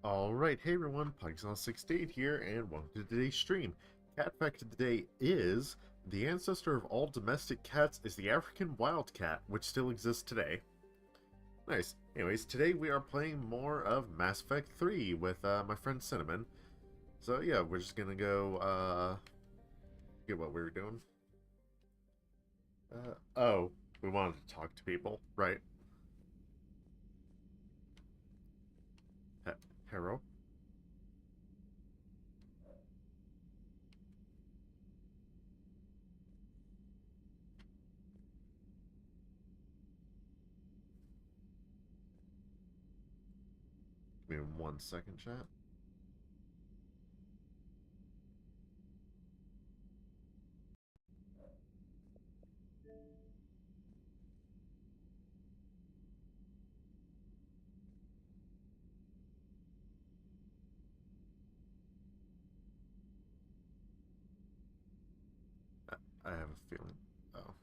Alright, hey everyone, Pyxon68 here, and welcome to today's stream. Cat fact of the day is, the ancestor of all domestic cats is the African wildcat, which still exists today. Nice. Anyways, today we are playing more of Mass Effect 3 with my friend Cinnamon. So yeah, we're just gonna go get what we were doing. Oh, we wanted to talk to people, right? Hero. Give me 1 second, chat. I have a feeling. Oh.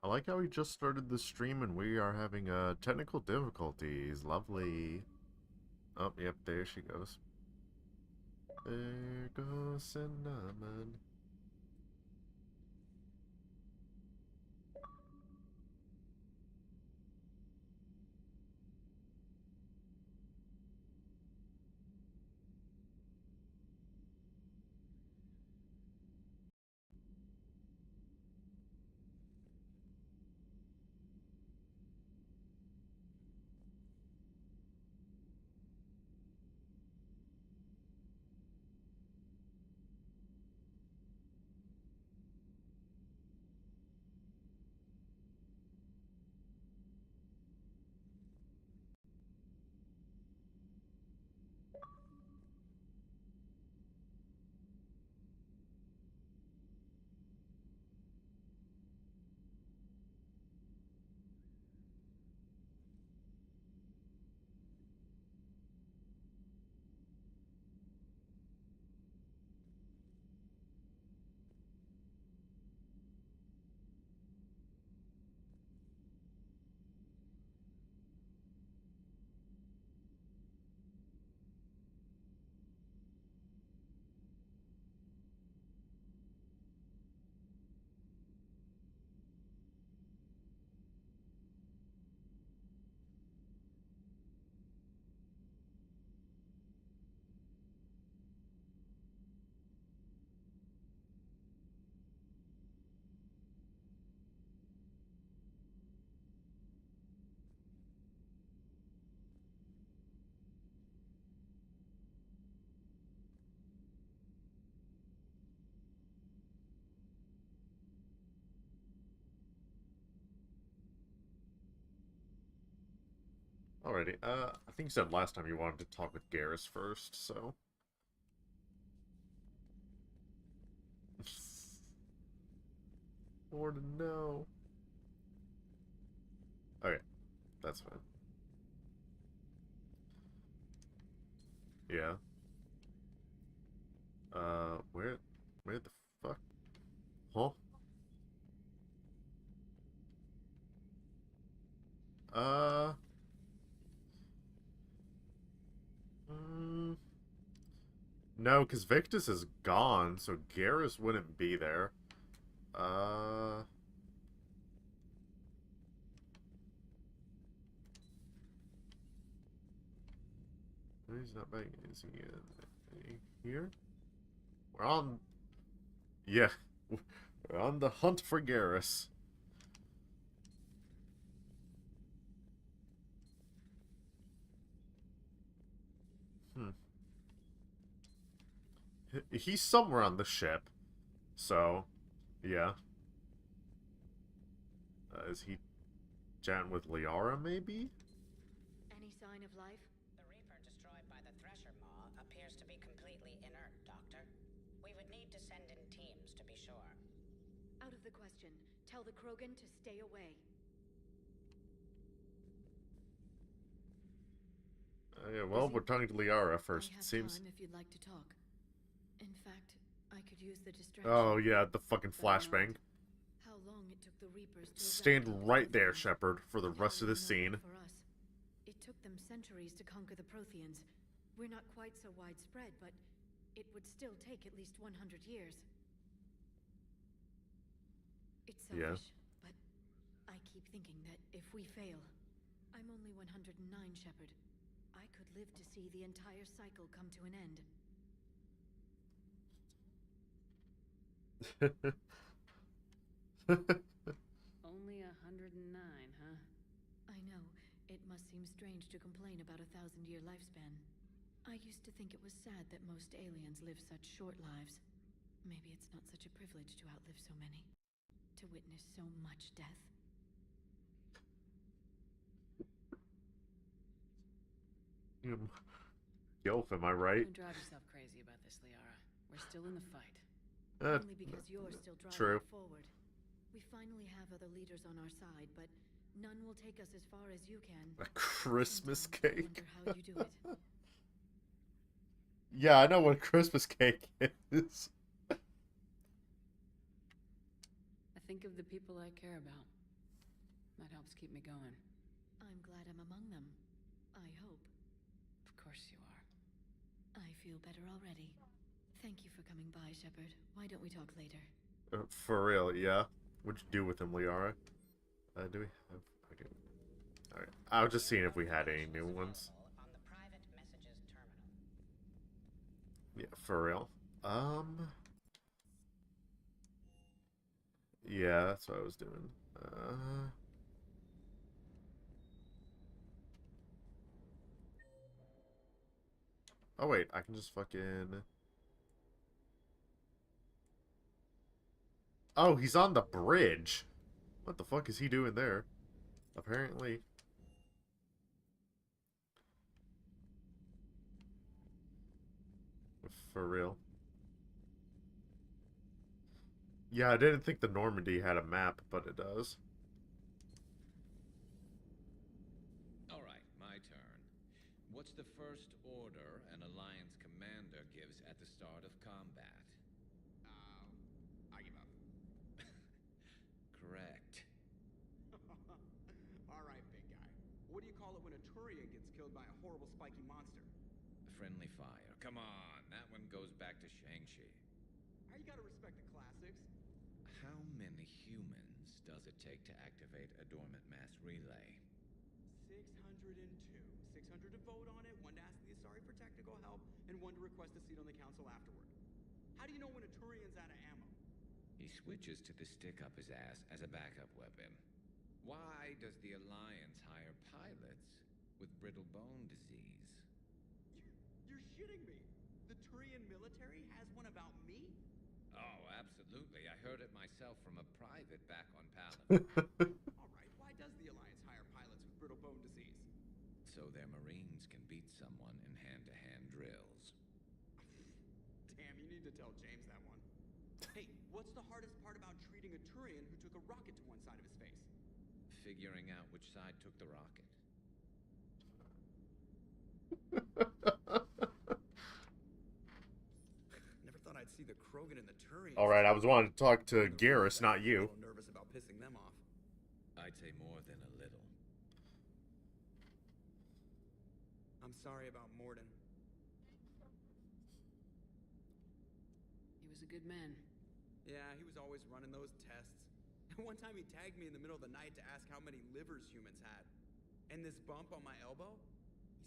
I like how we just started the stream and we are having technical difficulties. Lovely. Oh, yep, there she goes. There goes Cinnamon. Alrighty, I think you said last time you wanted to talk with Garrus first, so... More to know. Okay, that's fine. Yeah. Where the fuck? Huh? Uh... Mm, no, because Victus is gone, so Garrus wouldn't be there. Uh... He's not back. Is he here? We're on... Yeah. We're on the hunt for Garrus. Hmm. He's somewhere on the ship. So, yeah. Is he chatting with Liara, maybe? Any sign of life? The Reaper destroyed by the Thresher Maw appears to be completely inert, Doctor. We would need to send in teams to be sure. Out of the question. Tell the Krogan to stay away. Yeah, well, we're talking to Liara first, I it have seems. time if you'd like to talk. In fact, I could use the distraction. Oh, yeah, the fucking But not. flashbang. How long it took the Reapers to Stand eradicate the right there, Protheans, Shepard, for the and rest how of the long scene. for us. It took them centuries to conquer the Protheans. We're not quite so widespread, but it would still take at least 100 years. It's Yeah. selfish, but I keep thinking that if we fail, I'm only 109, Shepard. I could live to see the entire cycle come to an end. Only 109, huh? I know, it must seem strange to complain about a 1,000-year lifespan. I used to think it was sad that most aliens live such short lives. Maybe it's not such a privilege to outlive so many. To witness so much death. Gilf, am I right? Don't drive yourself crazy about this, Liara. We're still in the fight. Only because you're still driving true. it forward. We finally have other leaders on our side, but none will take us as far as you can. A Christmas Sometimes I cake. wonder how you do it. Yeah, I know what a Christmas cake is. I think of the people I care about. That helps keep me going. I'm glad I'm among them. I hope. Of course you are. I feel better already. Thank you for coming by, Shepard. Why don't we talk later? For real, yeah. What'd you do with him, Liara? Do we have... Okay. Alright. I was just seeing if we had any new ones. On the private messages terminal. Yeah, for real. Yeah, that's what I was doing. Oh wait, I can just fucking... Oh, he's on the bridge. What the fuck is he doing there? Apparently. For real. Yeah, I didn't think the Normandy had a map, but it does. Alright, my turn. What's the first order an Alliance commander gives at the start of combat? I give up. Correct. Alright, big guy. What do you call it when a Turian gets killed by a horrible spiky monster? Friendly fire. Come on, that one goes back to Shang-Chi. You gotta respect the classics. How many humans does it take to activate a dormant mass relay? 602. 600 to vote on it, 1 to ask the Asari for technical help, and 1 to request a seat on the council afterward. How do you know when a Turian's out of ammo? He switches to the stick up his ass as a backup weapon. Why does the Alliance hire pilots with brittle bone disease? You're shitting me. The Turian military has one about me? Oh, absolutely. I heard it myself from a private back on Palace. Alright, why does the Alliance hire pilots with brittle bone disease? So their Marines can beat someone in hand-to-hand drills. Damn, you need to tell James that one. Hey, what's the hardest part about treating a Turian who took a rocket to one side of his face? Figuring out which side took the rocket. Never thought I'd see the Krogan and the Turians. Alright, I was wanting to talk to Garrus, not A you. little nervous about pissing them off. I'd say more than a little. I'm sorry about Mordin. He was a good man. Yeah, he was always running those tests. One time he tagged me in the middle of the night to ask how many livers humans had. And this bump on my elbow?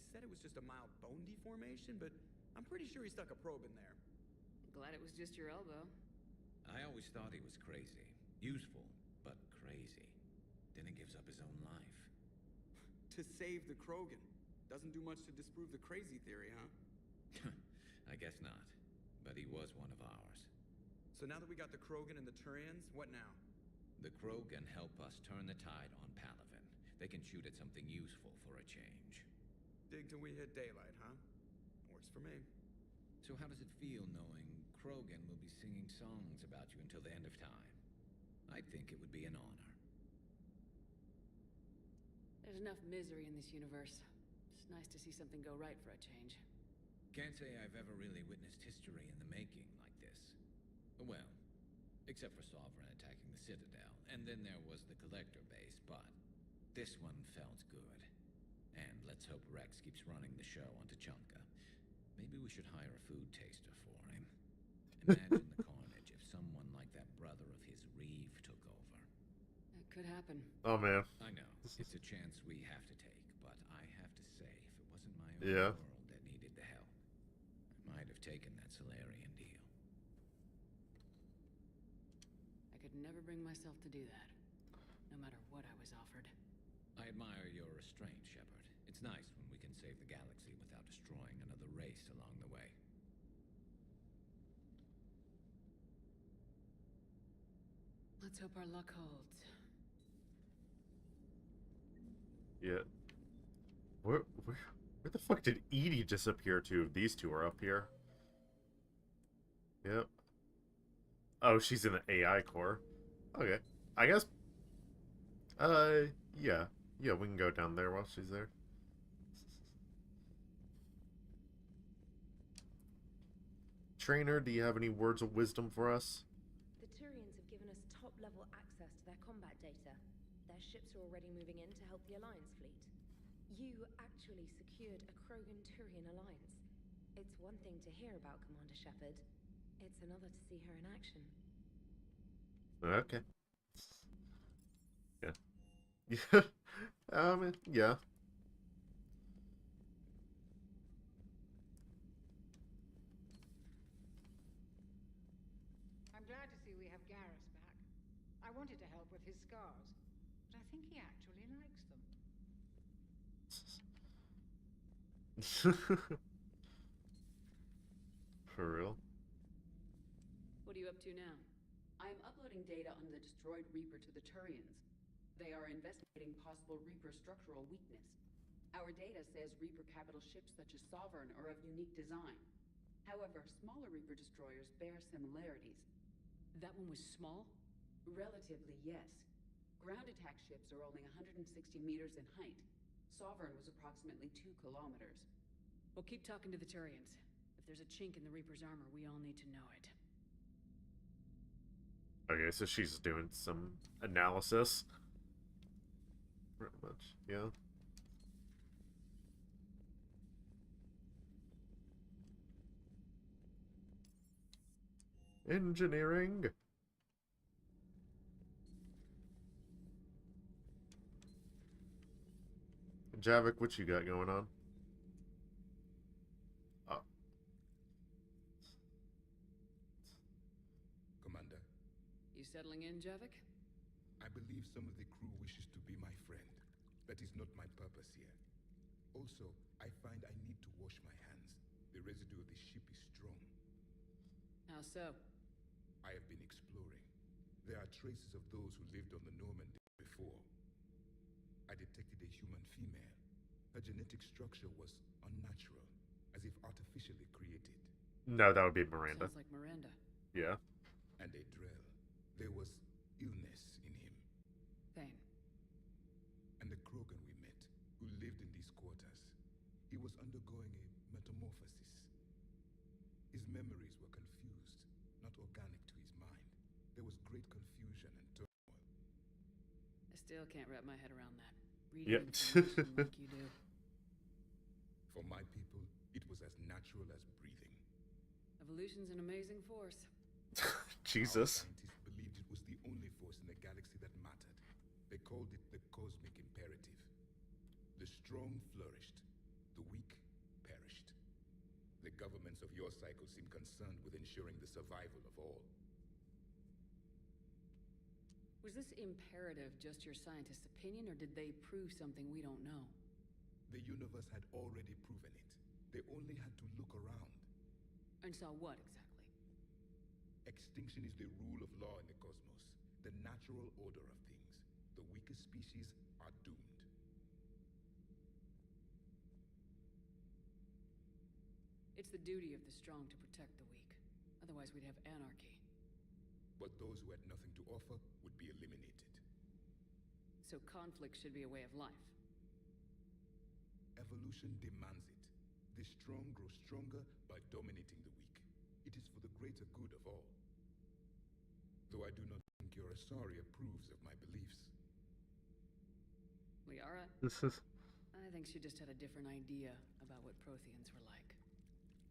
He said it was just a mild bone deformation, but I'm pretty sure he stuck a probe in there. Glad it was just your elbow. I always thought he was crazy. Useful, but crazy. Then he gives up his own life. To save the Krogan. Doesn't do much to disprove the crazy theory, huh? I guess not. But he was one of ours. So now that we got the Krogan and the Turians, what now? The Krogan help us turn the tide on Palaven. They can shoot at something useful for a change. Dig till we hit daylight, huh? Works for me. So how does it feel knowing Krogan will be singing songs about you until the end of time? I think it would be an honor. There's enough misery in this universe. It's nice to see something go right for a change. Can't say I've ever really witnessed history in the making like this. Well, except for Sovereign attacking the Citadel, and then there was the Collector base, but this one felt good. And let's hope Rex keeps running the show on Tuchanka. Maybe we should hire a food taster for him. Imagine the carnage if someone like that brother of his, Reeve, took over. That could happen. Oh man. I know, it's a chance we have to take, but I have to say, if it wasn't my own Yeah. world that needed the help, I might have taken that Solarian deal. I could never bring myself to do that, no matter what I was offered. I admire your restraint, Shepard. It's nice when we can save the galaxy without destroying another race along the way. Let's hope our luck holds. Yeah. Where the fuck did Edie disappear to? These two are up here. Yep. Oh, she's in the AI core. Okay. I guess. Yeah. Yeah, we can go down there while she's there. Trainer, do you have any words of wisdom for us? The Turians have given us top-level access to their combat data. Their ships are already moving in to help the Alliance fleet. You actually secured a Krogan-Turian alliance. It's one thing to hear about Commander Shepard. It's another to see her in action. Okay. Yeah. Yeah. Yeah. I'm glad to see we have Garrus back. I wanted to help with his scars, but I think he actually likes them. For real? What are you up to now? I am uploading data on the destroyed Reaper to the Turians. They are investigating possible Reaper structural weakness. Our data says Reaper capital ships such as Sovereign are of unique design. However, smaller Reaper destroyers bear similarities. That one was small? Relatively, yes. Ground attack ships are only 160 meters in height. Sovereign was approximately 2 kilometers. Well, keep talking to the Turians. If there's a chink in the Reaper's armor, we all need to know it. Okay, so she's doing some analysis. Pretty much, yeah. Engineering. Javik, what you got going on? Oh. Commander, You settling in, Javik? I believe some of the crew wishes to be my friend. That is not my purpose here. Also, I find I need to wash my hands. The residue of the ship is strong. How so? I have been exploring. There are traces of those who lived on the Normandy before. I detected a human female. Her genetic structure was unnatural, as if artificially created. No, that would be Miranda. Sounds like Miranda. Yeah. And a Drell. There was illness in him. Thane. And the Krogan we met, who lived in these quarters, he was undergoing a metamorphosis. His memories were confused, not organic to his mind. There was great confusion and turmoil. I still can't wrap my head around that. Yep. Reading information like you do. For my people, it was as natural as breathing. Evolution's an amazing force. Jesus. Our scientists believed it was the only force in the galaxy that mattered. They called it the cosmic imperative. The strong flourished, the weak perished. The governments of your cycle seem concerned with ensuring the survival of all. Was this imperative just your scientist's opinion, or did they prove something we don't know? The universe had already proven it. They only had to look around. And saw what, exactly? Extinction is the rule of law in the cosmos, the natural order of things. The weakest species are doomed. It's the duty of the strong to protect the weak. Otherwise, we'd have anarchy. but those who had nothing to offer would be eliminated. So conflict should be a way of life. Evolution demands it. The strong grow stronger by dominating the weak. It is for the greater good of all. Though I do not think Yorosari approves of my beliefs. Liara? This is... I think she just had a different idea about what Protheans were like.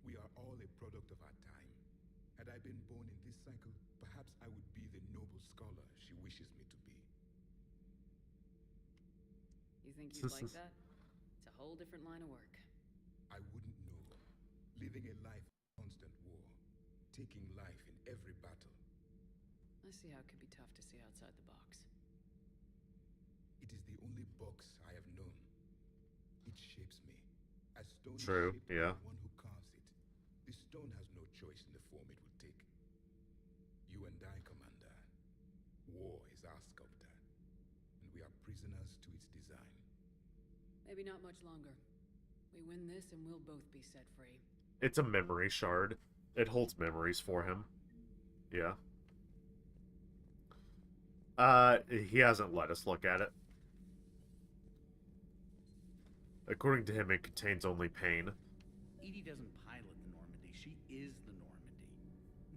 We are all a product of our time. Had I been born in this cycle, perhaps I would be the noble scholar she wishes me to be. You think you'd like that? It's a whole different line of work. I wouldn't know. Living a life of constant war. Taking life in every battle. I see how it could be tough to see outside the box. It is the only box I have known. It shapes me. As stone True, is shaped yeah. by the one who carves it. The stone has no choice in the form it will take. You and I, Commander. War is our sculptor. And we are prisoners to its design. Maybe not much longer. We win this and we'll both be set free. It's a memory shard. It holds memories for him. Yeah. He hasn't let us look at it. According to him, it contains only pain. EDI doesn't pilot the Normandy. She is the Normandy.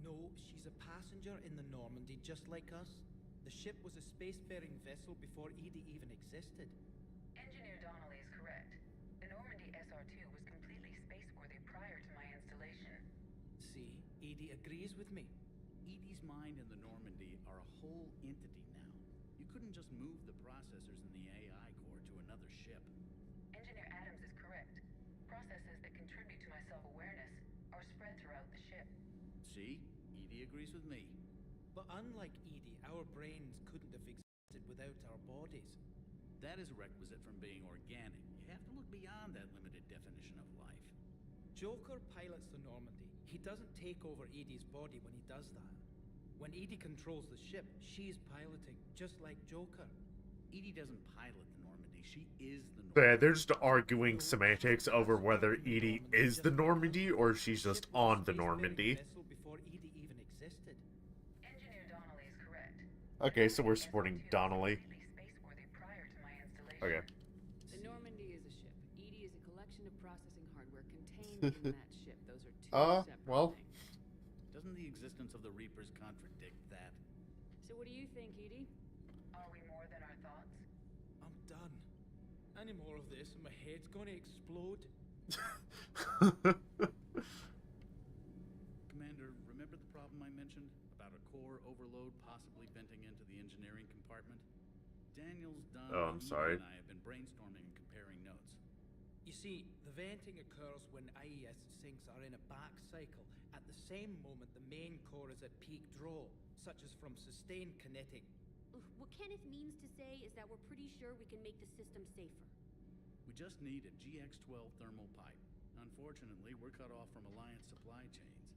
No, she's a passenger in the Normandy, just like us. The ship was a spacefaring vessel before EDI even existed. Engineer Donnelly is correct. The Normandy SR-2 was completely spaceworthy prior to my installation. See, EDI agrees with me. EDI's mind and the Normandy are a whole entity now. You couldn't just move the processors in the AI core to another ship. Engineer Adams is correct. Processes that contribute to my self-awareness are spread throughout the ship. See? EDI agrees with me. But unlike EDI, our brains couldn't have existed without our bodies. That is a requisite from being organic. You have to look beyond that limited definition of life. Joker pilots the Normandy. He doesn't take over EDI's body when he does that. When EDI controls the ship, she's piloting, just like Joker. EDI doesn't pilot the Normandy. She is the Normandy. Yeah, they're just arguing semantics over whether EDI is the Normandy or she's just on the Normandy. Before EDI even existed. Engineer Donnelly is correct. Okay, so we're supporting Donnelly. Okay. The Normandy is a ship. EDI is a collection of processing hardware contained in that ship. Those are two separate well. things. Doesn't the existence of the Reapers contradict that? So what do you think, EDI? Are we more than our thoughts? I'm done. Any more of this and my head's gonna explode. Commander, remember the problem I mentioned? About a core overload possibly venting into the engineering compartment? Daniels, Dunn, Oh, I'm sorry. and I have been brainstorming and comparing notes. You see, the venting occurs when IES sinks are in a back cycle. At the same moment, the main core is at peak draw, such as from sustained kinetic. What Kenneth means to say is that we're pretty sure we can make the system safer. We just need a GX-12 thermal pipe. Unfortunately, we're cut off from Alliance supply chains.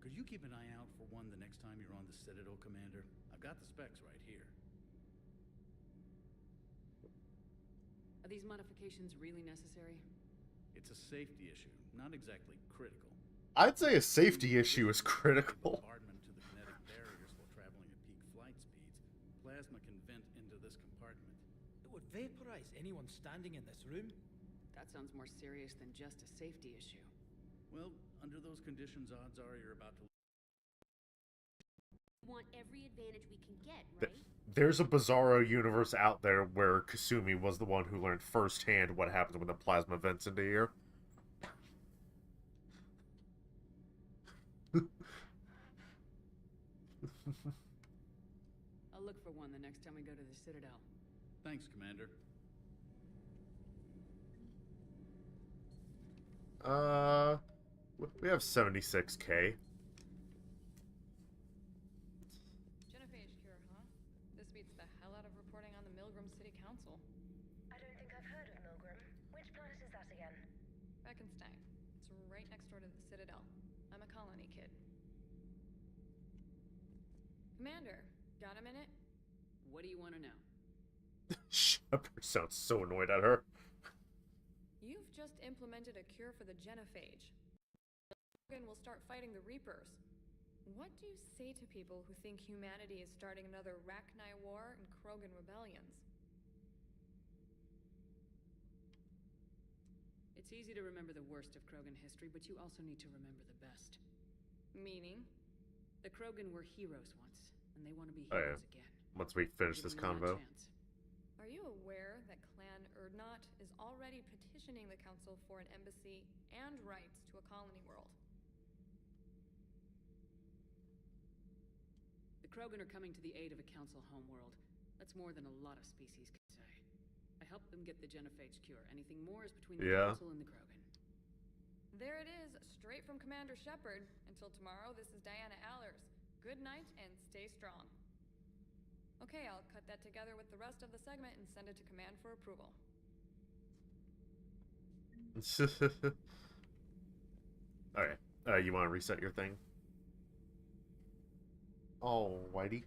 Could you keep an eye out for one the next time you're on the Citadel, Commander? I've got the specs right here. Are these modifications really necessary? It's a safety issue, not exactly critical. I'd say a safety issue is critical. Bombardment to the kinetic barriers while traveling at peak flight speeds. Plasma can vent into this compartment. It would vaporize anyone standing in this room. That sounds more serious than just a safety issue. Well, under those conditions, odds are you're about to... We want every advantage we can get, right? There's a Bizarro universe out there where Kasumi was the one who learned firsthand what happens when the plasma vents into here. I'll look for one the next time we go to the Citadel. Thanks, Commander. We have 76K. Genophage cure, huh? This beats the hell out of reporting on the Milgram City Council. I don't think I've heard of Milgram. Which planet is that again? Reichenstein. It's right next door to the Citadel. I'm a colony kid. Commander, got a minute? What do you want to know? Shepard sounds so annoyed at her. You've just implemented a cure for the genophage. Logan will start fighting the Reapers. What do you say to people who think humanity is starting another Rachni War and Krogan rebellions? It's easy to remember the worst of Krogan history, but you also need to remember the best. Meaning? The Krogan were heroes once, and they want to be Oh, yeah. heroes again. Once we finish this Giving them that convo. chance. Are you aware that Clan Urdnot is already petitioning the Council for an embassy and rights to a colony world? The Krogan are coming to the aid of a council homeworld. That's more than a lot of species can say. I helped them get the Genophage cure. Anything more is between the Yeah. council and the Krogan. There it is, straight from Commander Shepard. Until tomorrow, this is Diana Allers. Good night and stay strong. Okay, I'll cut that together with the rest of the segment and send it to Command for approval. Okay. You want to reset your thing? Oh, Whitey.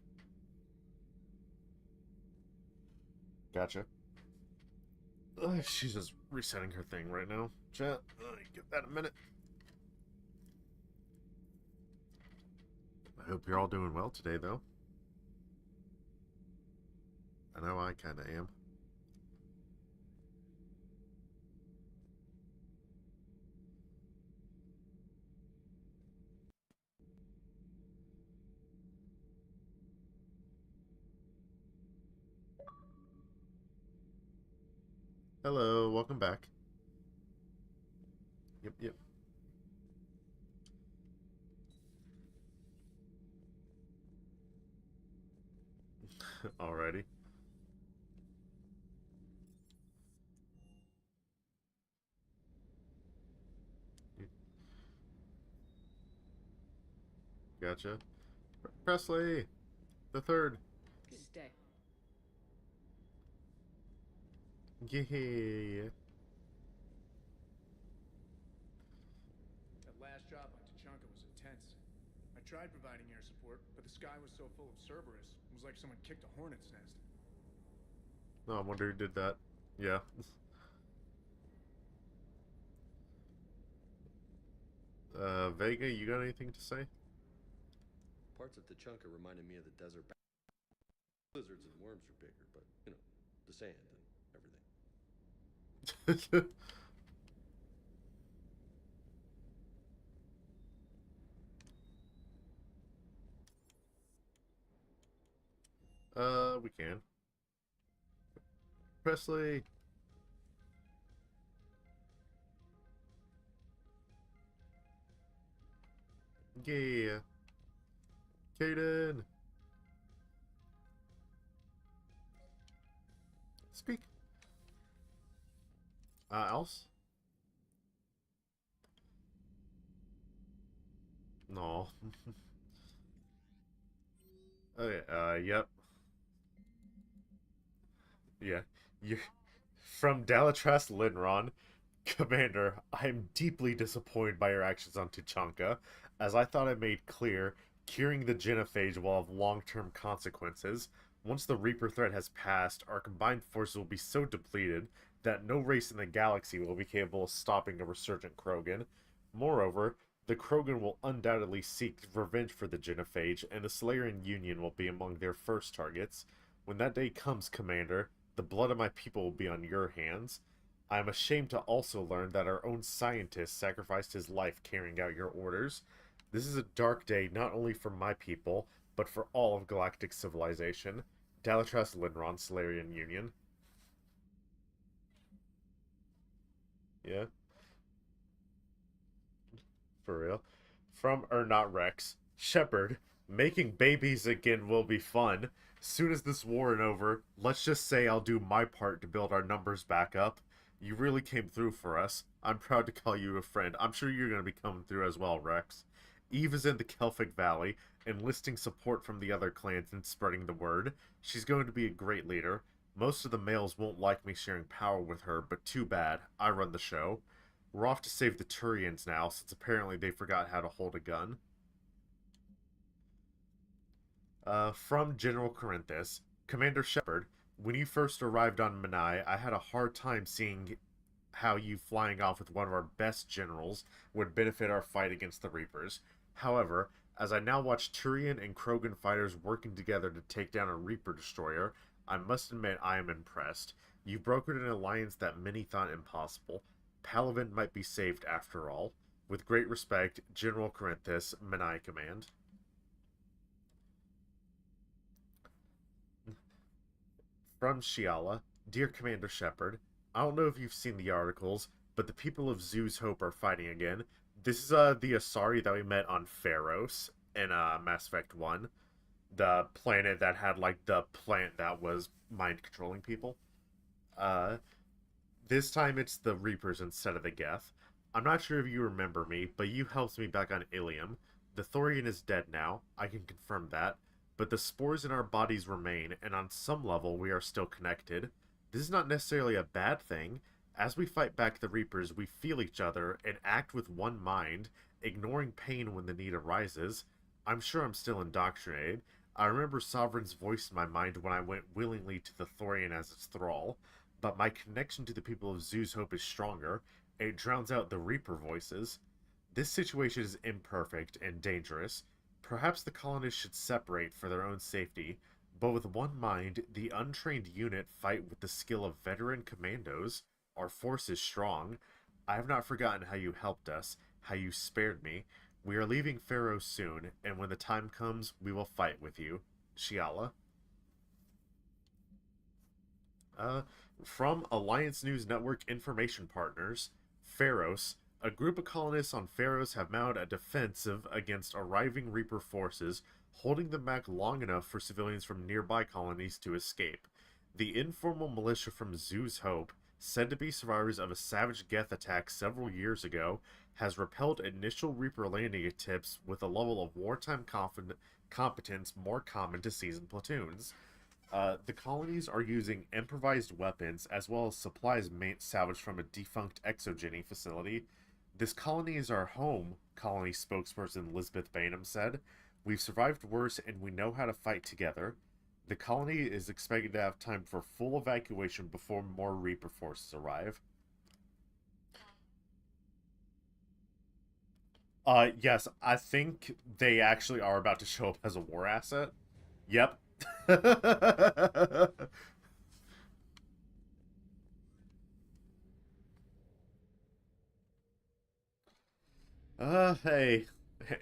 Gotcha. She's just resetting her thing right now. Chat, give that a minute. I hope you're all doing well today, though. I know I kind of am. Hello, welcome back. Yep. Alrighty. Gotcha. Presley, the third. Stay. Yeah. That last job on Tuchanka was intense. I tried providing air support, but the sky was so full of Cerberus, it was like someone kicked a hornet's nest. No, I wonder who did that. Yeah. Vega, you got anything to say? Parts of Tuchanka reminded me of the desert. Lizards and worms are bigger, but, you know, the sand and everything. We can. Presley. Yeah. Kaden. Speak. Else? No. Okay, yep. Yeah. You from Dalatras Linron, Commander, I am deeply disappointed by your actions on Tuchanka. As I thought I made clear, curing the Genophage will have long-term consequences. Once the Reaper threat has passed, our combined forces will be so depleted that no race in the galaxy will be capable of stopping a resurgent Krogan. Moreover, the Krogan will undoubtedly seek revenge for the Genophage, and the Solarian Union will be among their first targets. When that day comes, Commander, the blood of my people will be on your hands. I am ashamed to also learn that our own scientist sacrificed his life carrying out your orders. This is a dark day not only for my people, but for all of galactic civilization. Dalatras Linron, Solarian Union. Yeah. For real. From Urnot Rex. Shepard, making babies again will be fun. Soon as this war is over, let's just say I'll do my part to build our numbers back up. You really came through for us. I'm proud to call you a friend. I'm sure you're going to be coming through as well, Rex. Eve is in the Kelphic Valley, enlisting support from the other clans and spreading the word. She's going to be a great leader. Most of the males won't like me sharing power with her, but too bad. I run the show. We're off to save the Turians now, since apparently they forgot how to hold a gun. From General Corinthus, Commander Shepard, when you first arrived on Manai, I had a hard time seeing how you flying off with one of our best generals would benefit our fight against the Reapers. However, As I now watch Turian and Krogan fighters working together to take down a Reaper destroyer, I must admit I am impressed. You brokered an alliance that many thought impossible. Palaven might be saved after all. With great respect, General Corinthus, Menai Command. From Shiala, Dear Commander Shepard, I don't know if you've seen the articles, but the people of Zoo's Hope are fighting again. This is the Asari that we met on Pharos in Mass Effect 1. The planet that had, like, the plant that was mind-controlling people. This time it's the Reapers instead of the Geth. I'm not sure if you remember me, but you helped me back on Ilium. The Thorian is dead now, I can confirm that. But the spores in our bodies remain, and on some level we are still connected. This is not necessarily a bad thing. As we fight back the Reapers, we feel each other and act with one mind, ignoring pain when the need arises. I'm sure I'm still indoctrinated. I remember Sovereign's voice in my mind when I went willingly to the Thorian as its thrall, but my connection to the people of Zoo's Hope is stronger. It drowns out the Reaper voices. This situation is imperfect and dangerous. Perhaps the colonists should separate for their own safety, but with one mind, the untrained unit fight with the skill of veteran commandos. Our force is strong. I have not forgotten how you helped us, how you spared me. We are leaving Pharos soon, and when the time comes, we will fight with you. Shiala. From Alliance News Network Information Partners, Pharos. A group of colonists on Pharos have mounted a defensive against arriving Reaper forces, holding them back long enough for civilians from nearby colonies to escape. The informal militia from Zoo's Hope, said to be survivors of a savage Geth attack several years ago, has repelled initial Reaper landing attempts with a level of wartime competence more common to seasoned platoons. The colonies are using improvised weapons as well as supplies salvaged from a defunct exogeny facility. This colony is our home, colony spokesperson Lisbeth Bainham said. We've survived worse and we know how to fight together. The colony is expected to have time for full evacuation before more Reaper forces arrive. Yes, I think they actually are about to show up as a war asset. Yep. Hey.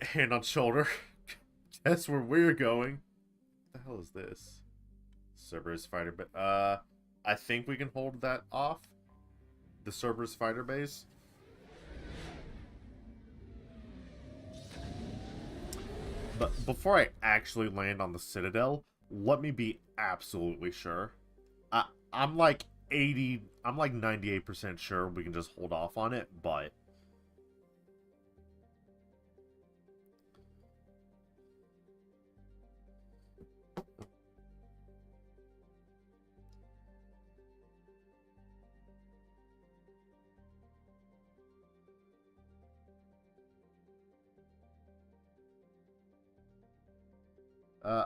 Hand on shoulder. Guess where we're going. What the hell is this? Cerberus fighter, but I think we can hold that off. The Cerberus fighter base. But before I actually land on the Citadel, let me be absolutely sure. I'm like 98% sure we can just hold off on it, but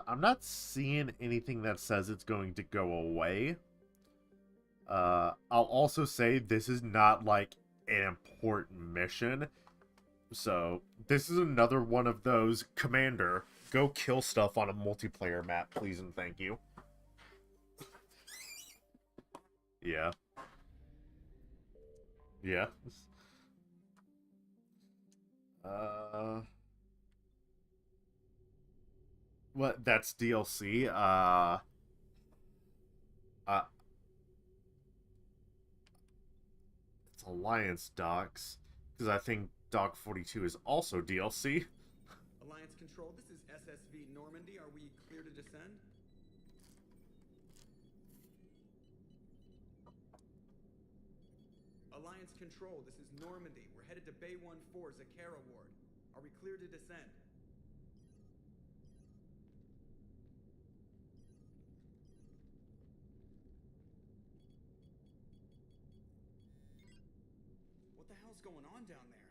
I'm not seeing anything that says it's going to go away. I'll also say this is not, like, an important mission. So, this is another one of those, Commander, go kill stuff on a multiplayer map, please and thank you. Yeah. Yeah. What? That's DLC. It's Alliance Docs, because I think Doc 42 is also DLC. Alliance Control, this is SSV Normandy. Are we clear to descend? Alliance Control, this is Normandy. We're headed to Bay 1-4, Zakara Ward. Are we clear to descend? What the hell's going on down there?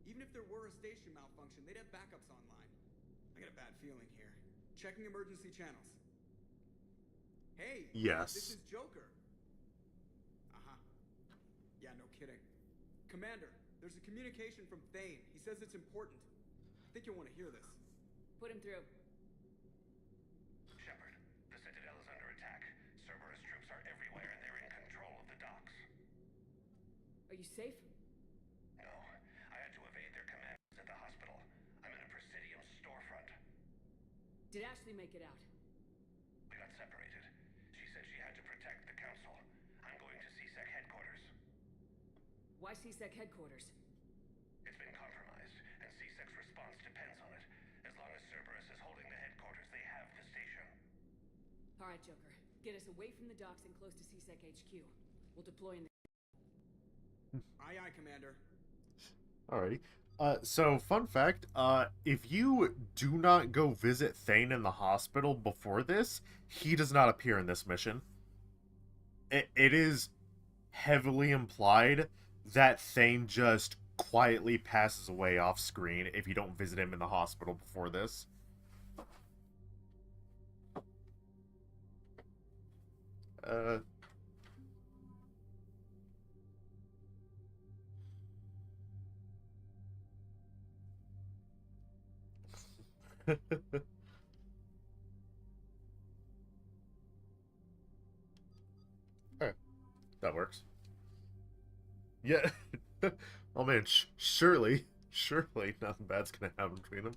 Even if there were a station malfunction, they'd have backups online. I got a bad feeling here. Checking emergency channels. Hey! Yes. This is Joker. Uh-huh. Yeah, no kidding. Commander, there's a communication from Thane. He says it's important. I think you'll want to hear this. Put him through. Shepard, the Citadel is under attack. Cerberus troops are everywhere and they're in control of the docks. Are you safe? No, I had to evade their commanders at the hospital. I'm in a Presidium storefront. Did Ashley make it out? We got separated. She said she had to protect the Council. I'm going to CSEC headquarters. Why CSEC headquarters? It's been compromised, and CSEC's response depends on it. As long as Cerberus is holding the headquarters, they have the station. Alright, Joker. Get us away from the docks and close to CSEC HQ. We'll deploy in the... Aye, aye, Commander. Alrighty. So, fun fact, if you do not go visit Thane in the hospital before this, he does not appear in this mission. It is heavily implied that Thane just quietly passes away off screen if you don't visit him in the hospital before this. Alright, that works. Yeah. Oh man, surely nothing bad's gonna happen between them.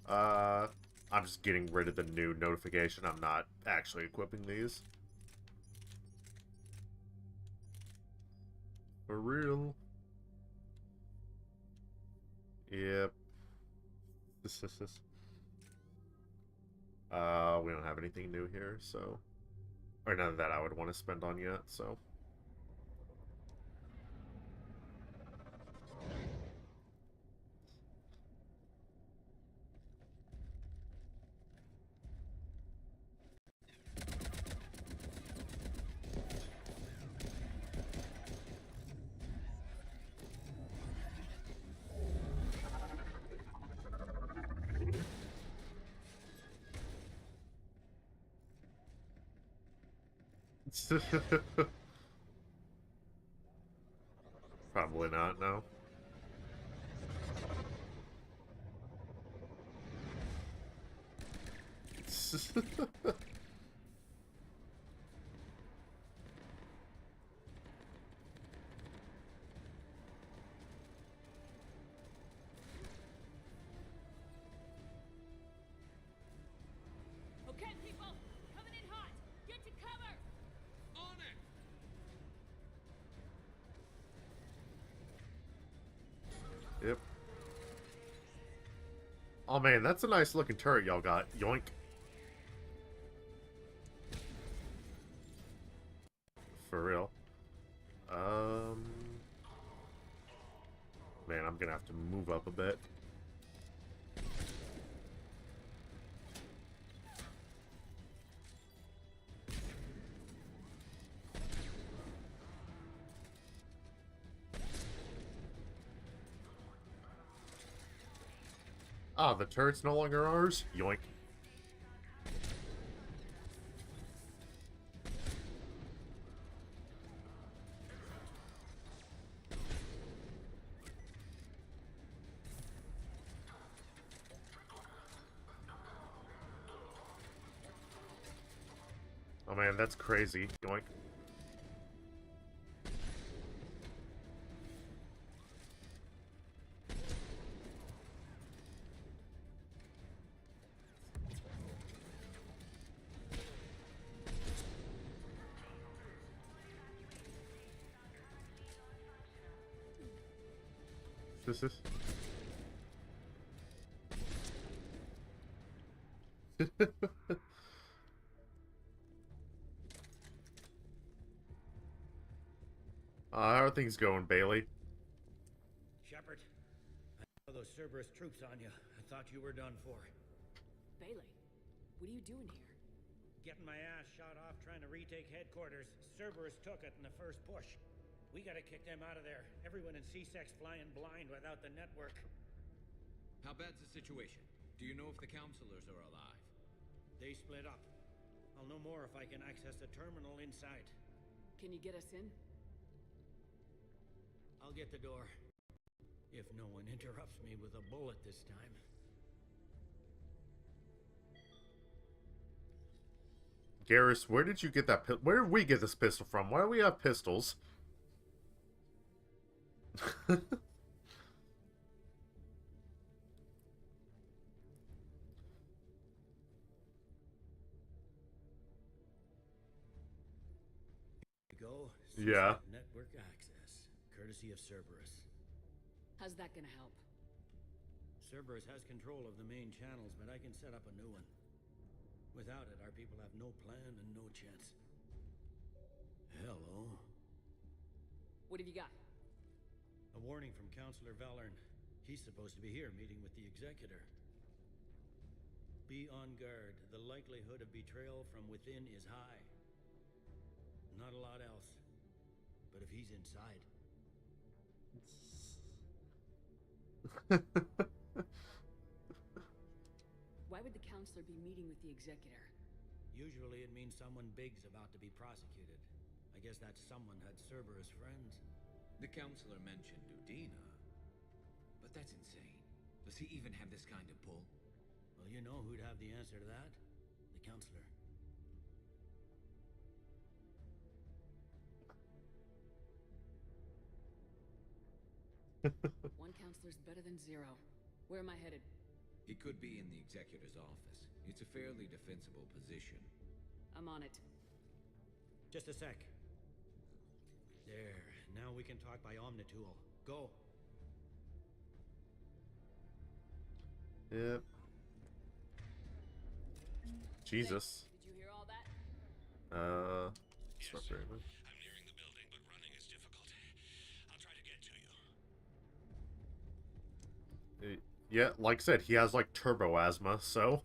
I'm just getting rid of the new notification. I'm not actually equipping these. For real. Yep. This. We don't have anything new here, so... Or none that I would want to spend on yet, so... Probably not, no. Okay, people! Coming in hot! Get to cover! On it! Yep. Oh man, that's a nice looking turret y'all got. Yoink. For real. Man, I'm gonna have to move up a bit. Ah, the turret's no longer ours? Yoink. Oh man, that's crazy. Yoink. This is... how are things going, Bailey? Shepard, I saw those Cerberus troops on you. I thought you were done for. Bailey, what are you doing here? Getting my ass shot off trying to retake headquarters. Cerberus took it in the first push. We gotta kick them out of there. Everyone in CSEC's flying blind without the network. How bad's the situation? Do you know if the counselors are alive? They split up. I'll know more if I can access the terminal inside. Can you get us in? I'll get the door. If no one interrupts me with a bullet this time. Garrus, where did you get that where did we get this pistol from? Why do we have pistols? Go. Yeah. Network access, courtesy of Cerberus. How's that gonna help? Cerberus has control of the main channels, but I can set up a new one. Without it, our people have no plan and no chance. Hello. What have you got? A warning from Counselor Valern. He's supposed to be here meeting with the Executor. Be on guard. The likelihood of betrayal from within is high. Not a lot else. But if he's inside... Why would the Counselor be meeting with the Executor? Usually it means someone big's about to be prosecuted. I guess that someone had Cerberus friends. The Counselor mentioned Udina. But that's insane. Does he even have this kind of pull? Well, you know who'd have the answer to that? The Counselor. One Counselor's better than zero. Where am I headed? He could be in the Executor's office. It's a fairly defensible position. I'm on it. Just a sec. There. Now we can talk by Omnitool. Go. Yep. Jesus. Did you hear all that? It's not very much. I'm nearing the building, but running is difficult. I'll try to get to you. Yeah, like I said, he has like turbo asthma, so.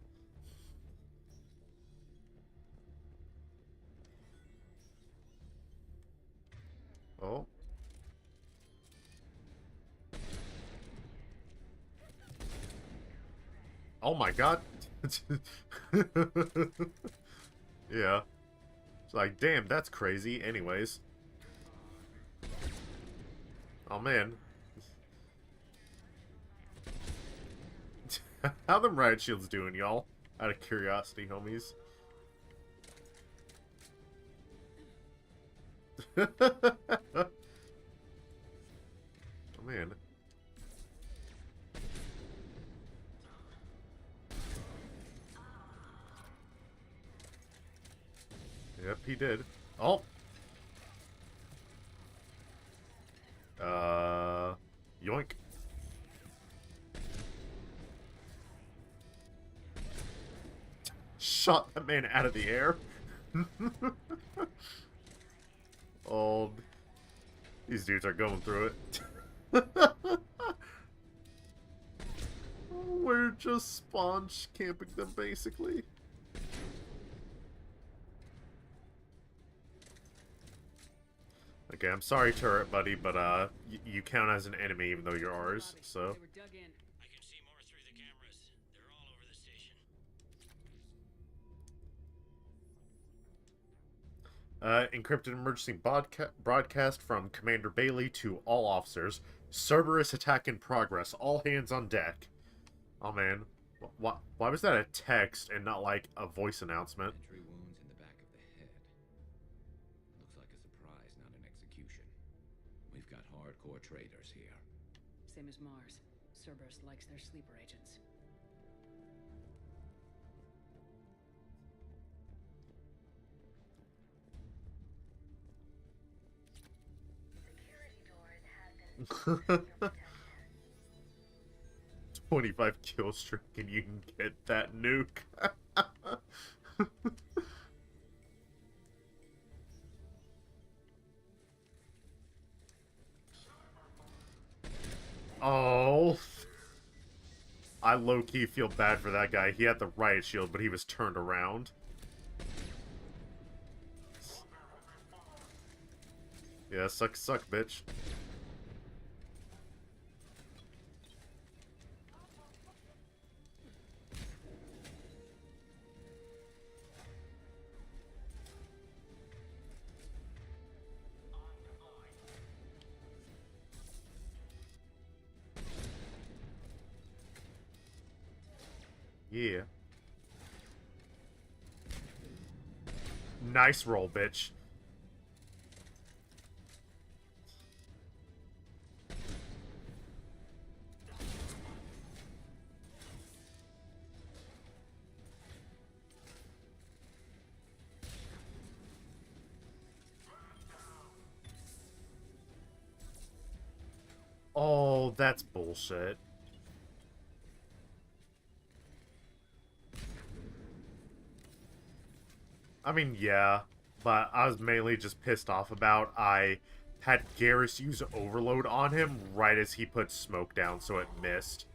Oh. Oh my god. Yeah. It's like, damn, that's crazy. Anyways. Oh man. How them riot shields doing, y'all? Out of curiosity, homies. Oh man. Yep, he did. Oh! Yoink. Shot that man out of the air. Oh, these dudes are going through it. We're just sponge camping them, basically. Okay, I'm sorry, turret buddy, but you count as an enemy even though you're ours. So. They were dug in. I can see more through the cameras. They're all over the station. Encrypted emergency broadcast from Commander Bailey to all officers. Cerberus attack in progress. All hands on deck. Oh man, why was that a text and not like a voice announcement? Entry wounds in the back of the head. Looks like a surprise, not an execution. We've got hardcore traitors here. Same as Mars. Cerberus likes their sleeper agents. Security doors have been 25 kill streak and you can get that nuke. Oh. I low-key feel bad for that guy. He had the riot shield, but he was turned around. Yeah, suck, bitch. Yeah. Nice roll, bitch. Oh, that's bullshit. I mean, yeah, but I was mainly just pissed off about I had Garrus use Overload on him right as he put smoke down, so it missed.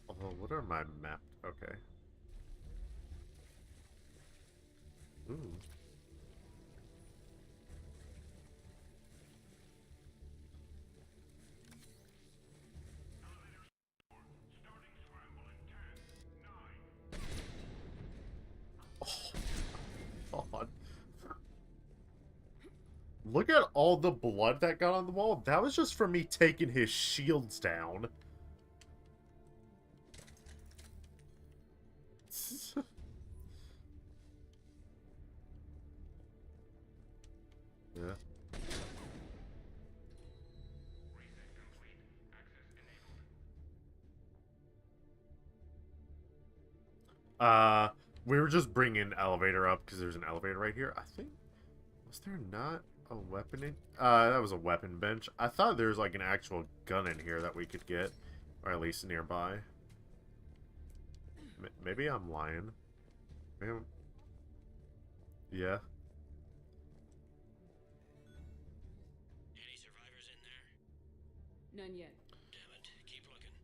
Oh, what are my map? Okay. Ooh. Oh, God. Look at all the blood that got on the wall. That was just from me taking his shields down. Yeah. We were just bringing an elevator up because there's an elevator right here. I think, was there not a weapon in? That was a weapon bench. I thought there was like an actual gun in here that we could get, or at least nearby. Maybe I'm lying. Maybe yeah. Any survivors in there? None yet. Damn it. Keep looking.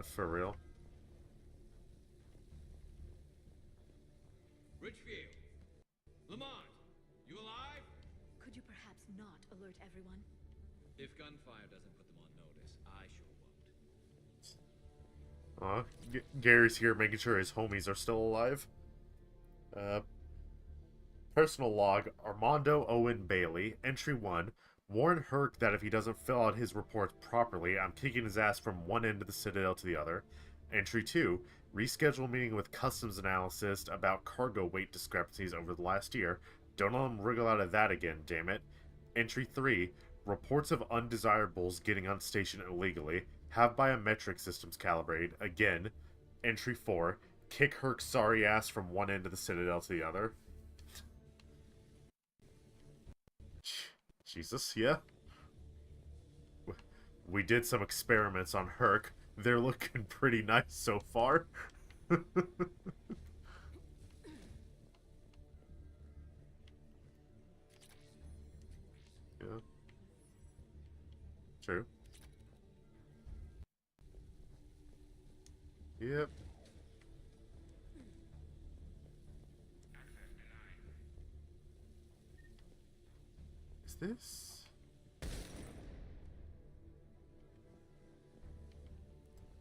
For real? Richfield! Lamont! You alive? Could you perhaps not alert everyone? If gunfire doesn't put them on notice, I sure won't. Gary's here making sure his homies are still alive. Personal log, Armando Owen Bailey. Entry 1. Warn Herc that if he doesn't fill out his reports properly, I'm kicking his ass from one end of the Citadel to the other. Entry 2. Reschedule meeting with customs analyst about cargo weight discrepancies over the last year. Don't let him wriggle out of that again, damn it. Entry 3. Reports of undesirables getting on station illegally. Have biometric systems calibrated. Again. Entry 4. Kick Herc's sorry ass from one end of the Citadel to the other. Jesus, yeah. We did some experiments on Herc. They're looking pretty nice so far. Yeah. True. Yep. Is this?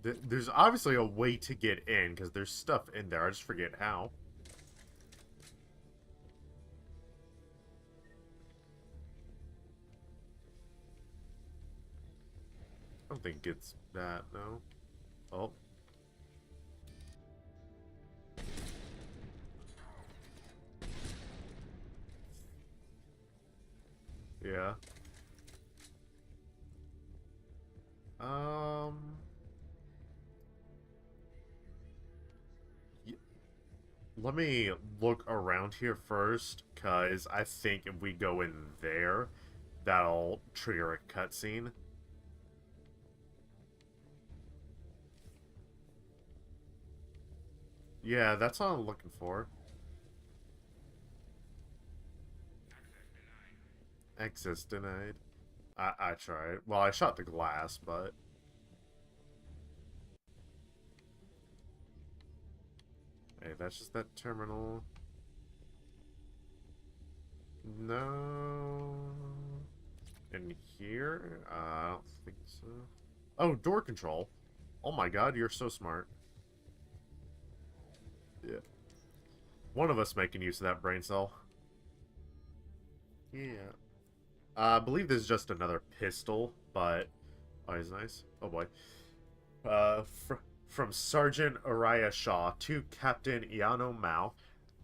There's obviously a way to get in, because there's stuff in there. I just forget how. I don't think it's that, no. Oh. Yeah. Let me look around here first, because I think if we go in there, that'll trigger a cutscene. Yeah, that's what I'm looking for. Access denied. I tried. Well, I shot the glass, but... Hey, that's just that terminal. No. In here? I don't think so. Oh, door control. Oh my god, you're so smart. Yeah. One of us making use of that brain cell. Yeah. I believe this is just another pistol, but... Oh, he's nice. Oh, boy. From Sergeant Uriah Shaw to Captain Iano Mao,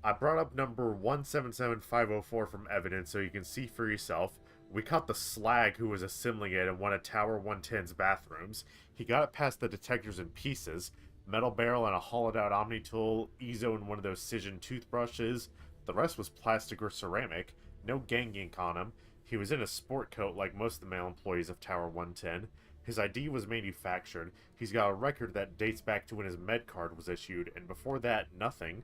I brought up number 177504 from evidence so you can see for yourself. We caught the slag who was assembling it in one of Tower 110's bathrooms. He got it past the detectors in pieces. Metal barrel and a hollowed out Omni tool, Ezo and one of those Cision toothbrushes. The rest was plastic or ceramic. No gang ink on him. He was in a sport coat like most of the male employees of Tower 110. His ID was manufactured. He's got a record that dates back to when his med card was issued, and before that, nothing.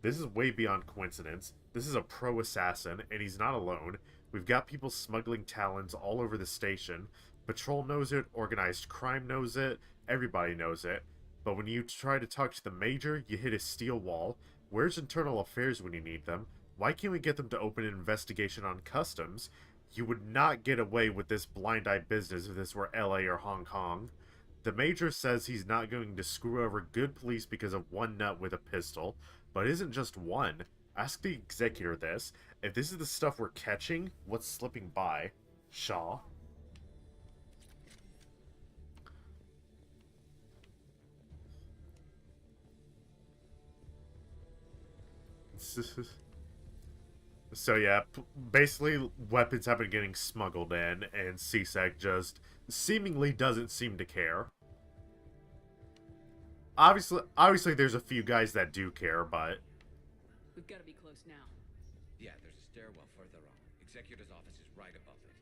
This is way beyond coincidence. This is a pro assassin, and he's not alone. We've got people smuggling talons all over the station. Patrol knows it, organized crime knows it, everybody knows it. But when you try to talk to the Major, you hit a steel wall. Where's internal affairs when you need them? Why can't we get them to open an investigation on customs? You would not get away with this blind eye business if this were LA or Hong Kong. The Major says he's not going to screw over good police because of one nut with a pistol, but it isn't just one. Ask the Executor this. If this is the stuff we're catching, what's slipping by? Shaw? So yeah, basically weapons have been getting smuggled in, and CSEC just seemingly doesn't seem to care. Obviously there's a few guys that do care, but... We've got to be close now. Yeah, there's a stairwell further on. Executor's office is right above it.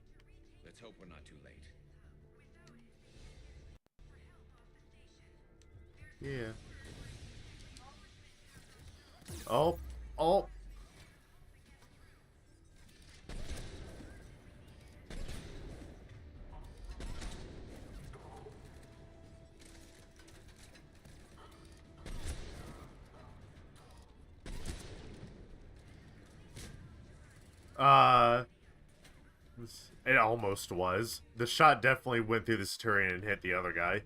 Let's hope we're not too late. Yeah. Oh. Oh. It almost was. The shot definitely went through the Centurion and hit the other guy.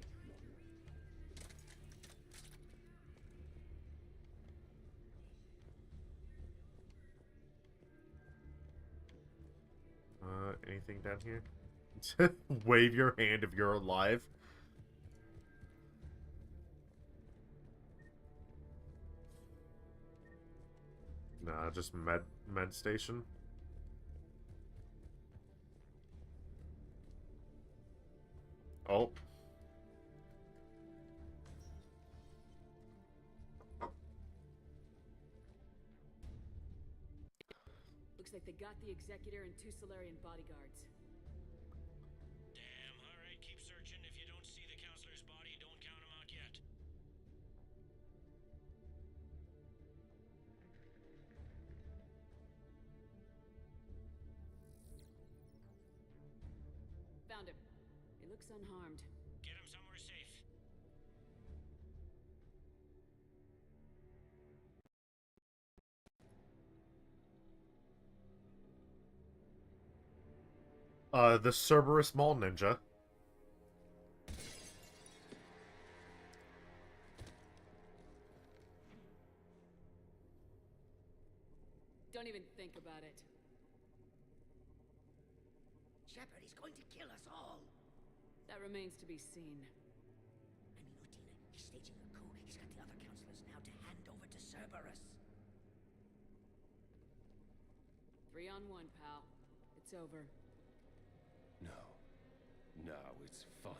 Anything down here? Wave your hand if you're alive. Nah, just med station. Oh. Looks like they got the Executor and 2 Solarian bodyguards. Damn, alright, keep searching. If you don't see the counselor's body, don't count him out yet. Found him. He looks unharmed. Get him somewhere safe. The Cerberus Mall Ninja. Don't even think about it. Shepard, he's going to kill us all. That remains to be seen. I mean, Utina, he's staging a coup. He's got the other counselors now to hand over to Cerberus. 3 on 1, pal. It's over. No. No, it's fun.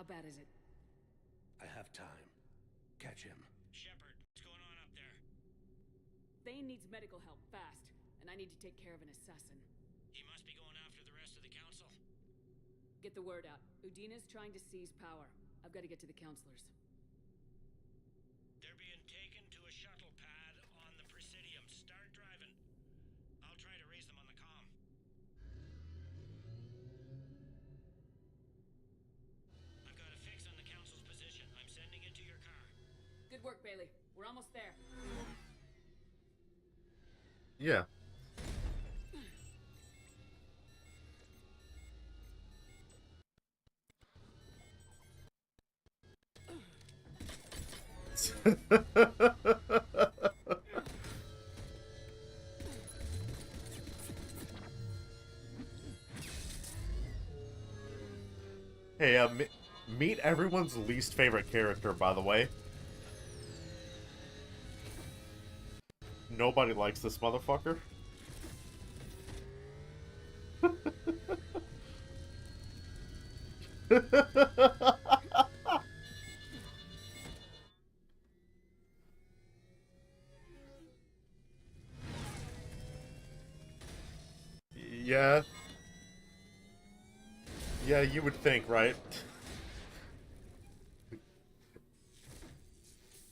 bad is it? I have time. Catch him. Shepard, what's going on up there? Thane needs medical help, fast. And I need to take care of an assassin. He must be going after the rest of the council. Get the word out. Udina's trying to seize power. I've got to get to the councilors. They're being taken to a shuttle pad on the Presidium. Start driving. I'll try to raise them on the comm. I've got a fix on the council's position. I'm sending it to your car. Good work, Bailey. We're almost there. Yeah. Hey, meet everyone's least favorite character, by the way. Nobody likes this motherfucker. Yeah. Yeah, you would think, right?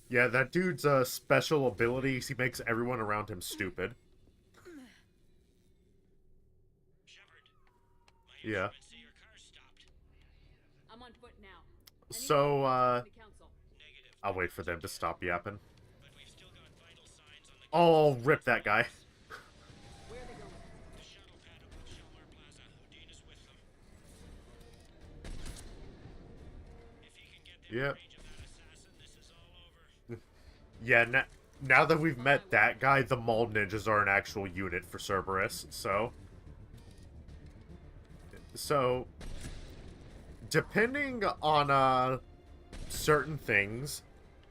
Yeah, that dude's special abilities, he makes everyone around him stupid. Yeah. I'm on foot now. So, I'll wait for them to stop yapping. Oh, rip that guy. Yep. Yeah, now that we've met that guy, the Maul Ninjas are an actual unit for Cerberus, So, depending on, certain things,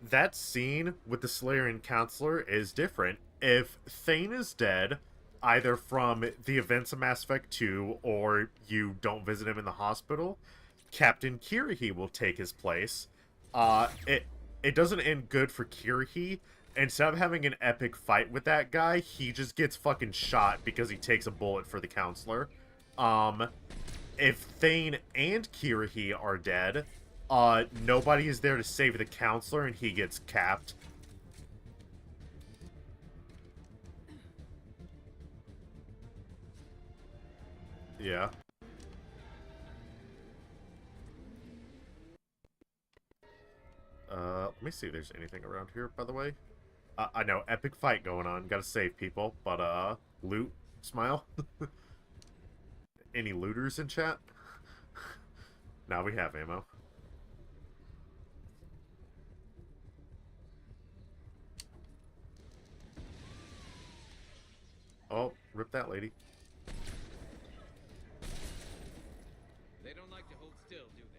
that scene with the Slayer and Counselor is different. If Thane is dead, either from the events of Mass Effect 2, or you don't visit him in the hospital, Captain Kirrahe will take his place. It doesn't end good for Kirrahe. Instead of having an epic fight with that guy, he just gets fucking shot because he takes a bullet for the Counselor. If Thane and Kirrahe are dead, nobody is there to save the Counselor and he gets capped. Yeah. Let me see if there's anything around here, by the way. I know, epic fight going on, gotta save people, but, loot, smile. Any looters in chat? Now we have ammo. Oh, rip that lady. They don't like to hold still, do they?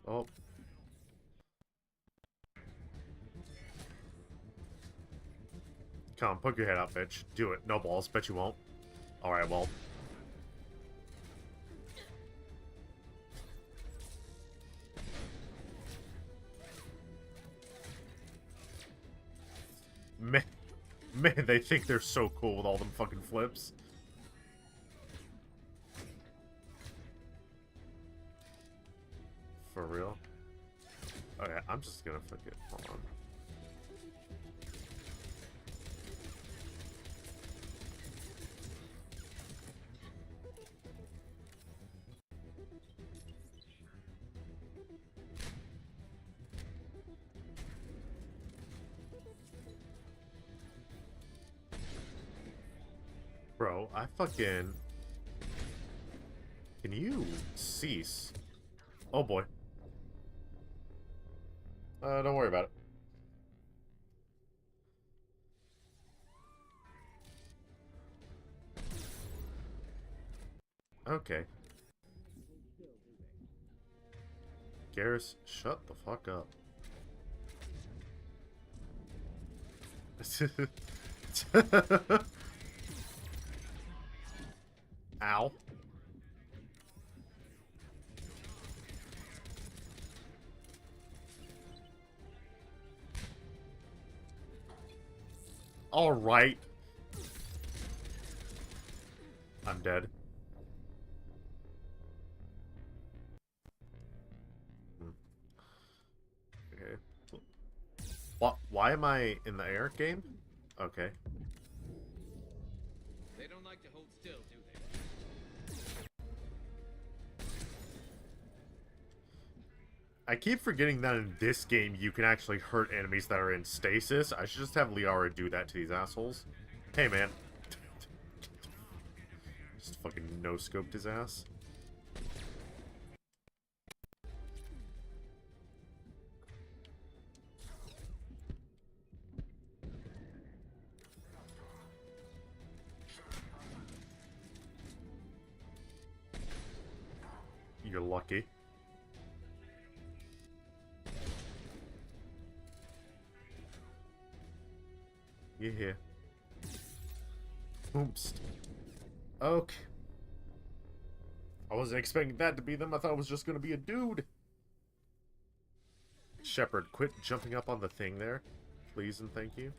Oh. Come on, poke your head out, bitch. Do it. No balls. Bet you won't. Alright, well. Man, they think they're so cool with all them fucking flips. For real? Okay, I'm just gonna forget. Hold on. Bro, I fucking... Can you cease? Oh boy. Don't worry about it. Okay. Garrus, shut the fuck up. Ow. All right. I'm dead. Okay. What? Why am I in the air game? Okay. They don't like to hold still, do they? I keep forgetting that in this game you can actually hurt enemies that are in stasis. I should just have Liara do that to these assholes. Hey, man. Just fucking no-scoped his ass. You're lucky. Yeah. Oops. Okay. I wasn't expecting that to be them. I thought it was just gonna be a dude. Shepard, quit jumping up on the thing there. Please and thank you.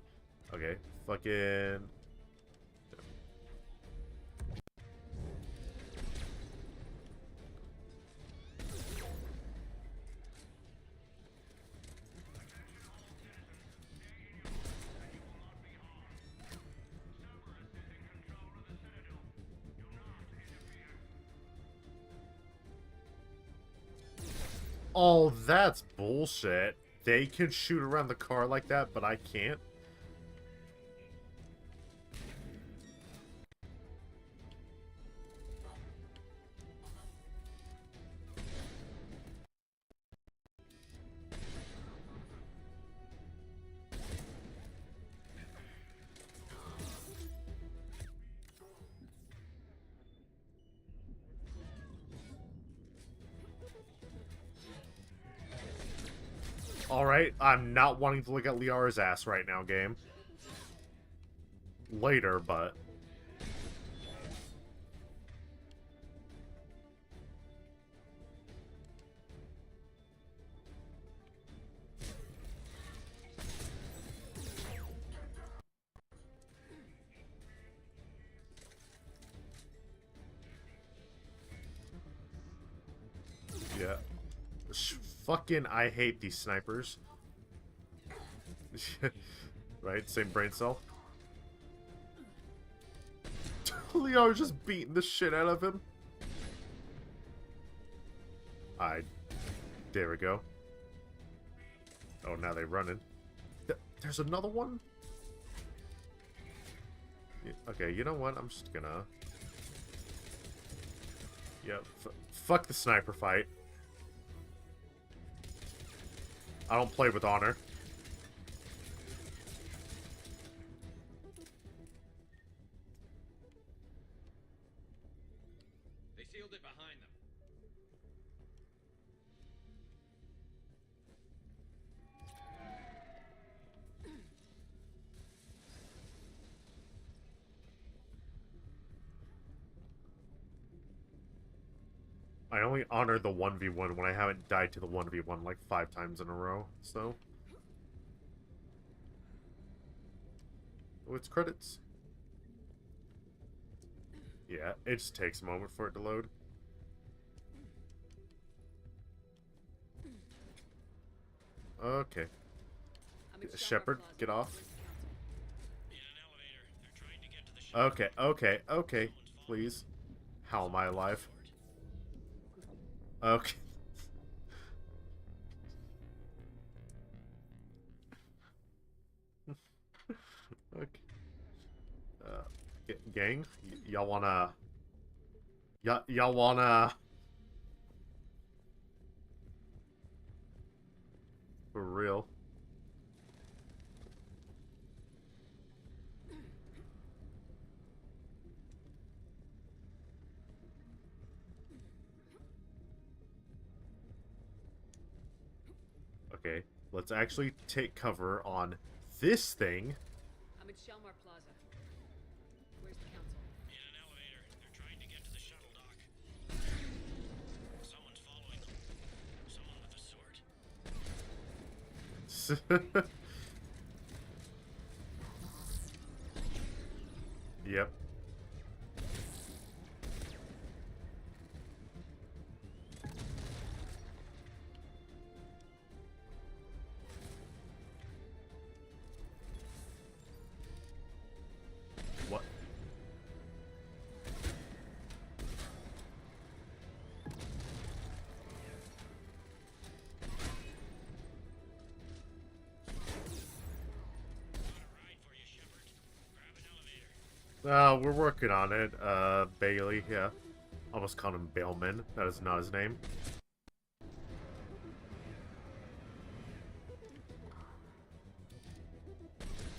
Okay. Fucking... Oh, that's bullshit. They can shoot around the car like that, but I can't. Alright, I'm not wanting to look at Liara's ass right now, game. Later, but... yeah. Fucking, I hate these snipers. Right, same brain cell. Liara's just beating the shit out of him. There we go. Oh, now they're running. There's another one? Yeah, okay, you know what? I'm just gonna... Yeah, fuck the sniper fight. I don't play with honor. They sealed it behind them. I only honor the 1v1 when I haven't died to the 1v1 like 5 times in a row, so... Oh, it's credits. Yeah, it just takes a moment for it to load. Okay. Shepard, get off. Okay, okay, okay. Please. How am I alive? Okay. Okay. Gang, y'all wanna... Y'all wanna... For real. Okay, let's actually take cover on this thing. towards Shelmar Plaza. Where's the council? In an elevator. They're trying to get to the shuttle dock. Someone's following them. Someone with a sword. Yep. What? We're working on it, Bailey, yeah. Almost called him Bailman. That is not his name.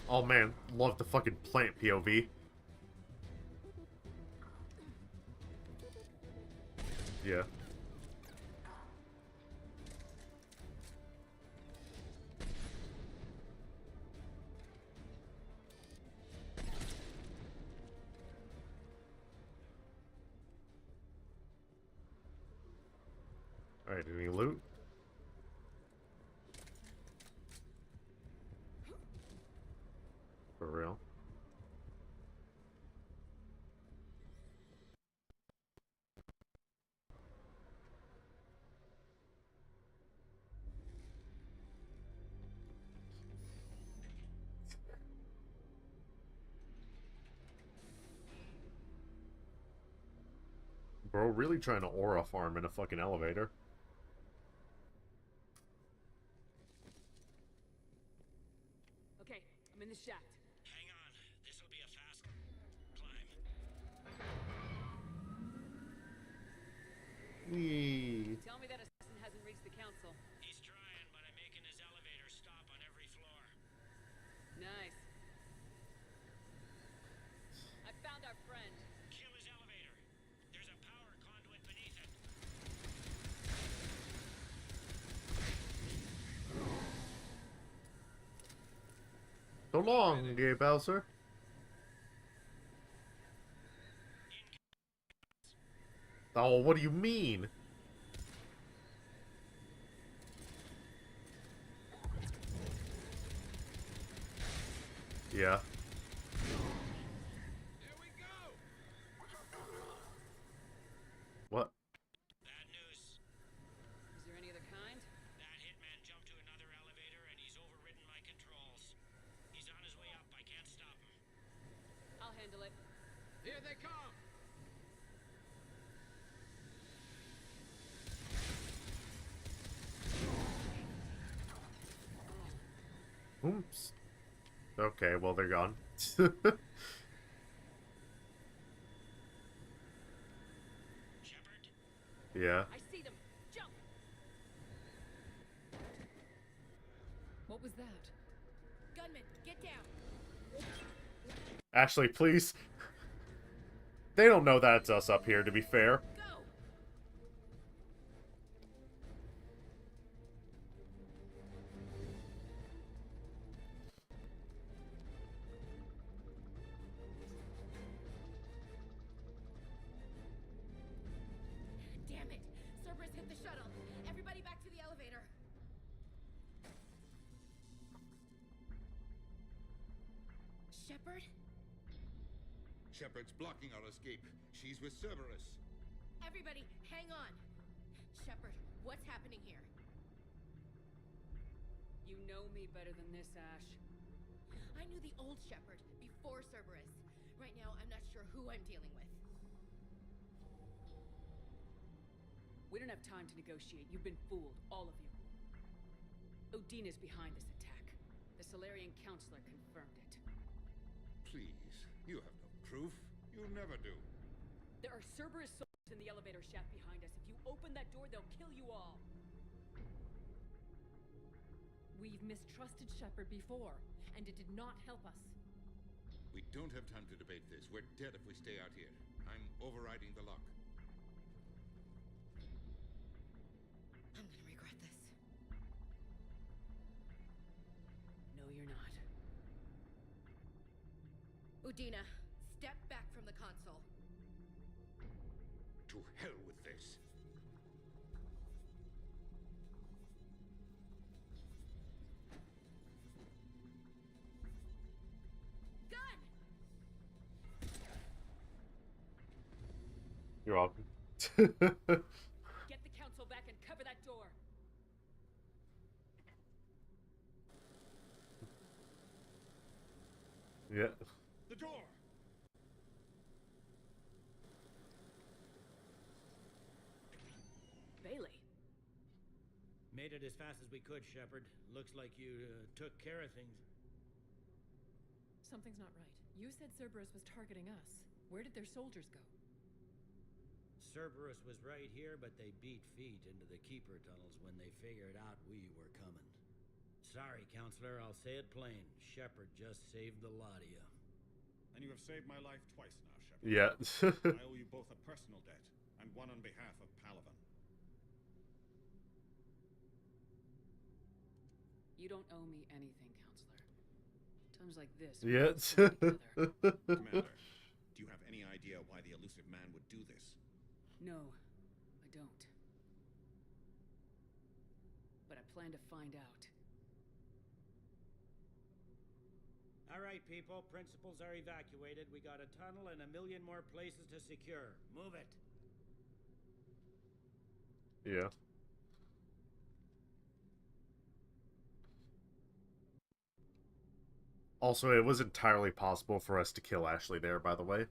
Oh man, love the fucking plant POV. Yeah. Alright, any loot? For real? Bro, really trying to aura farm in a fucking elevator. Okay, I'm in the shaft. Hang on. This'll be a fast climb. Whee. Tell me that assassin hasn't reached the council. He's trying, but I'm making his elevator stop on every floor. Nice. I found our friend. Kill his elevator. There's a power conduit beneath it. So long, Gay Bowser. Oh, what do you mean? Yeah. What? Bad news. Is there any other kind? That hitman jumped to another elevator and he's overridden my controls. He's on his way up. I can't stop him. I'll handle it. Here they come! Oops. Okay, well, they're gone. Yeah. I see them. Jump! What was that? Gunman, get down! Ashley, please. They don't know that it's us up here, to be fair. Damn it! Cerberus hit the shuttle! Everybody back to the elevator! Shepard? Shepard's blocking our escape. She's with Cerberus. Everybody, hang on! Shepard, what's happening here? You know me better than this, Ash. I knew the old Shepard before Cerberus. Right now, I'm not sure who I'm dealing with. We don't have time to negotiate. You've been fooled, all of you. Odin is behind this attack. The Solarian Counselor confirmed it. Please, you have no proof. You'll never do. There are Cerberus soldiers in the elevator shaft behind us. If you open that door, they'll kill you all. We've mistrusted Shepard before, and it did not help us. We don't have time to debate this. We're dead if we stay out here. I'm overriding the lock. I'm gonna regret this. No, you're not. Udina, step back from the console. To hell with this. Gun! You're welcome. Get the council back and cover that door. Yeah. The door! Bailey. Made it as fast as we could, Shepard. Looks like you took care of things. Something's not right. You said Cerberus was targeting us. Where did their soldiers go? Cerberus was right here, but they beat feet into the Keeper tunnels when they figured out we were coming. Sorry, Counselor, I'll say it plain. Shepard just saved the lot of you. And you have saved my life twice now, Shepard. Yeah. I owe you both a personal debt, and one on behalf of Palaven. You don't owe me anything, Counselor. Times like this. Yeah. Commander, do you have any idea why the elusive man would do this? No, I don't. But I plan to find out. All right, people. Principals are evacuated. We got a tunnel and 1 million more places to secure. Move it. Yeah. Also, it was entirely possible for us to kill Ashley there, by the way.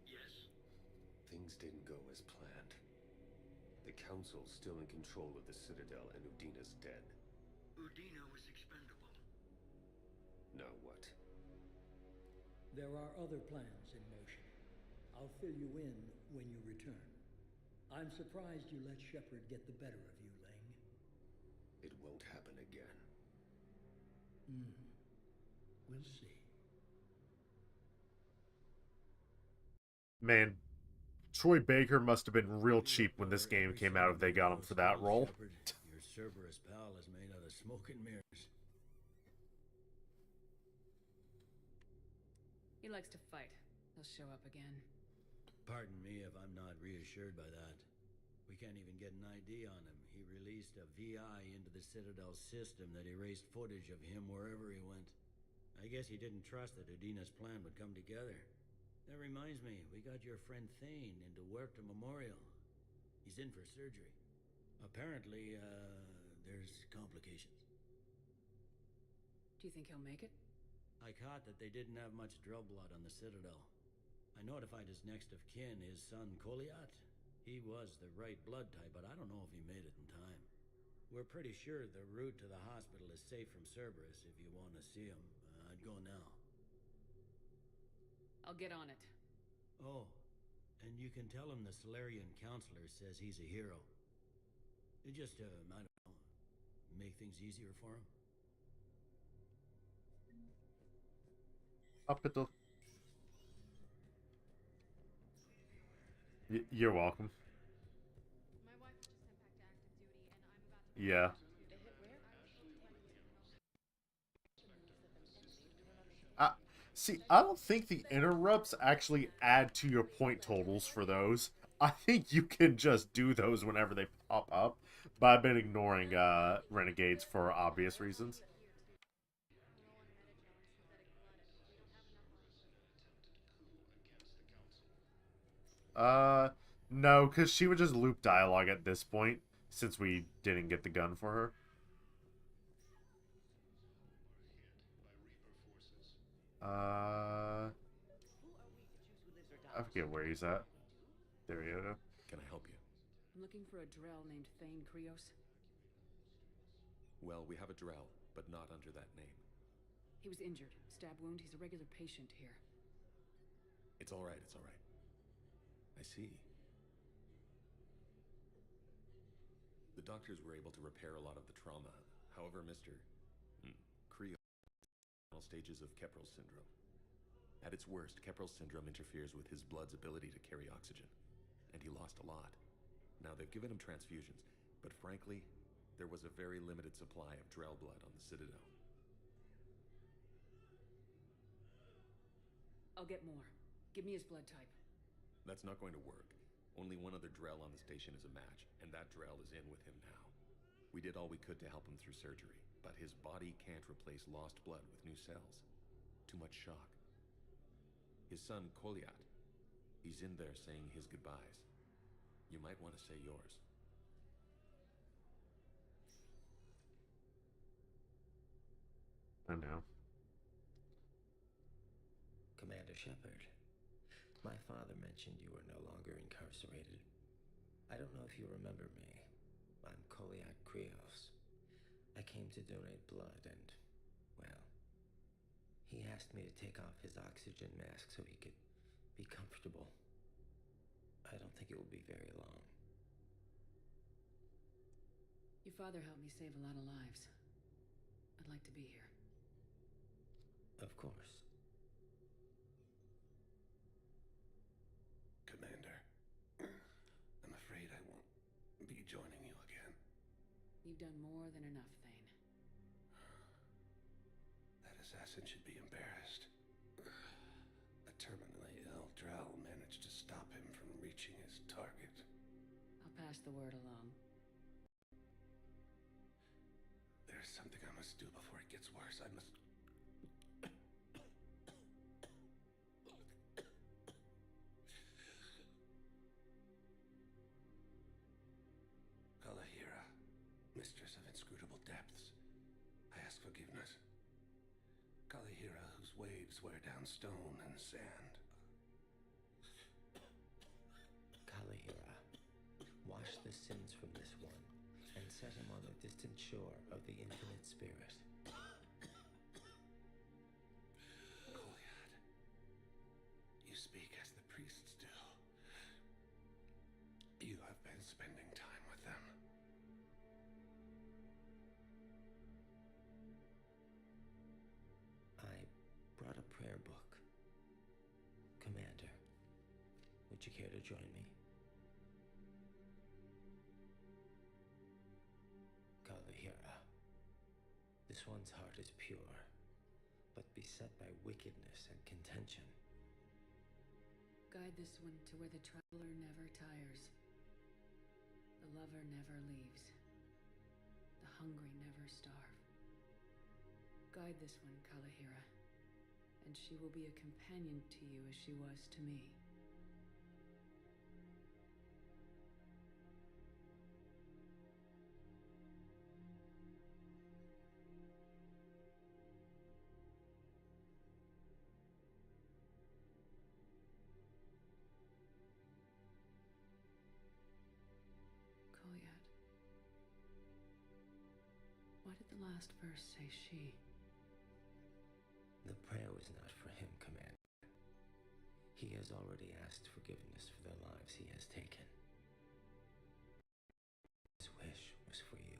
Yes. Things didn't go as planned. The Council's still in control of the Citadel, and Udina's dead. Udina was expendable. Now what? There are other plans in motion. I'll fill you in when you return. I'm surprised you let Shepard get the better of you, Ling. It won't happen again. We'll see. Man, Troy Baker must have been real cheap when this game came out if they got him for that role. Your Cerberus pal is made out of smoke and mirrors. He likes to fight. He'll show up again. Pardon me if I'm not reassured by that. We can't even get an ID on him. He released a VI into the Citadel system that erased footage of him wherever he went. I guess he didn't trust that Udina's plan would come together. That reminds me, we got your friend Thane into Huerta Memorial. He's in for surgery. Apparently, there's complications. Do you think he'll make it? I caught that they didn't have much drill blood on the Citadel. I notified his next of kin, his son Koliat. He was the right blood type, but I don't know if he made it in time. We're pretty sure the route to the hospital is safe from Cerberus if you want to see him. I'd go now. I'll get on it. Oh, and you can tell him the Solarian Counselor says he's a hero. It just, I don't know, make things easier for him. Up at the... You're welcome. Yeah. See, I don't think the interrupts actually add to your point totals for those. I think you can just do those whenever they pop up, but I've been ignoring Renegades for obvious reasons. No, because she would just loop dialogue at this point, since we didn't get the gun for her. I forget where he's at. There we go. Can I help you? I'm looking for a Drell named Thane Krios. Well, we have a Drell, but not under that name. He was injured. Stab wound. He's a regular patient here. It's all right, it's all right. I see. The doctors were able to repair a lot of the trauma. However, Mr. Krios final stages of Keprel syndrome. At its worst, Keprel syndrome interferes with his blood's ability to carry oxygen, and he lost a lot. Now, they've given him transfusions, but frankly, there was a very limited supply of Drell blood on the Citadel. I'll get more. Give me his blood type. That's not going to work. Only one other Drell on the station is a match, and that Drell is in with him now. We did all we could to help him through surgery, but his body can't replace lost blood with new cells. Too much shock. His son, Kolyat, he's in there saying his goodbyes. You might want to say yours. I know. Commander Shepard, my father mentioned you were no longer incarcerated. I don't know if you remember me. I'm Kolyat Krios. I came to donate blood and, well, he asked me to take off his oxygen mask so he could be comfortable. I don't think it will be very long. Your father helped me save a lot of lives. I'd like to be here. Of course. Commander, I'm afraid I won't be joining you again. You've done more than enough, Thane. That assassin should be embarrassed. A terminally ill Drell managed to stop him from reaching his target. I'll pass the word along. There's something I must do before it gets worse. I must... Kalahira, mistress of inscrutable depths, I ask forgiveness. Kalahira, whose waves wear down stone and sand. Kalahira, wash the sins from this one and set him on the distant shore of the infinite spirit. Kolyat, you speak as the priests do. You have been spending time with them. I brought a prayer book. Commander, would you care to join me? Kalahira, this one's heart is pure, but beset by wickedness and contention. Guide this one to where the traveler never tires. The lover never leaves. The hungry never starve. Guide this one, Kalahira, and she will be a companion to you as she was to me. Kolyat. Why did the last verse say she? The prayer was not for him, Commander. He has already asked forgiveness for the lives he has taken. His wish was for you.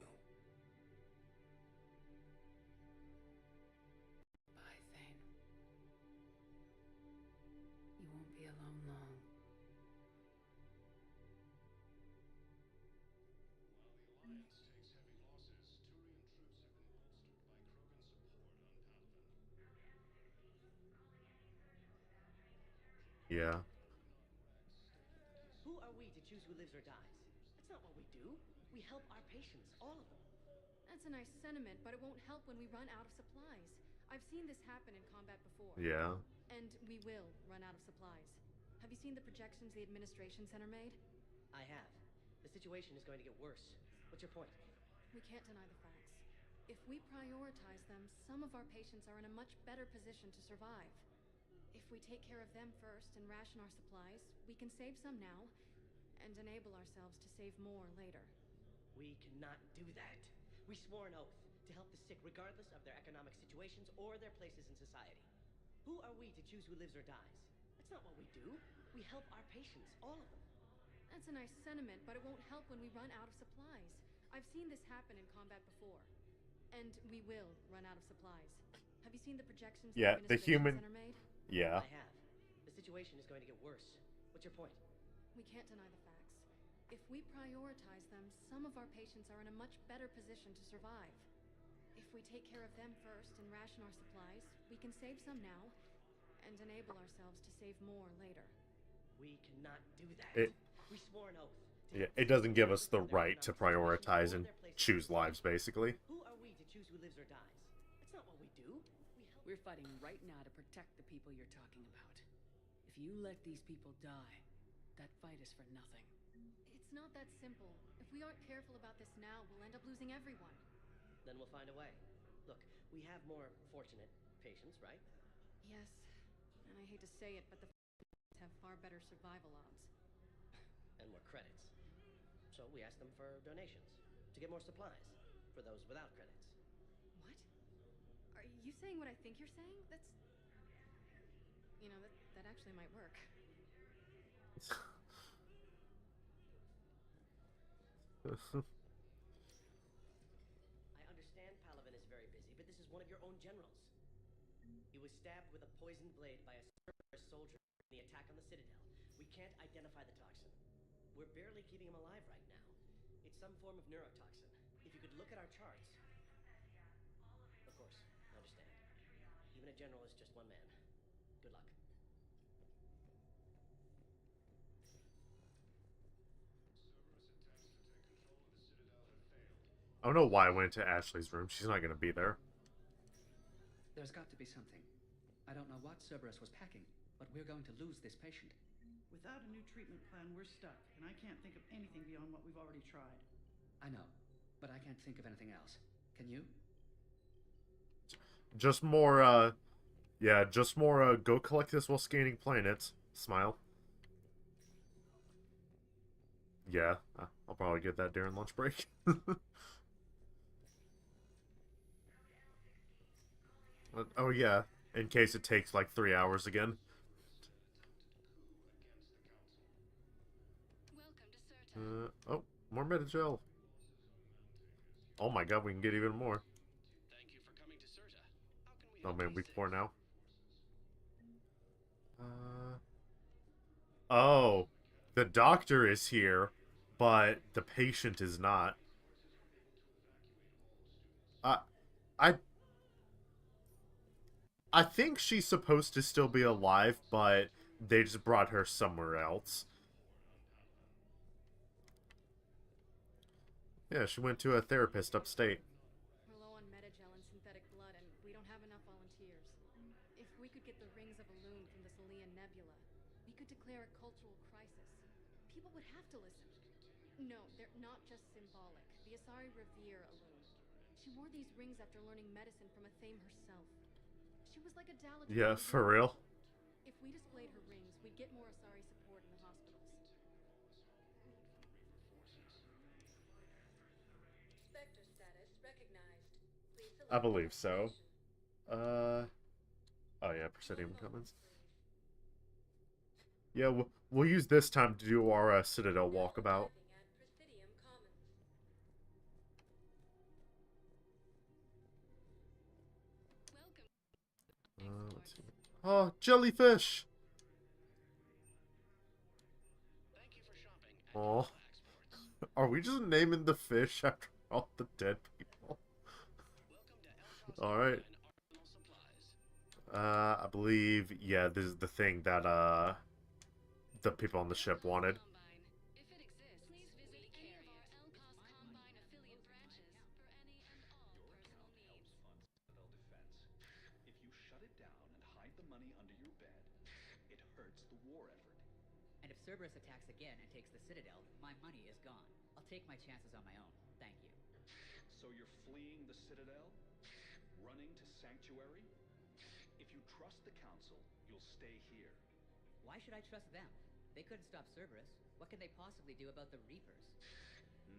Bye, Thane. You won't be alone long. While the Alliance takes heavy losses, Turian troops have been bolstered by Krogan support on Palaven. Yeah. Who are we to choose who lives or dies? That's not what we do. We help our patients, all of them. That's a nice sentiment, but it won't help when we run out of supplies. I've seen this happen in combat before. Yeah. And we will run out of supplies. Have you seen the projections the administration center made? I have. The situation is going to get worse. What's your point? We can't deny the facts. If we prioritize them, some of our patients are in a much better position to survive. If we take care of them first and ration our supplies, we can save some now and enable ourselves to save more later. We cannot do that. We swore an oath to help the sick regardless of their economic situations or their places in society. Who are we to choose who lives or dies? That's not what we do. We help our patients, all of them. That's a nice sentiment, but it won't help when we run out of supplies. I've seen this happen in combat before. And we will run out of supplies. Have you seen the projections Yeah, the the administration human. center made? Yeah. I have. The situation is going to get worse. What's your point? We can't deny the facts. If we prioritize them, some of our patients are in a much better position to survive. If we take care of them first and ration our supplies, we can save some now and enable ourselves to save more later. We cannot do that. It- We swore an oath. Yeah, it doesn't give us the right to prioritize and choose lives, basically. Who are we to choose who lives or dies? That's not what we do. We're fighting right now to protect the people you're talking about. If you let these people die, that fight is for nothing. It's not that simple. If we aren't careful about this now, we'll end up losing everyone. Then we'll find a way. Look, we have more fortunate patients, right? Yes, and I hate to say it, but the have far better survival odds. And more credits. So we asked them for donations to get more supplies for those without credits. What? Are you saying what I think you're saying? That's... You know, that actually might work. I understand Palaven is very busy, but this is one of your own generals. He was stabbed with a poisoned blade by a Cerberus soldier in the attack on the Citadel. We can't identify the toxin. We're barely keeping him alive right now. It's some form of neurotoxin. If you could look at our charts... Of course, I understand. Even a general is just one man. Good luck. I don't know why I went to Ashley's room. She's not gonna be there. There's got to be something. I don't know what Cerberus was packing, but we're going to lose this patient. Without a new treatment plan, we're stuck, and I can't think of anything beyond what we've already tried. I know, but I can't think of anything else. Can you? Just more, yeah, just more, go collect this while scanning planets. Smile. Yeah, I'll probably get that during lunch break. Oh yeah, in case it takes like 3 hours again. Oh, more Metagel. Oh my god, we can get even more. Oh man, week 4 now. Oh, the doctor is here, but the patient is not. I think she's supposed to still be alive, but they just brought her somewhere else. Yeah, she went to a therapist upstate. We're low on Metagel and synthetic blood, and we don't have enough volunteers. If we could get the rings of Elune from the Salian Nebula, we could declare a cultural crisis. People would have to listen. No, they're not just symbolic. The Asari revere Elune. She wore these rings after learning medicine from Athame herself. She was like a Daladrin. Yeah, for real. If we displayed her rings, we'd get more Asari support in the hospitals. Spectre status recognized. Please select I believe so. Oh yeah, Presidium Commons. Yeah, we'll use this time to do our Citadel walkabout. Let's see. Oh, jellyfish! Oh, are we just naming the fish after all the dead people? Alright. I believe, yeah, this is the thing that, the people on the ship wanted. If you shut it down and hide the money under your bed, it hurts the war effort. And if Cerberus attacks again and takes the Citadel, my money is gone. I'll take my chances on my own. Thank you. So you're fleeing the Citadel? Running to Sanctuary? If you trust the Council, you'll stay here. Why should I trust them? They couldn't stop Cerberus. What can they possibly do about the Reapers?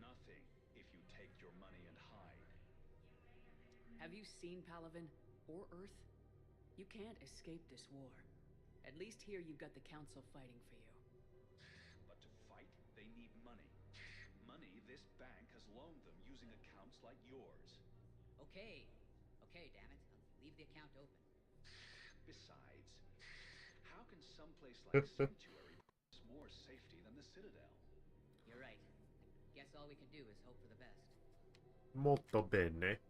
Nothing if you take your money and hide. Have you seen Palaven? Or Earth? You can't escape this war. At least here you've got the Council fighting for you. But to fight, they need money. Money this bank has loaned them using accounts like yours. Okay. Okay, damn it. I'll leave the account open. Besides, how can someplace like Sanctuary promise more safety than the Citadel? You're right. Guess all we can do is hope for the best. Molto bene.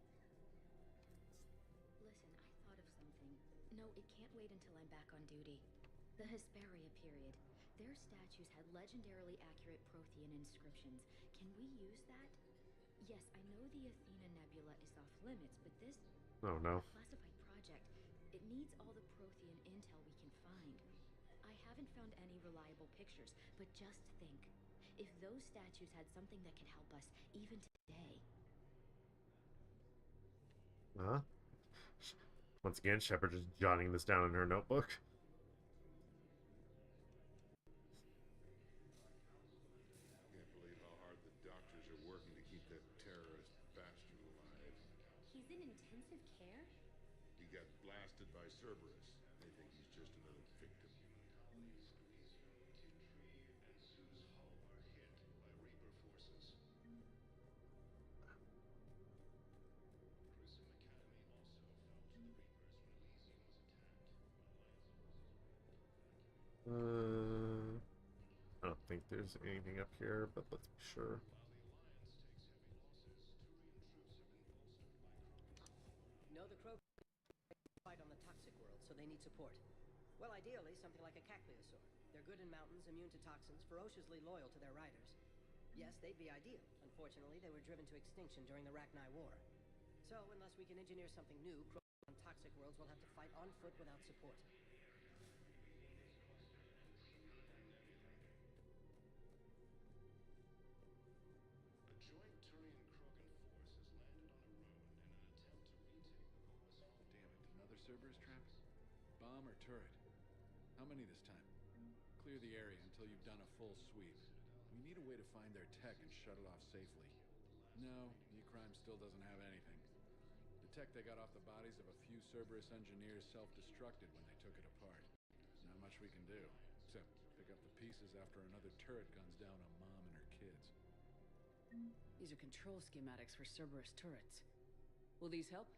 Listen, I thought of something. No, it can't wait until I'm back on duty. The Hesperia period. Their statues had legendarily accurate Prothean inscriptions. Can we use that? Yes, I know the Athena Nebula is off limits, but this Oh no. classified project, it needs all the Prothean intel we can find. I haven't found any reliable pictures, but just think. If those statues had something that could help us, even today. Huh? Once again, Shepard is jotting this down in her notebook. Can't believe how hard the doctors are working to keep that terrorist bastard alive. He's in intensive care? He got blasted by Cerberus. They think he's just another victim. I don't think there's anything up here, but let's be sure. No, the Krogan fight on the toxic world, so they need support. Well, ideally, something like a Cacliosaur. They're good in mountains, immune to toxins, ferociously loyal to their riders. Yes, they'd be ideal. Unfortunately, they were driven to extinction during the Rachni War. So, unless we can engineer something new, Krogan on toxic worlds will have to fight on foot without support. Cerberus trap? Bomb or turret? How many this time? Clear the area until you've done a full sweep. We need a way to find their tech and shut it off safely. No, E-Crime still doesn't have anything. The tech they got off the bodies of a few Cerberus engineers self-destructed when they took it apart. Not much we can do, except pick up the pieces after another turret guns down on Mom and her kids. These are control schematics for Cerberus turrets. Will these help?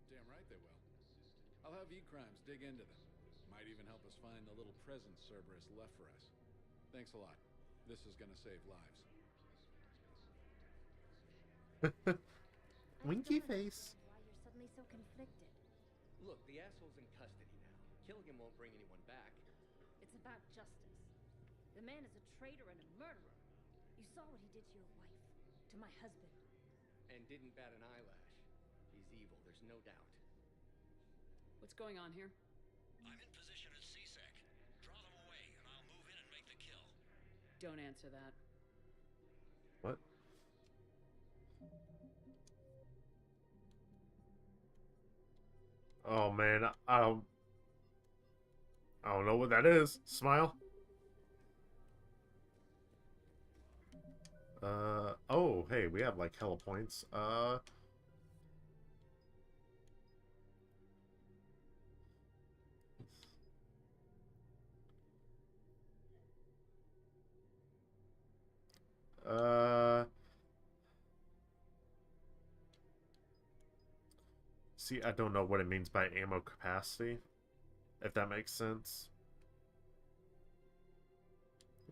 Damn right they will. I'll have E-Crimes dig into them. Might even help us find the little present Cerberus left for us. Thanks a lot. This is gonna save lives. Winky face. Why you're suddenly so conflicted? Look, the asshole's in custody now. Killing him won't bring anyone back. It's about justice. The man is a traitor and a murderer. You saw what he did to your wife, to my husband. And didn't bat an eyelash. He's evil, there's no doubt. What's going on here? I'm in position at CSEC. Draw them away, and I'll move in and make the kill. Don't answer that. What? Oh man, I don't know what that is. Smile. Oh, hey, we have like hella points. See, I don't know what it means by ammo capacity, if that makes sense.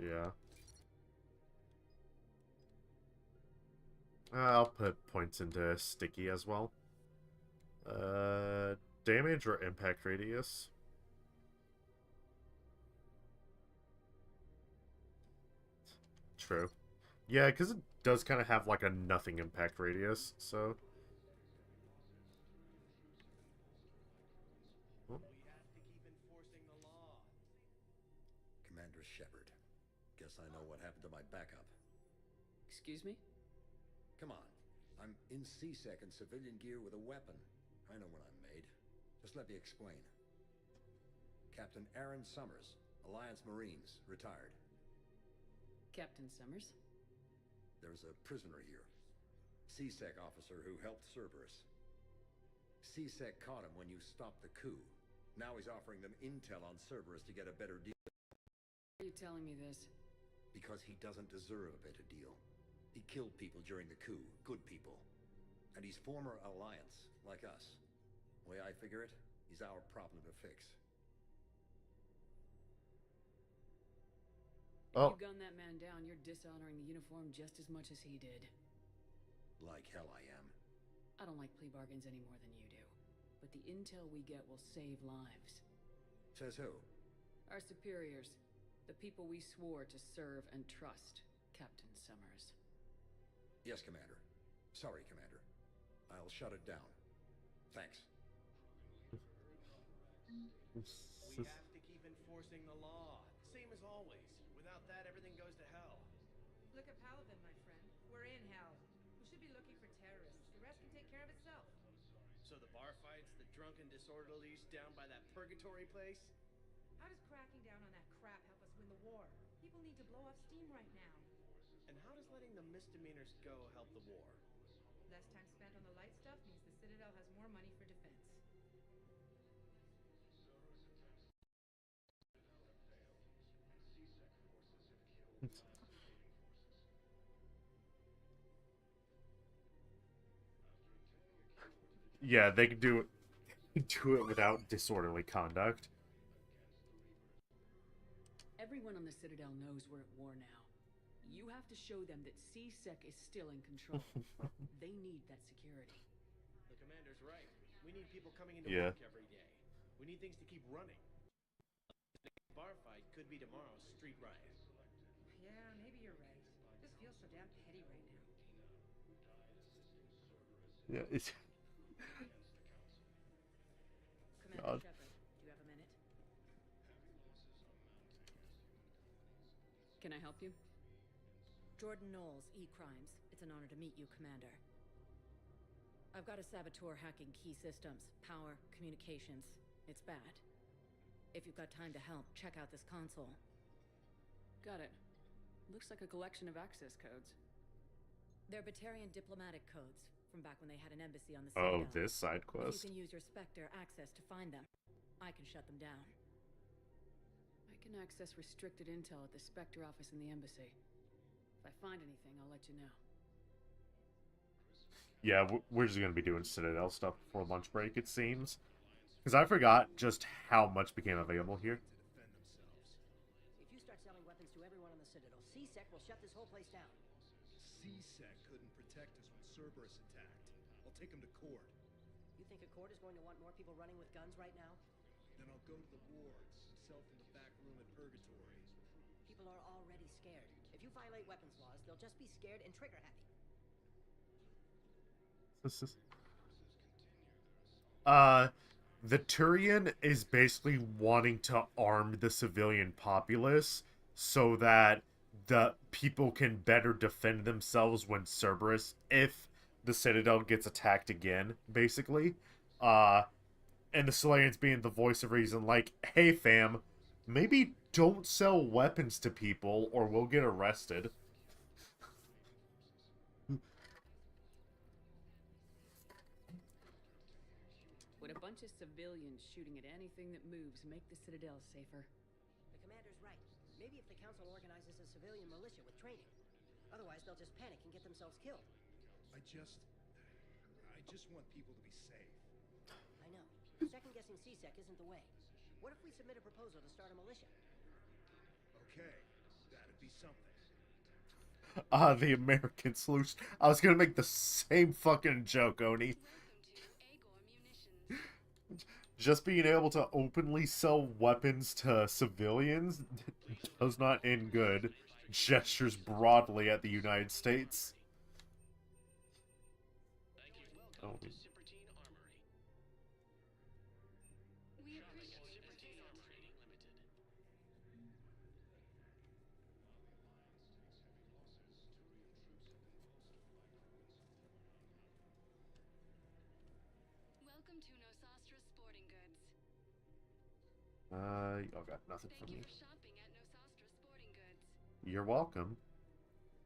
Yeah. I'll put points into sticky as well. Damage or impact radius? True. Yeah, because it does kind of have like a nothing impact radius, so... Commander Shepard. Guess I know what happened to my backup. Excuse me? Come on. I'm in CSEC in civilian gear with a weapon. I know what I'm made. Just let me explain. Captain Aaron Summers, Alliance Marines, retired. Captain Summers? There's a prisoner here. CSEC officer who helped Cerberus. CSEC caught him when you stopped the coup. Now he's offering them intel on Cerberus to get a better deal. Why are you telling me this? Because he doesn't deserve a better deal. He killed people during the coup, good people. And he's former Alliance, like us. The way I figure it, he's our problem to fix. If you gun that man down, you're dishonoring the uniform just as much as he did. Like hell I am. I don't like plea bargains any more than you do. But the intel we get will save lives. Says who? Our superiors. The people we swore to serve and trust, Captain Summers. Yes, Commander. Sorry, Commander. I'll shut it down. Thanks. We have to keep enforcing the law. Same as always. Without that, everything goes to hell. Look at Paladin, my friend. We're in hell. We should be looking for terrorists. The rest can take care of itself. So the bar fights, the drunken disorderlies down by that purgatory place? How does cracking down on that crap help us win the war? People need to blow off steam right now. And how does letting the misdemeanors go help the war? Less time spent on the light stuff means the Citadel has more money for defense. Yeah, they can do it without disorderly conduct. Everyone on the Citadel knows we're at war now. You have to show them that C-Sec is still in control. They need that security. The commander's right. We need people coming into Yeah. work every day. We need things to keep running. The bar fight could be tomorrow's street riot. Yeah, maybe you're right. This feels so damn petty right now. Yeah, it's Commander God. Shepard, do you have a minute? Can I help you? Jordan Knowles, E-Crimes. It's an honor to meet you, Commander. I've got a saboteur hacking key systems, power, communications. It's bad. If you've got time to help, check out this console. Got it. Looks like a collection of access codes. They're Batarian diplomatic codes, from back when they had an embassy on the Oh, Citadel. this side If quest. you can use your Spectre access to find them, I can shut them down. I can access restricted intel at the Spectre office in the embassy. If I find anything, I'll let you know. Yeah, we're just gonna be doing Citadel stuff before lunch break, it seems. Because I forgot just how much became available here. If you start selling weapons to everyone on the Citadel, C-Sec will shut this whole place down. C-Sec couldn't protect us when Cerberus attacked. I'll take him to court. You think Accord is going to want more people running with guns right now? Then I'll go to the wards and sell from the back room at Purgatory. People are already scared. If you violate weapons laws, they'll just be scared and trigger happy. The Turian is basically wanting to arm the civilian populace so that the people can better defend themselves when Cerberus, if the Citadel gets attacked again, basically. And the Solarians being the voice of reason, like, hey fam, maybe don't sell weapons to people or we'll get arrested. Would a bunch of civilians shooting at anything that moves make the Citadel safer? The commander's right. Maybe if the council organizes a civilian militia with training. Otherwise, they'll just panic and get themselves killed. I just want people to be safe. I know. Second-guessing C-Sec isn't the way. What if we submit a proposal to start a militia? Okay, that'd be something. The American solution. I was gonna make the same fucking joke, Oni. Just being able to openly sell weapons to civilians does not end good. Gestures broadly at the United States. Oh. Welcome to Nosastra Sporting Goods. Y'all got nothing for me. Thank you for shopping at Nosastra Sporting Goods. You're welcome.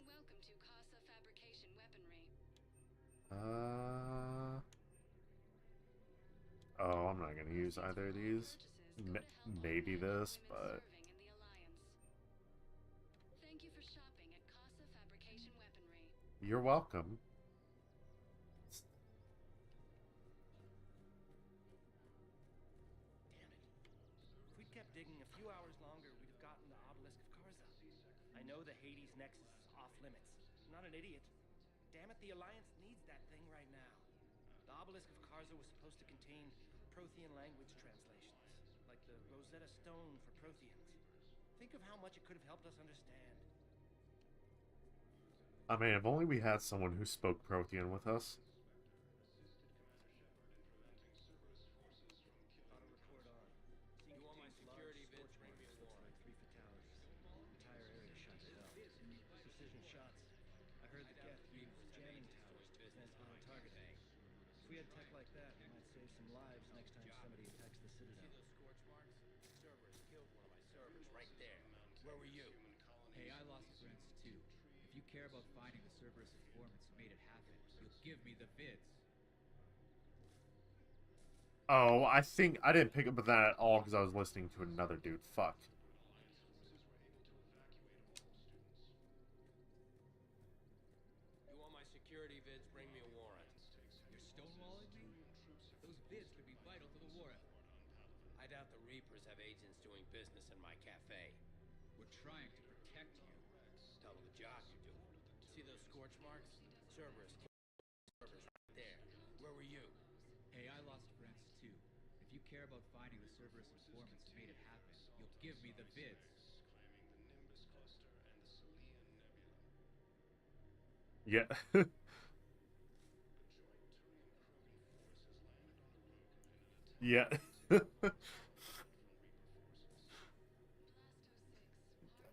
Welcome to Casa Fabrication Weaponry. Oh, I'm not gonna use either of these. Maybe this, but... Thank you for shopping at Casa Fabrication Weaponry. You're welcome. If we'd kept digging a few hours longer, we'd have gotten the Obelisk of Karza. I know the Hades Nexus is off limits. I'm not an idiot. Damn it, the Alliance needs that thing right now. The Obelisk of Karza was supposed to contain Prothean language translations, like the Rosetta Stone for Protheans. Think of how much it could have helped us understand. I mean, if only we had someone who spoke Prothean with us. You want my security vids? Bring me a warrant. 3 fatalities. Entire area shut down. Precision shots. I heard the Geth used jamming towers to defend on target. If we had tech like that, we might save some lives next time somebody attacks the Citadel. See those scorch marks? Cerberus killed one of my servers right there. Where were you? Hey, I lost friends too. If you care about finding the Cerberus informants who made it happen, you'll give me the vids. Oh, I think I didn't pick up on that at all because I was listening to another dude. Fuck. You want my security vids? Bring me a warrant. You're stonewalling me? Those vids could be vital to the war effort. I doubt the Reapers have agents doing business in my cafe. We're trying to protect you. Tell them the job you do. See those scorch marks? Cerberus killed servers right there. Where were you? Hey, I lost friends too. If you care about finding the Cerberus informants who made it happen, you'll give me the vids. Yeah. Yeah.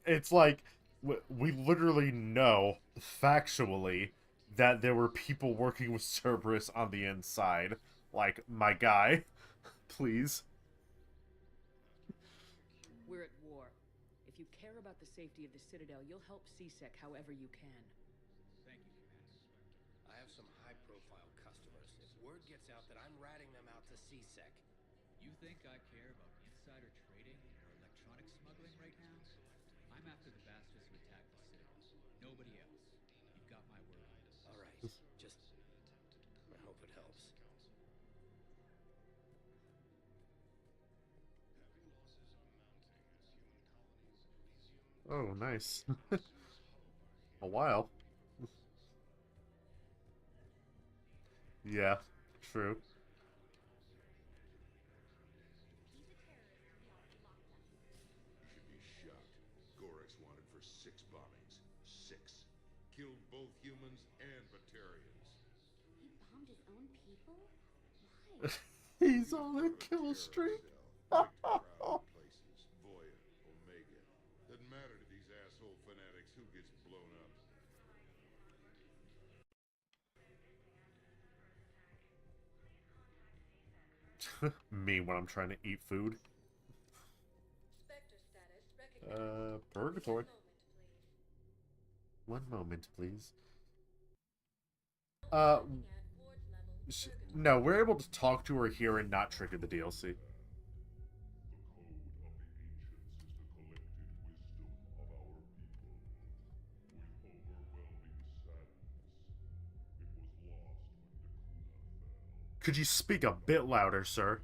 It's like, we literally know, factually, that there were people working with Cerberus on the inside. Like, my guy. Please. We're at war. If you care about the safety of the Citadel, you'll help CSEC however you can. Thank you, Commander. I have some high-profile customers. If word gets out that I'm ratting them out to CSEC. You think I care about insider trading or electronic smuggling right now? I'm after the bastards who attacked the Citadel. Nobody else. You've got my word. All right. Just... I hope it helps. Oh, nice. A while. Yeah, true. You should be shocked. Gorex wanted for 6 bombings. 6. Killed both humans and Batarians. He bombed his own people? Why? He's on a kill streak. Places. Voya, Omega. Doesn't matter to these asshole fanatics who gets blown up. Me when I'm trying to eat food. Purgatory. One moment, please. No, we're able to talk to her here and not trigger the DLC. Could you speak a bit louder, sir?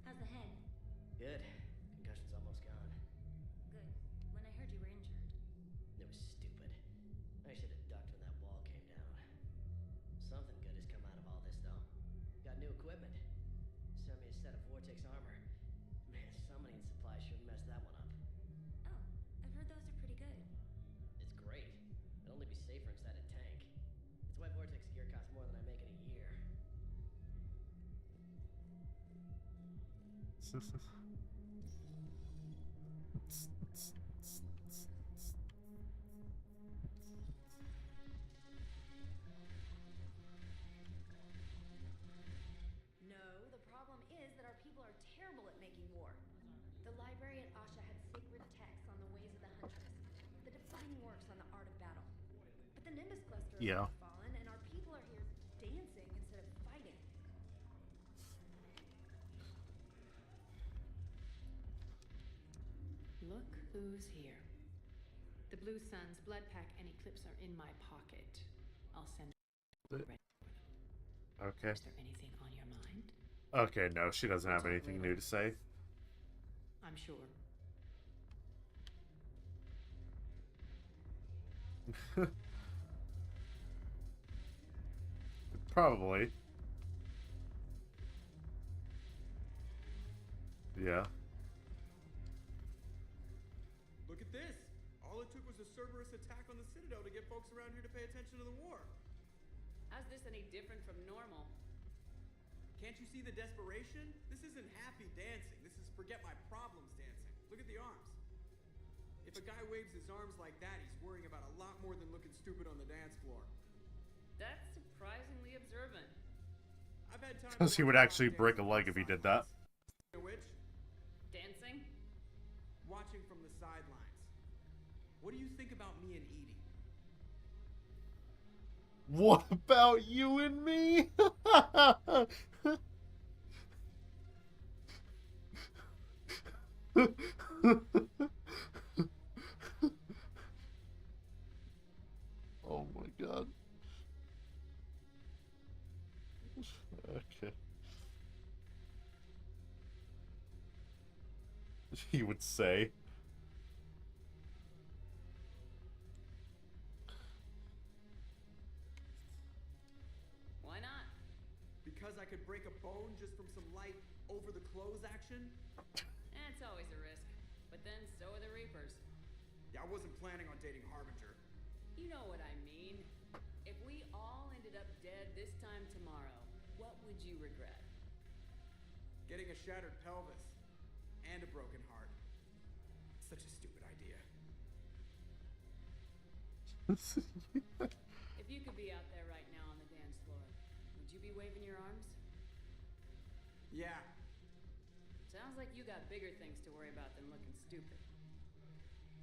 How's the head? Good. Concussion's almost gone. Good. When I heard you were injured. It was stupid. I should have ducked when that wall came down. Something good has come out of all this, though. Got new equipment. Sent me a set of Vortex armor. Man, summoning supply sure messed that one up. Oh, I've heard those are pretty good. It's great. It'd only be safer inside a tank. It's why Vortex gear costs more than I make in a year. No, the problem is that our people are terrible at making war. The library at Asha had sacred texts on the ways of the Huntress, the defining works on the art of battle. But the Nimbus cluster Yeah. has fallen, and our people are here dancing instead of fighting. Look who's here. The Blue Suns, Blood Pack, and Eclipse are in my pocket. I'll send. Okay. Is there anything on your mind? Okay, no, she doesn't have anything new to say. I'm sure. Probably. Yeah. Look at this! All it took was a Cerberus attack on the Citadel to get folks around here to pay attention to the war. How's this any different from normal? Can't you see the desperation? This isn't happy dancing. This is forget my problems dancing. Look at the arms. If a guy waves his arms like that, he's worrying about a lot more than looking stupid on the dance floor. That's surprisingly observant. I've had time Because he would actually break a leg if he did that. Which? Dancing? Watching from the sidelines. What do you think about me and Edie? What about you and me? Oh my god. Okay. He would say. Why not? Because I could break a bone just from some light over the clothes action? It's always a risk. But then so are the Reapers. Yeah, I wasn't planning on dating Harbinger. You know what I mean. If we all ended up dead this time tomorrow, what would you regret? Getting a shattered pelvis. And a broken heart. Such a stupid idea. If you could be out there right now on the dance floor, would you be waving your arms? Yeah. Sounds like you got bigger things to worry about than looking stupid.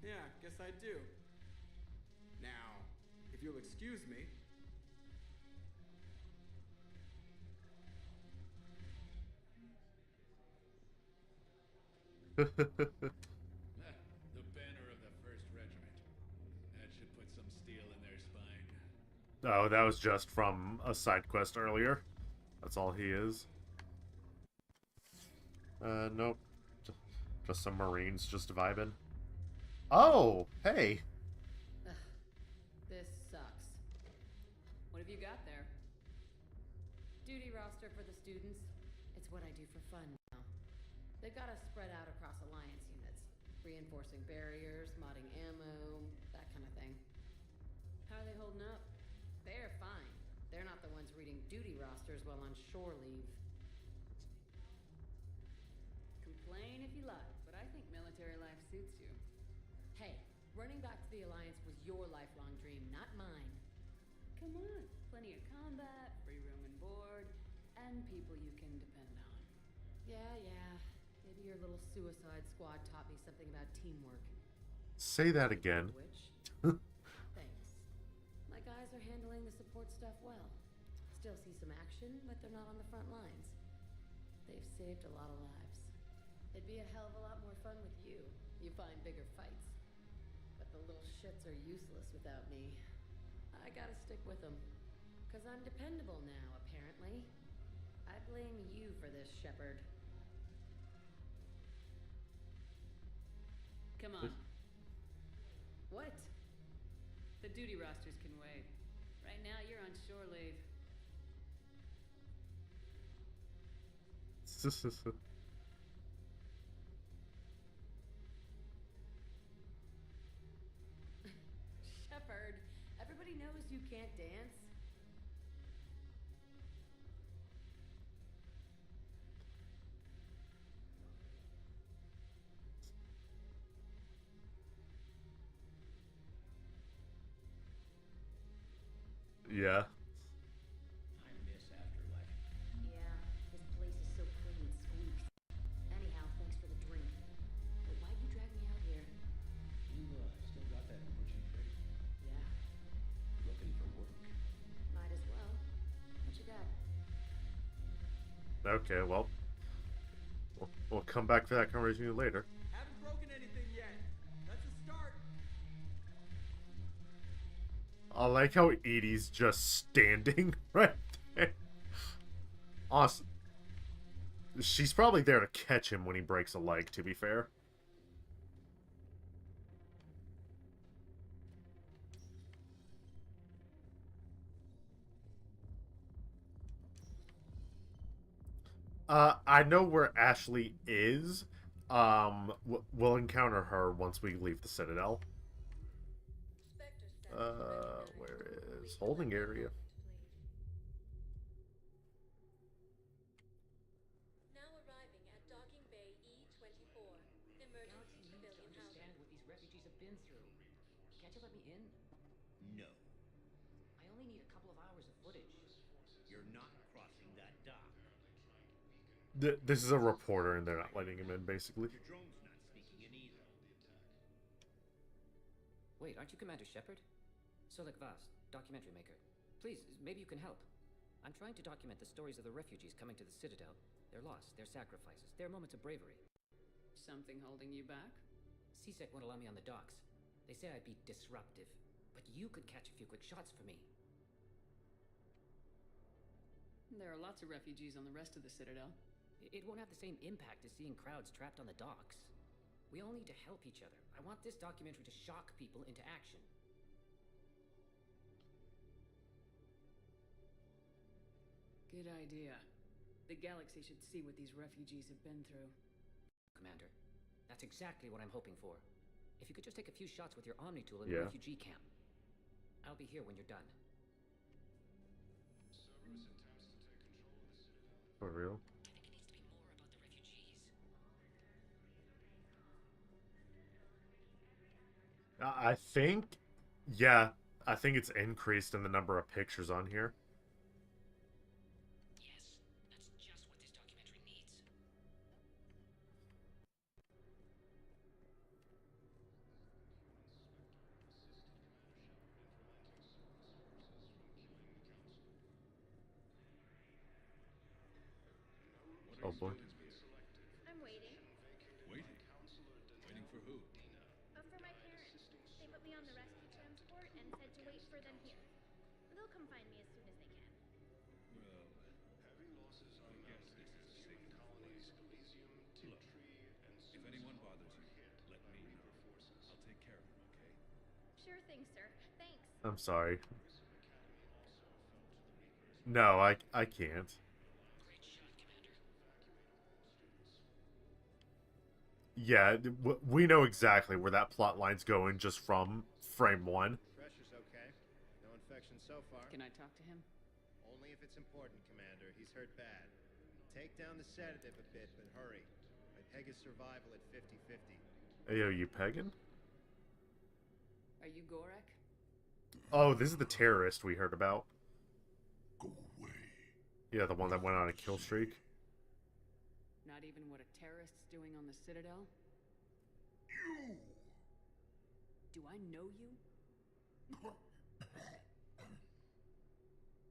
Yeah, guess I do. Now, if you'll excuse me. The banner of the 1st Regiment. That should put some steel in their spine. Oh, that was just from a side quest earlier. That's all he is. Nope. Just some Marines just vibing. Oh, hey. Ugh, this sucks. What have you got there? Duty roster for the students. It's what I do for fun now. They've got us spread out across Alliance units. Reinforcing barriers, modding ammo, that kind of thing. How are they holding up? They're fine. They're not the ones reading duty rosters while on shore leave. Complain if you like, but I think military life suits you. Hey, running back to the Alliance was your lifelong dream, not mine. Come on, plenty of combat, free room and board, and people you can depend on. Yeah. Maybe your little suicide squad taught me something about teamwork. Say that again. Which? Thanks. My guys are handling the support stuff well. Still see some action, but they're not on the front lines. They've saved a lot of lives. It'd be a hell of a lot more fun with you. You find bigger fights. But the little shits are useless without me. I gotta stick with them. 'Cause I'm dependable now, apparently. I blame you for this, Shepard. Come on. What? The duty rosters can wait. Right now, you're on shore leave. Shepard, everybody knows you can't dance. Yeah. I miss Afterlife. Yeah, this place is so clean and squeaks. Anyhow, thanks for the drink. But why'd you drag me out here? You still got that emerging crate? Yeah, Looking for work? might as well. What you got? Okay, well. We'll come back for that conversation later. Haven't broken anything yet. That's a start. I like how Edie's just standing right there. Awesome. She's probably there to catch him when he breaks a leg, to be fair. I know where Ashley is. We'll encounter her once we leave the Citadel. Where is holding area? Now arriving at Docking Bay E-24. Emergency civilian housing. What these refugees have been through. Can't you let me in? No. I only need a couple of hours of footage. You're not crossing that dock. This is a reporter, and they're not letting him in, basically. Your drone's not sneaking in either. Wait, aren't you Commander Shepard? Solek Vast, documentary maker. Please, maybe you can help. I'm trying to document the stories of the refugees coming to the Citadel. Their loss, their sacrifices, their moments of bravery. Something holding you back? CSEC won't allow me on the docks. They say I'd be disruptive. But you could catch a few quick shots for me. There are lots of refugees on the rest of the Citadel. It won't have the same impact as seeing crowds trapped on the docks. We all need to help each other. I want this documentary to shock people into action. Good idea. The galaxy should see what these refugees have been through. Commander, that's exactly what I'm hoping for. If you could just take a few shots with your Omni tool in Yeah. the refugee camp. I'll be here when you're done. For real? I think, yeah, I think it's increased in the number of pictures on here. Yes, that's just what this documentary needs. Oh boy. I'm waiting. Waiting? Waiting for who? For my parents. They put me on the rescue transport and said to wait for them here. They'll come find me as soon as they can. Well, heavy losses on I guess this is a safe colonies, Elysium, Look, if anyone bothers you, let me know. I'll take care of them, okay? Sure thing, sir. Thanks. I'm sorry. No, I can't. Yeah, we know exactly where that plot line's going just from frame one. Pressure's okay. No infection so far. Can I talk to him? Only if it's important, Commander. He's hurt bad. Take down the sedative a bit, but hurry. I peg his survival at 50-50. Hey, yo, you pegging? Are you Gorak? Oh, this is the terrorist we heard about. Go away. Yeah, the one that went on a kill streak. Not even what a terrorist's doing on the Citadel? You! Do I know you?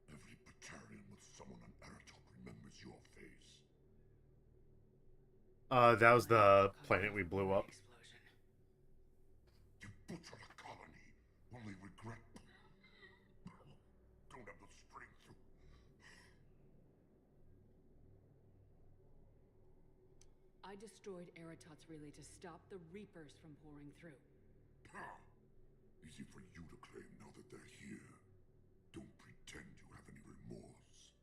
Every Batarian with someone on Aratok remembers your face. That was the planet we blew up. You butchered a colony, only regret. Don't have the strength to. I destroyed Eratot's relay to stop the Reapers from pouring through. Easy for you to claim now that they're here. Don't pretend you have any remorse.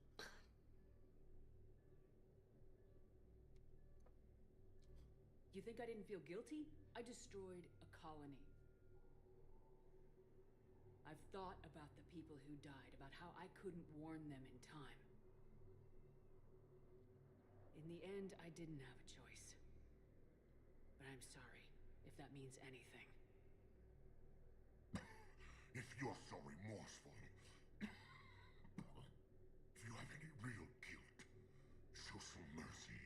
You think I didn't feel guilty? I destroyed a colony. I've thought about the people who died, about how I couldn't warn them in time. In the end, I didn't have a choice. But I'm sorry, if that means anything. If you're so remorseful, if you have any real guilt, show some mercy.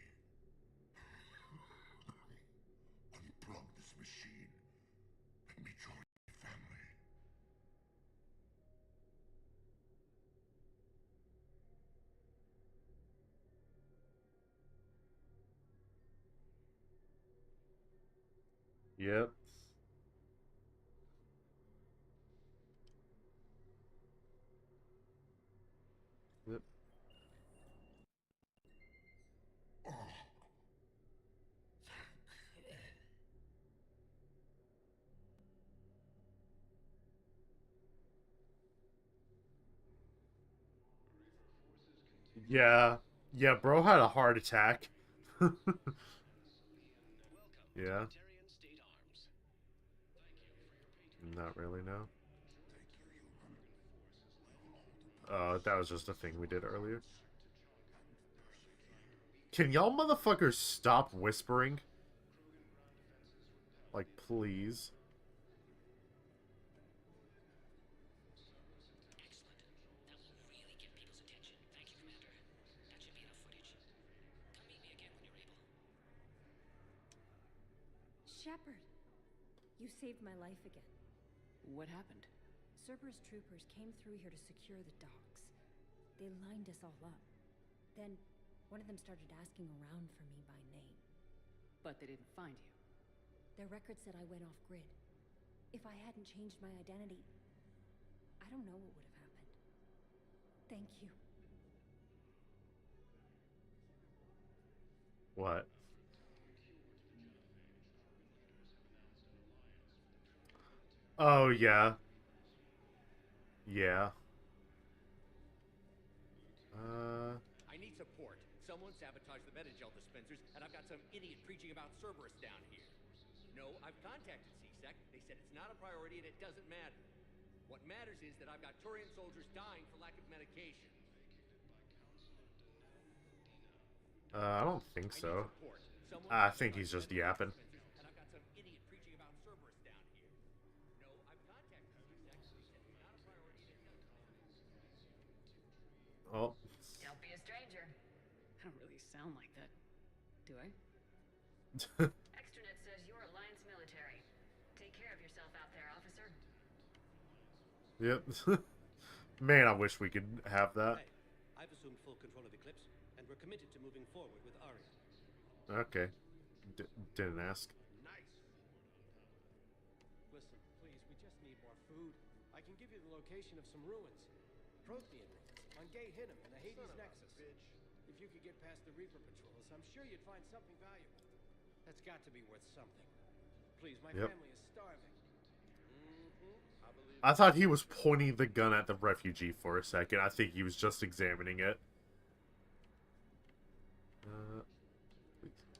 Unplug this machine and rejoin your family. Yep. Yep. Yeah, Yeah, bro had a heart attack. Yeah. Not really, no. That was just a thing we did earlier. Can y'all motherfuckers stop whispering? Like, please. Shepard, you saved my life again. What happened? Cerberus troopers came through here to secure the docks. They lined us all up. Then, one of them started asking around for me by name. But they didn't find you. Their record said I went off-grid. If I hadn't changed my identity, I don't know what would have happened. Thank you. What? Oh, yeah. Yeah. I need support. Someone sabotaged the Metagel dispensers, and I've got some idiot preaching about Cerberus down here. No, I've contacted CSEC. They said it's not a priority and it doesn't matter. What matters is that I've got Turian soldiers dying for lack of medication. I don't think so. I think he's just yapping. And I've got some idiot preaching about Cerberus down here. No, I've contacted CSEC. They said it's not a priority and it doesn't matter. Oh. Don't be a stranger. I don't really sound like that, do I? Extranet says you're Alliance military. Take care of yourself out there, officer. Yep. Man, I wish we could have that. Hey, I've assumed full control of Eclipse, and we're committed to moving forward with Aria. Okay. Didn't ask. Nice. Listen, please, we just need more food. I can give you the location of some ruins. Prothean ruins on Gate Hinnom and the Hades Nexus. If you could get past the Reaper patrols, I'm sure you'd find something valuable. That's got to be worth something. Please, my family is starving. I thought he was pointing the gun at the refugee for a second. I think he was just examining it.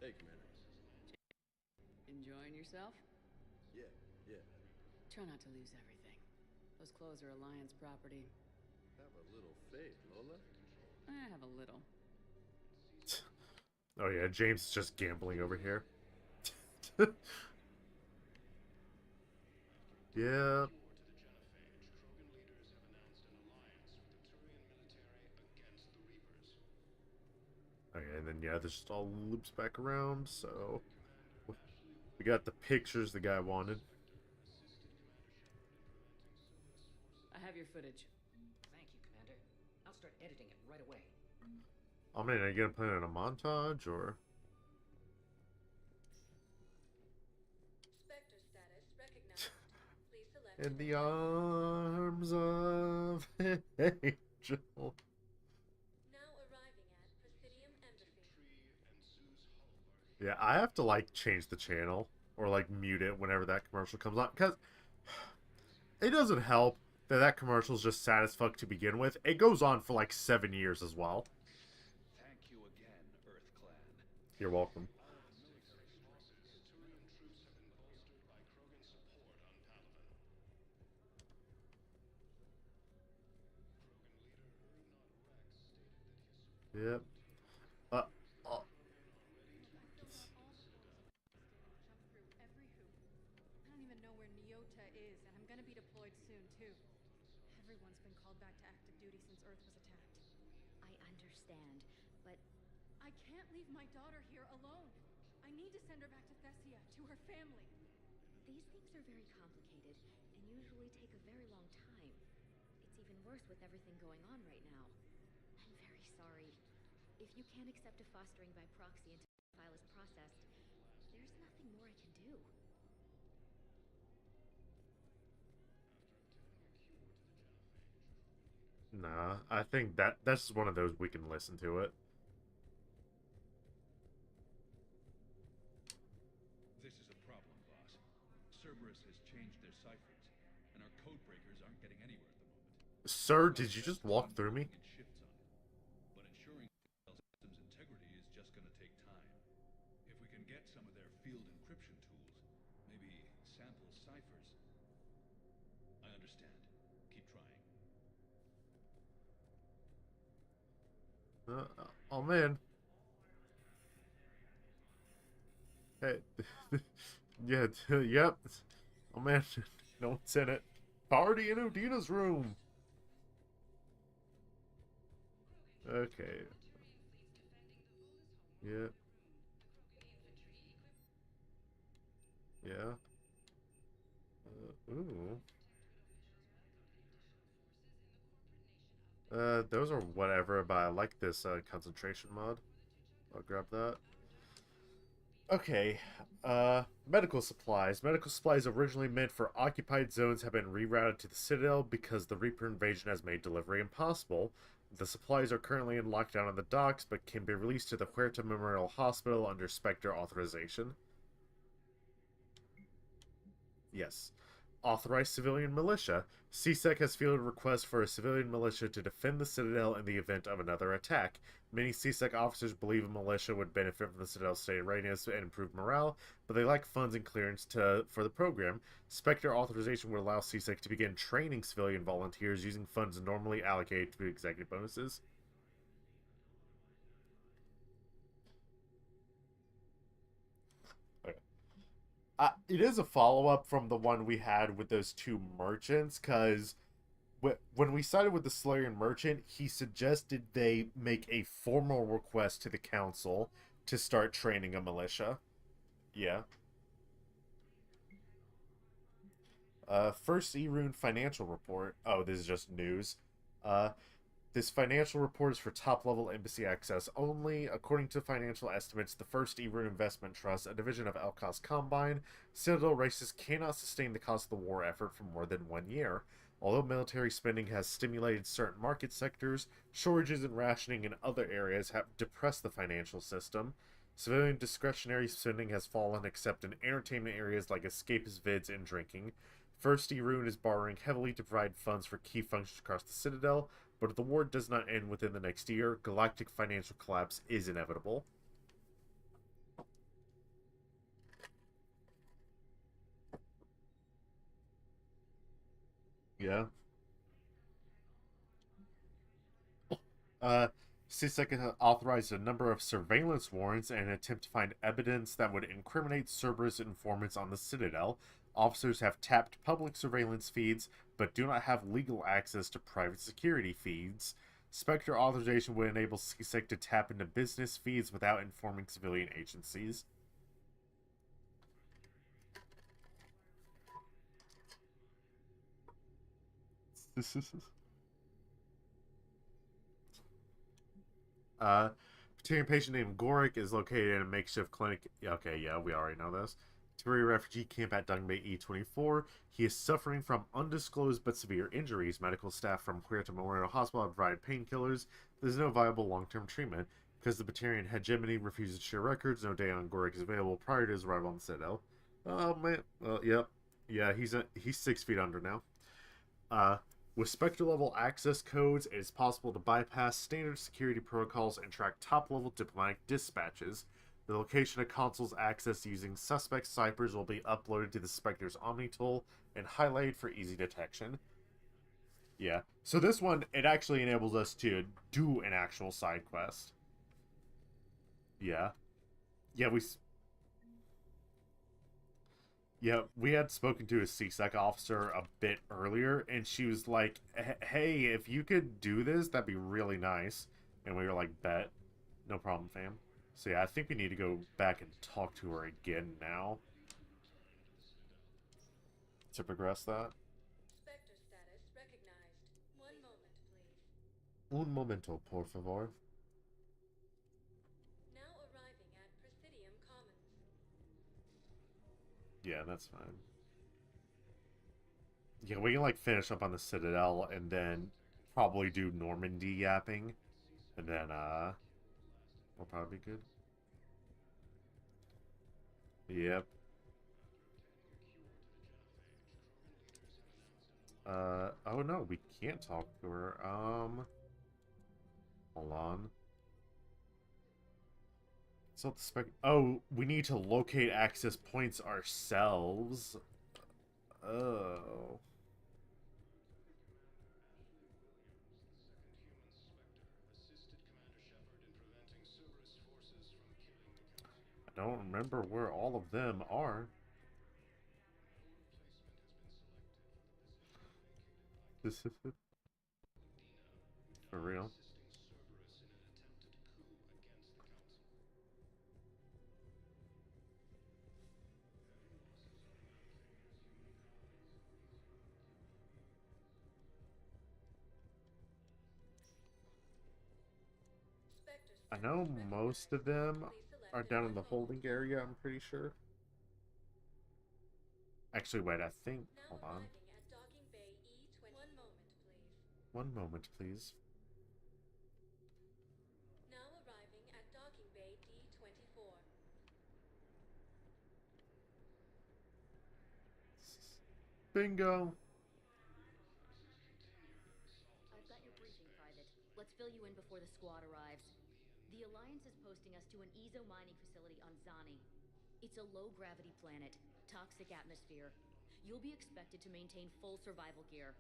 Hey, Commander. Enjoying yourself? Yeah. Try not to lose everything. Those clothes are Alliance property. Have a little faith, Lola. I have a little. Oh yeah, James is just gambling over here. Yeah. Okay, and then yeah, this just all loops back around, so we got the pictures the guy wanted. I have your footage. Thank you, Commander. I'll start editing it right away. I mean, are you gonna put it in a montage, or? Spectre status recognized. Please select In the arms of an angel. Now arriving at Presidium Embassy. Yeah, I have to, like, change the channel, or, like, mute it whenever that commercial comes on, because it doesn't help that that commercial's just sad as fuck to begin with. It goes on for, like, 7 years as well. Thank you again, Earth Clan. You're welcome. Yep. I don't even know where Nyota is, and I'm gonna be deployed soon, too. Everyone's been called back to active duty since Earth was attacked. I understand, but I can't leave my daughter here alone. I need to send her back to Thessia, to her family. these things are very complicated and usually take a very long time. It's even worse with everything going on right now. I'm very sorry. If you can't accept a fostering by proxy until the file is processed, there's nothing more I can do. Nah, I think that's one of those we can listen to it. This is a problem, boss. Cerberus has changed their ciphers, and our code breakers aren't getting anywhere at the moment. Sir, did you just walk through me? But ensuring systems Oh man. Hey. Yeah, yep. Oh man. No one's in it. Party in Udina's room. Okay. Yeah. Yeah. Ooh. Those are whatever, but I like this concentration mod. I'll grab that. Okay, medical supplies. Medical supplies originally meant for occupied zones have been rerouted to the Citadel because the Reaper invasion has made delivery impossible. The supplies are currently in lockdown on the docks, but can be released to the Huerta Memorial Hospital under Spectre authorization. Yes. Authorized civilian militia. CSEC has fielded requests for a civilian militia to defend the Citadel in the event of another attack. Many CSEC officers believe a militia would benefit from the Citadel's state readiness and improve morale, but they lack funds and clearance for the program. Spectre authorization would allow CSEC to begin training civilian volunteers using funds normally allocated to executive bonuses. It is a follow-up from the one we had with those two merchants, because when we sided with the Solarian merchant, he suggested they make a formal request to the council to start training a militia. Yeah. First E-Rune financial report. Oh, this is just news. This financial report is for top-level embassy access only. According to financial estimates, the first E-Rune Investment Trust, a division of Elkos Combine, Citadel races cannot sustain the cost of the war effort for more than 1 year. Although military spending has stimulated certain market sectors, shortages and rationing in other areas have depressed the financial system. Civilian discretionary spending has fallen except in entertainment areas like escapist vids and drinking. First E-Rune is borrowing heavily to provide funds for key functions across the Citadel, but if the war does not end within the next year, galactic financial collapse is inevitable. Yeah. CSEC authorized a number of surveillance warrants in an attempt to find evidence that would incriminate Cerberus informants on the Citadel. Officers have tapped public surveillance feeds, but do not have legal access to private security feeds. Spectre authorization would enable CSEC to tap into business feeds without informing civilian agencies. Batarian patient named Gorik is located in a makeshift clinic. Okay, yeah, we already know this. Temporary refugee camp at Dungbay E24. He is suffering from undisclosed but severe injuries. Medical staff from Huerta Memorial Hospital have provided painkillers. There's no viable long-term treatment. Because the Batarian hegemony refuses to share records, no data on Gorik is available prior to his arrival on the Citadel. Oh, man. Well, yep. Yeah, he's 6 feet under now. With Spectre-level access codes, it is possible to bypass standard security protocols and track top-level diplomatic dispatches. The location of consoles accessed using suspect ciphers will be uploaded to the Spectre's Omni tool and highlighted for easy detection. Yeah. So this one, it actually enables us to do an actual side quest. Yeah. Yeah, we had spoken to a CSEC officer a bit earlier, and she was like, hey, if you could do this, that'd be really nice. And we were like, bet. No problem, fam. So yeah, I think we need to go back and talk to her again now to progress that. Spectre status recognized. 1 moment, please. Un momento, por favor. Now arriving at Presidium Commons. Yeah, that's fine. Yeah, we can like finish up on the Citadel and then probably do Normandy yapping. And then we'll probably be good. Yep. Oh no, we can't talk to her. Hold on. So the spec. Oh, we need to locate access points ourselves. Oh. I don't remember where all of them are. This is it. For real. I know most of them are down in the holding area, I'm pretty sure. Actually, wait, I think... Hold on. One moment, please. Now arriving at Docking Bay D24. Bingo! I've got your briefing, Private. Let's fill you in before the squad arrives. The Alliance is posting us to an Ezo mining facility on Zani. It's a low-gravity planet, toxic atmosphere. You'll be expected to maintain full survival gear.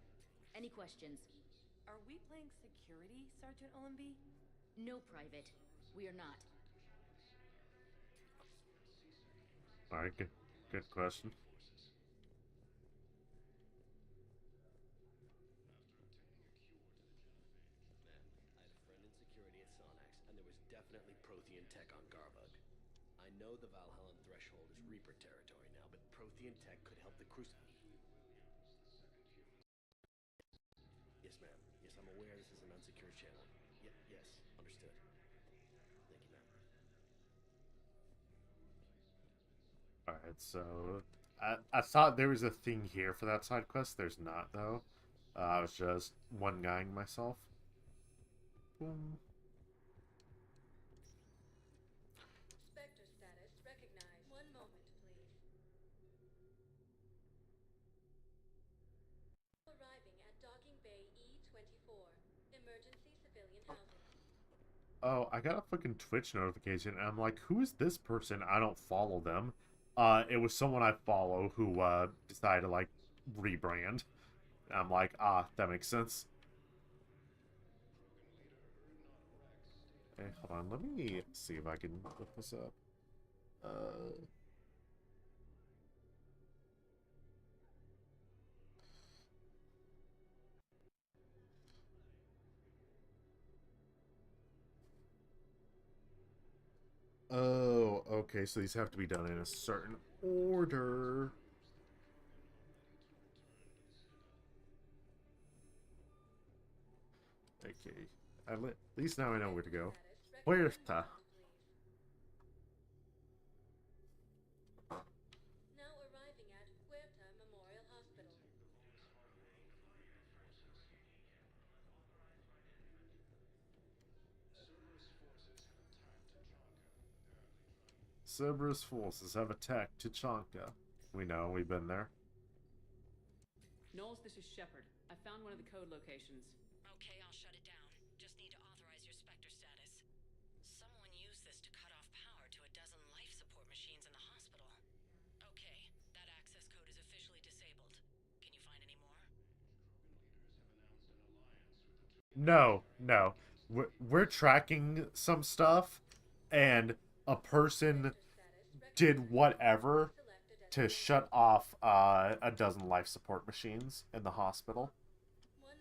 Any questions? Are we playing security, Sergeant Ullenby? No, Private. We are not. Alright, good question. I had a friend in security at Sonax, and there was definitely Prothean tech on Garbug. I know the Valhallan threshold is Reaper territory now, but Prothean tech could help the Yes, ma'am. Yes, I'm aware this is an unsecured channel. Yes, understood. Thank you, ma'am. Alright, so... I thought there was a thing here for that side quest. There's not, though. I was just one-guying myself. Boom. Spectre status recognized. One moment, please. Arriving at Docking Bay E24. Emergency civilian housing. Oh, I got a fucking Twitch notification, and I'm like, who is this person? I don't follow them. It was someone I follow who, decided to, like, rebrand. I'm like, ah, that makes sense. Hey, hold on, let me see if I can look this up. Oh, okay, so these have to be done in a certain order. Okay, at least now I know where to go. Huerta. Now arriving at Huerta Memorial Hospital. Cerberus forces have attacked Tuchanka. We know, we've been there. Knowles, this is Shepard. I found one of the code locations. Okay, I'll shut it down. Just need to authorize your Spectre status. Someone used this to cut off power to a dozen life support machines in the hospital. Okay, that access code is officially disabled. Can you find any more? No. We're tracking some stuff, and a person did whatever to shut off a dozen life support machines in the hospital. One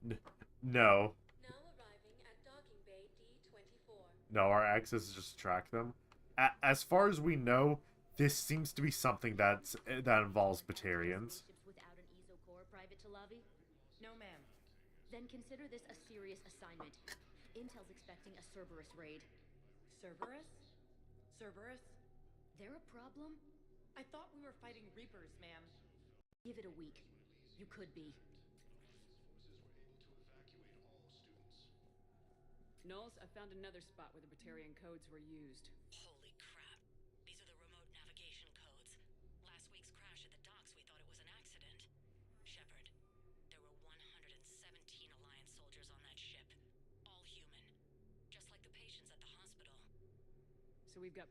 moment, No. please. Now arriving at Docking Bay D24. No, our access is just to track them. As far as we know, this seems to be something that involves Batarians. Without an Ezo core, Private Talavi? No, ma'am. Then consider this a serious assignment. Intel's expecting a Cerberus raid. Cerberus? Cerberus? They're a problem? I thought we were fighting Reapers, ma'am. Give it a week. You could be. Knowles, I found another spot where the Batarian codes were used. Holy crap. These are the remote navigation codes. Last week's crash at the docks, we thought it was an accident. Shepard, there were 117 Alliance soldiers on that ship. All human. Just like the patients at the hospital. So we've got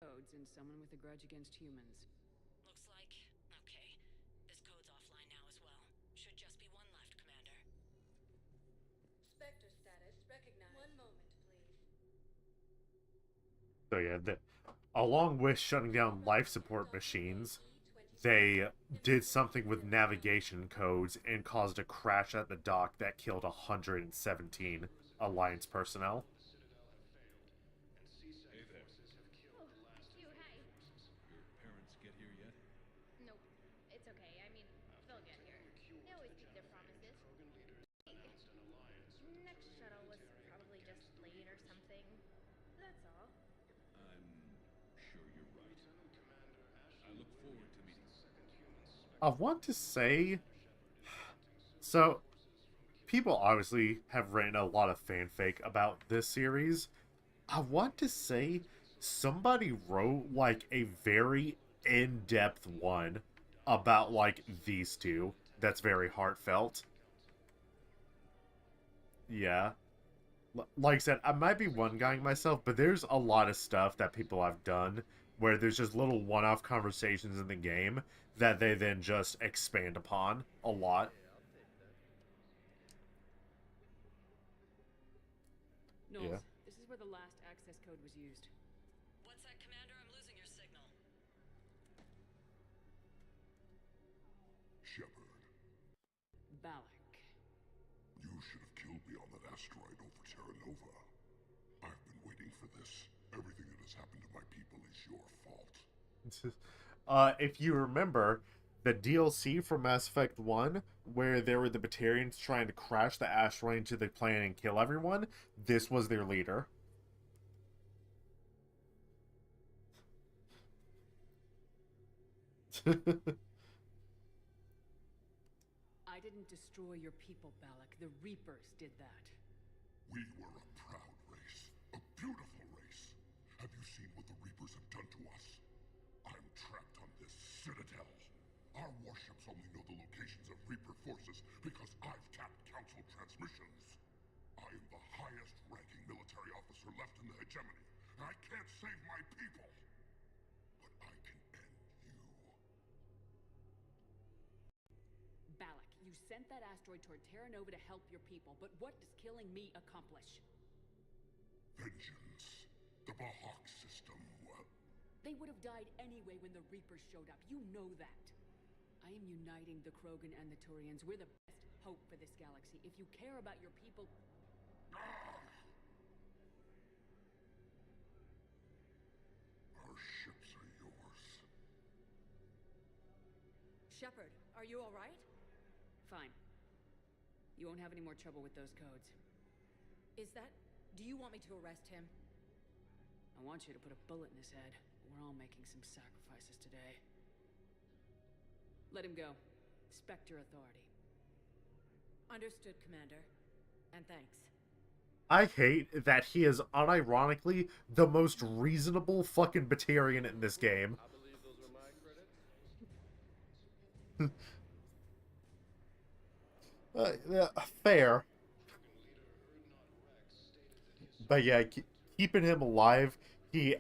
codes and someone with a grudge against humans. Looks like... Okay. This code's offline now as well. Should just be one left, Commander. Spectre status recognized. One moment, please. So yeah, along with shutting down life support machines, they did something with navigation codes and caused a crash at the dock that killed 117 Alliance personnel. Your parents get here yet? Nope. It's okay. I mean, they'll get here. They always keep their promises. Next shuttle was probably just late or something. That's all. I'm sure you're right. I look forward to meeting you. I want to say... So, people obviously have written a lot of fanfic about this series. I want to say somebody wrote, like, a very in-depth one about, like, these two that's very heartfelt. Yeah. Like I said, I might be one-guying myself, but there's a lot of stuff that people have done where there's just little one-off conversations in the game that they then just expand upon a lot. Knowles, Yeah. this is where the last access code was used. One sec, Commander. I'm losing your signal. Shepard, Balak. you should have killed me on that asteroid over Terra Nova. I've been waiting for this. Everything that has happened to my people is your fault. If you remember, the DLC for Mass Effect 1, where there were the Batarians trying to crash the asteroid into the planet and kill everyone, this was their leader. I didn't destroy your people, Balak. The Reapers did that. We were a proud race. A beautiful race. Have you seen what the Reapers have done to us? I'm trapped on this citadel. Our warships only know the locations of Reaper forces because I've tapped Council transmissions. I am the highest-ranking military officer left in the hegemony, and I can't save my people. But I can end you. Balak, you sent that asteroid toward Terra Nova to help your people, but what does killing me accomplish? Vengeance. The Bahak system. They would have died anyway when the Reapers showed up. You know that. I am uniting the Krogan and the Turians. We're the best hope for this galaxy. If you care about your people... Our ships are yours. Shepard, are you all right? Fine. You won't have any more trouble with those codes. Is that... Do you want me to arrest him? I want you to put a bullet in his head. We're all making some sacrifices today. Let him go. Spectre authority. Understood, Commander. And thanks. I hate that he is unironically the most reasonable fucking Batarian in this game. I believe those were my credits. Yeah, fair. But yeah, keeping him alive,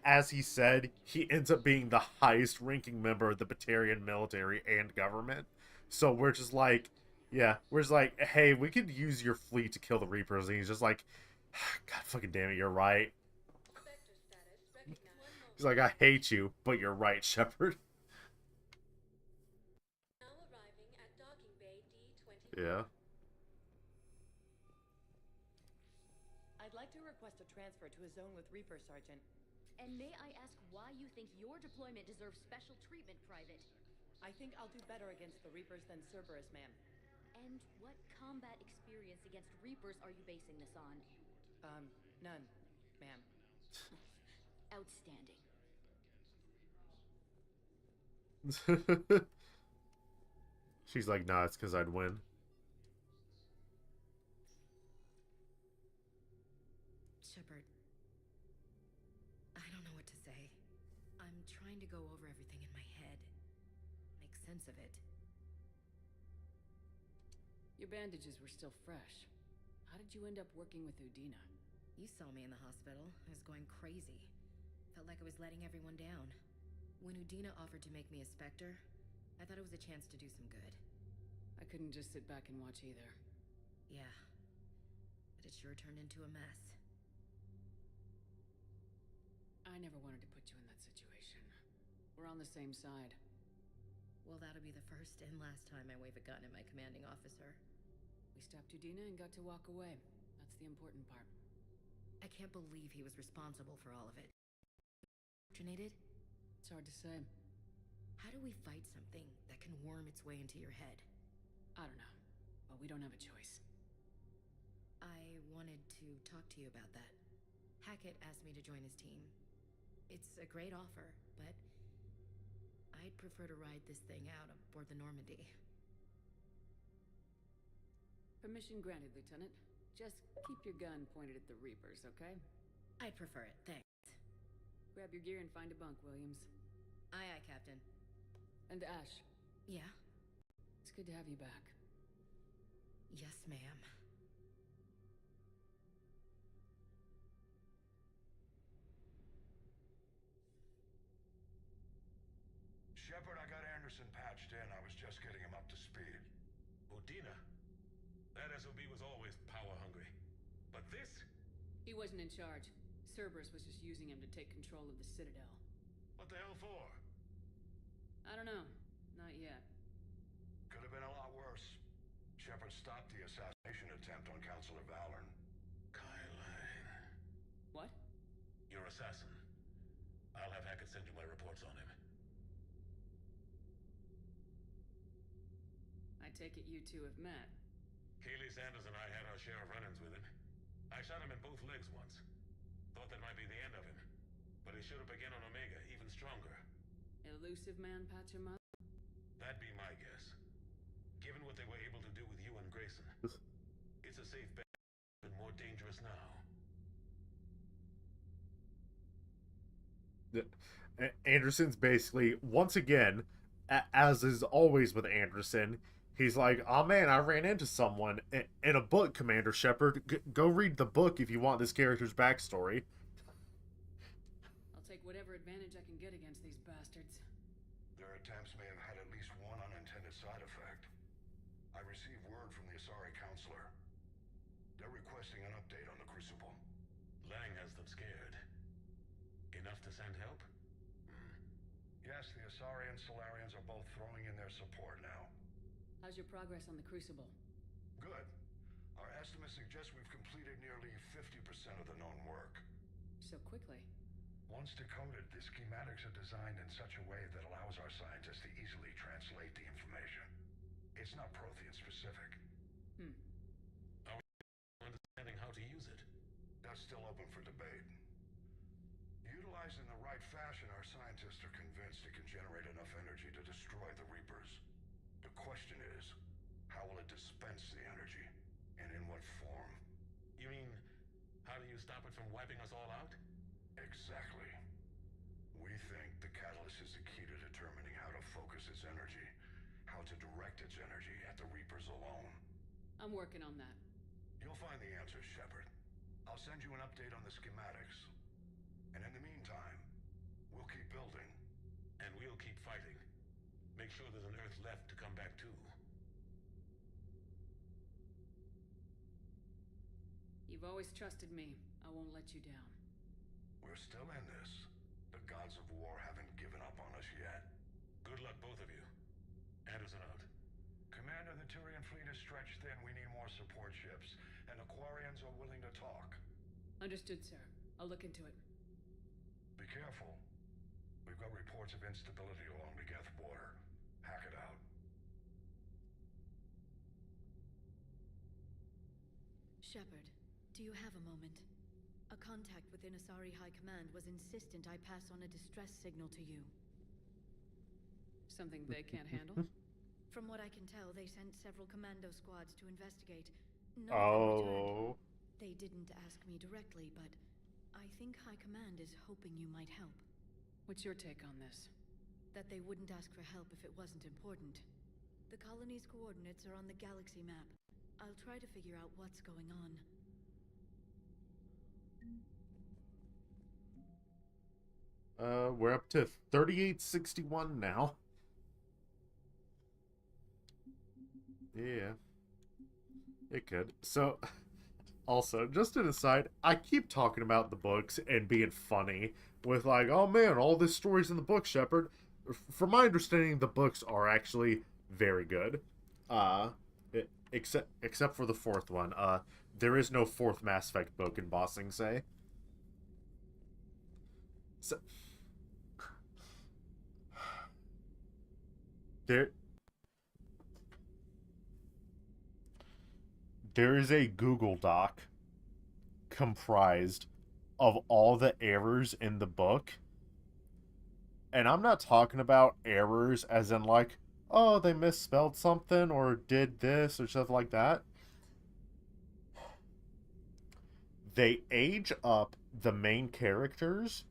as he said, he ends up being the highest ranking member of the Batarian military and government. So we're just like, yeah, we're just like, hey, we could use your fleet to kill the Reapers. And he's just like, God fucking damn it, you're right. He's like, I hate you, but you're right, Shepard. Yeah. I'd like to request a transfer to a zone with Reaper, Sergeant. And may I ask why you think your deployment deserves special treatment, Private? I think I'll do better against the Reapers than Cerberus, ma'am. And what combat experience against Reapers are you basing this on? None, ma'am. Outstanding. She's like, nah, it's because I'd win. Shepard, I don't know what to say. I'm trying to go over everything in my head. Make sense of it. Your bandages were still fresh. How did you end up working with Udina? You saw me in the hospital. I was going crazy. Felt like I was letting everyone down. When Udina offered to make me a Spectre, I thought it was a chance to do some good. I couldn't just sit back and watch either. Yeah. But it sure turned into a mess. I never wanted to put you in that situation. We're on the same side. Well, that'll be the first and last time I wave a gun at my commanding officer. We stopped Udina and got to walk away. That's the important part. I can't believe he was responsible for all of it. Originated? It's hard to say. How do we fight something that can worm its way into your head? I don't know, but we don't have a choice. I wanted to talk to you about that. Hackett asked me to join his team. It's a great offer, but I'd prefer to ride this thing out aboard the Normandy. Permission granted, Lieutenant. Just keep your gun pointed at the Reapers, okay? I'd prefer it, thanks. Grab your gear and find a bunk, Williams. Aye, aye, Captain. And Ash. Yeah? It's good to have you back. Yes, ma'am. Shepard, I got Anderson patched in. I was just getting him up to speed. Udina? That SOB was always power-hungry. But this? He wasn't in charge. Cerberus was just using him to take control of the Citadel. What the hell for? I don't know. Not yet. Could have been a lot worse. Shepard stopped the assassination attempt on Counselor Valorn. Kylane. What? Your assassin. I'll have Hackett send you my reports on him. I take it you two have met. Keely Sanders and I had our share of run-ins with him. I shot him in both legs once. Thought that might be the end of him. But he should have begun on Omega, even stronger. Elusive man, Patcher Mother? That'd be my guess. Given what they were able to do with you and Grayson. It's a safe bet, but more dangerous now. Anderson's basically, once again, as is always with Anderson, he's like, oh man, I ran into someone in a book, Commander Shepard. Go read the book if you want this character's backstory. I'll take whatever advantage I can get against these bastards. Their attempts may have had at least one unintended side effect. I received word from the Asari Counselor. They're requesting an update on the Crucible. Lang has them scared. Enough to send help? Yes, the Asari and Solarians are both throwing in their support now. How's your progress on the Crucible? Good. Our estimates suggest we've completed nearly 50% of the known work. So quickly? Once decoded, the schematics are designed in such a way that allows our scientists to easily translate the information. It's not Prothean specific. Are we understanding how to use it? That's still open for debate. Utilized in the right fashion, our scientists are convinced it can generate enough energy to destroy the Reapers. The question is, how will it dispense the energy? And in what form? You mean, how do you stop it from wiping us all out? Exactly. We think the catalyst is the key to determining how to focus its energy, how to direct its energy at the Reapers alone. I'm working on that. You'll find the answers, Shepard. I'll send you an update on the schematics. And in the meantime, we'll keep building. And we'll keep fighting. Make sure there's an Earth left to come back to. You've always trusted me. I won't let you down. We're still in this. The gods of war haven't given up on us yet. Good luck, both of you. Anderson out. Commander, the Turian fleet is stretched thin. We need more support ships. And Aquarians are willing to talk. Understood, sir. I'll look into it. Be careful. We've got reports of instability along the Geth border. Hackett out. Shepard, do you have a moment? A contact within Asari High Command was insistent I pass on a distress signal to you. Something they can't handle? From what I can tell, they sent several commando squads to investigate. None of them returned. They didn't ask me directly, but I think High Command is hoping you might help. What's your take on this? That they wouldn't ask for help if it wasn't important. The colony's coordinates are on the galaxy map. I'll try to figure out what's going on. We're up to 3861 now. Yeah. It could. So, Also, just an aside, I keep talking about the books and being funny with like, oh man, all this story's in the book, Shepard. From my understanding, the books are actually very good. Uh, except for the fourth one. There is no fourth Mass Effect book in Ba Sing Se. So, there there is a Google Doc comprised of all the errors in the book. And I'm not talking about errors as in like, oh, they misspelled something or did this or stuff like that. They age up the main characters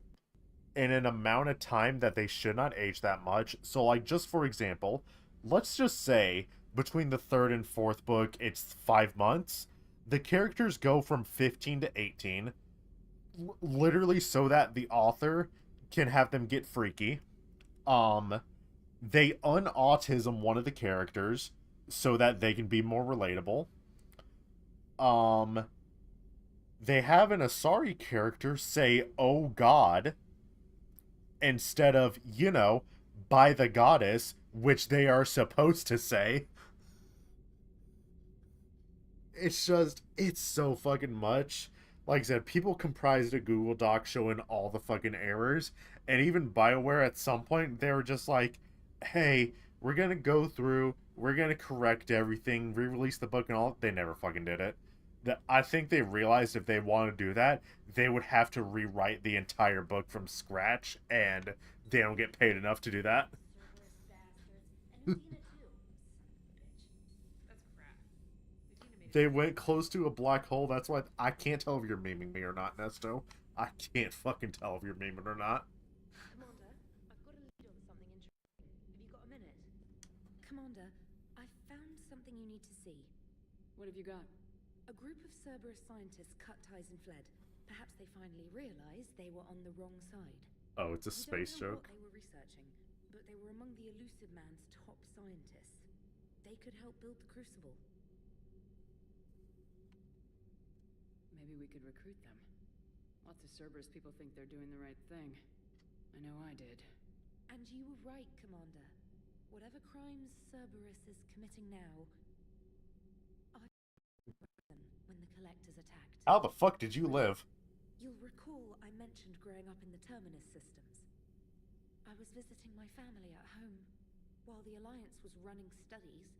in an amount of time that they should not age that much. So, like, just for example, let's just say between the third and fourth book, it's 5 months. The characters go from 15 to 18, literally so that the author can have them get freaky. They unautism one of the characters so that they can be more relatable. They have an Asari character say, "Oh God," instead of, by the goddess, which they are supposed to say. It's so fucking much. Like I said, people comprised a Google Doc showing all the fucking errors, and even BioWare at some point, they were just like, hey, we're gonna go through, we're gonna correct everything, re-release the book and all. They never fucking did it. I think they realized if they want to do that, they would have to rewrite the entire book from scratch, and they don't get paid enough to do that. They went close to a black hole. That's why I can't tell if you're memeing me or not, Nesto. I can't fucking tell if you're memeing or not. Commander, I've got a lead on something interesting. Have you got a minute? Commander, I found something you need to see. What have you got? A group of Cerberus scientists cut ties and fled. Perhaps they finally realized they were on the wrong side. Oh, it's a space We don't know joke. what they were researching, but they were among the Elusive Man's top scientists. They could help build the Crucible. Maybe we could recruit them. Lots of Cerberus people think they're doing the right thing. I know I did. And you were right, Commander. Whatever crimes Cerberus is committing now, I when the Collectors attacked. How the fuck did you live? You'll recall I mentioned growing up in the Terminus systems. I was visiting my family at home. While the Alliance was running studies,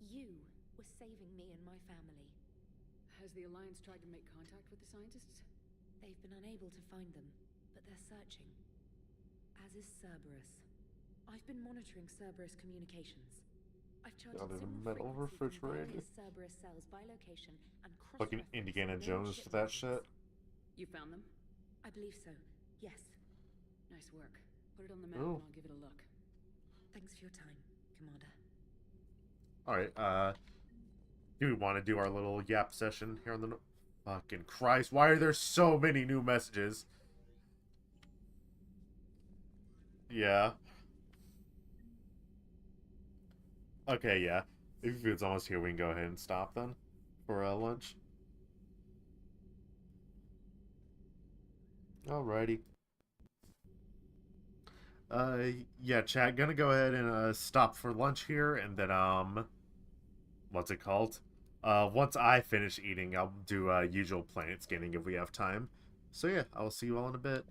you were saving me and my family. Has the Alliance tried to make contact with the scientists? They've been unable to find them, but they're searching. As is Cerberus. I've been monitoring Cerberus communications. I've charted There's a signal metal frequency from refrigerator. various Cerberus cells by location and Fucking cross-referenced Indiana main Jones ship to that records. shit. You found them? I believe so, yes. Nice work. Put it on the map Ooh. and I'll give it a look. Thanks for your time, Commander. Alright, do we want to do our little yap session here on the... Fucking Christ, why are there so many new messages? Yeah. Okay, yeah. If food's almost here, we can go ahead and stop then for lunch. Alrighty. Yeah, chat, gonna go ahead and stop for lunch here, and then what's it called? Once I finish eating, I'll do usual planet scanning if we have time. So yeah, I'll see you all in a bit.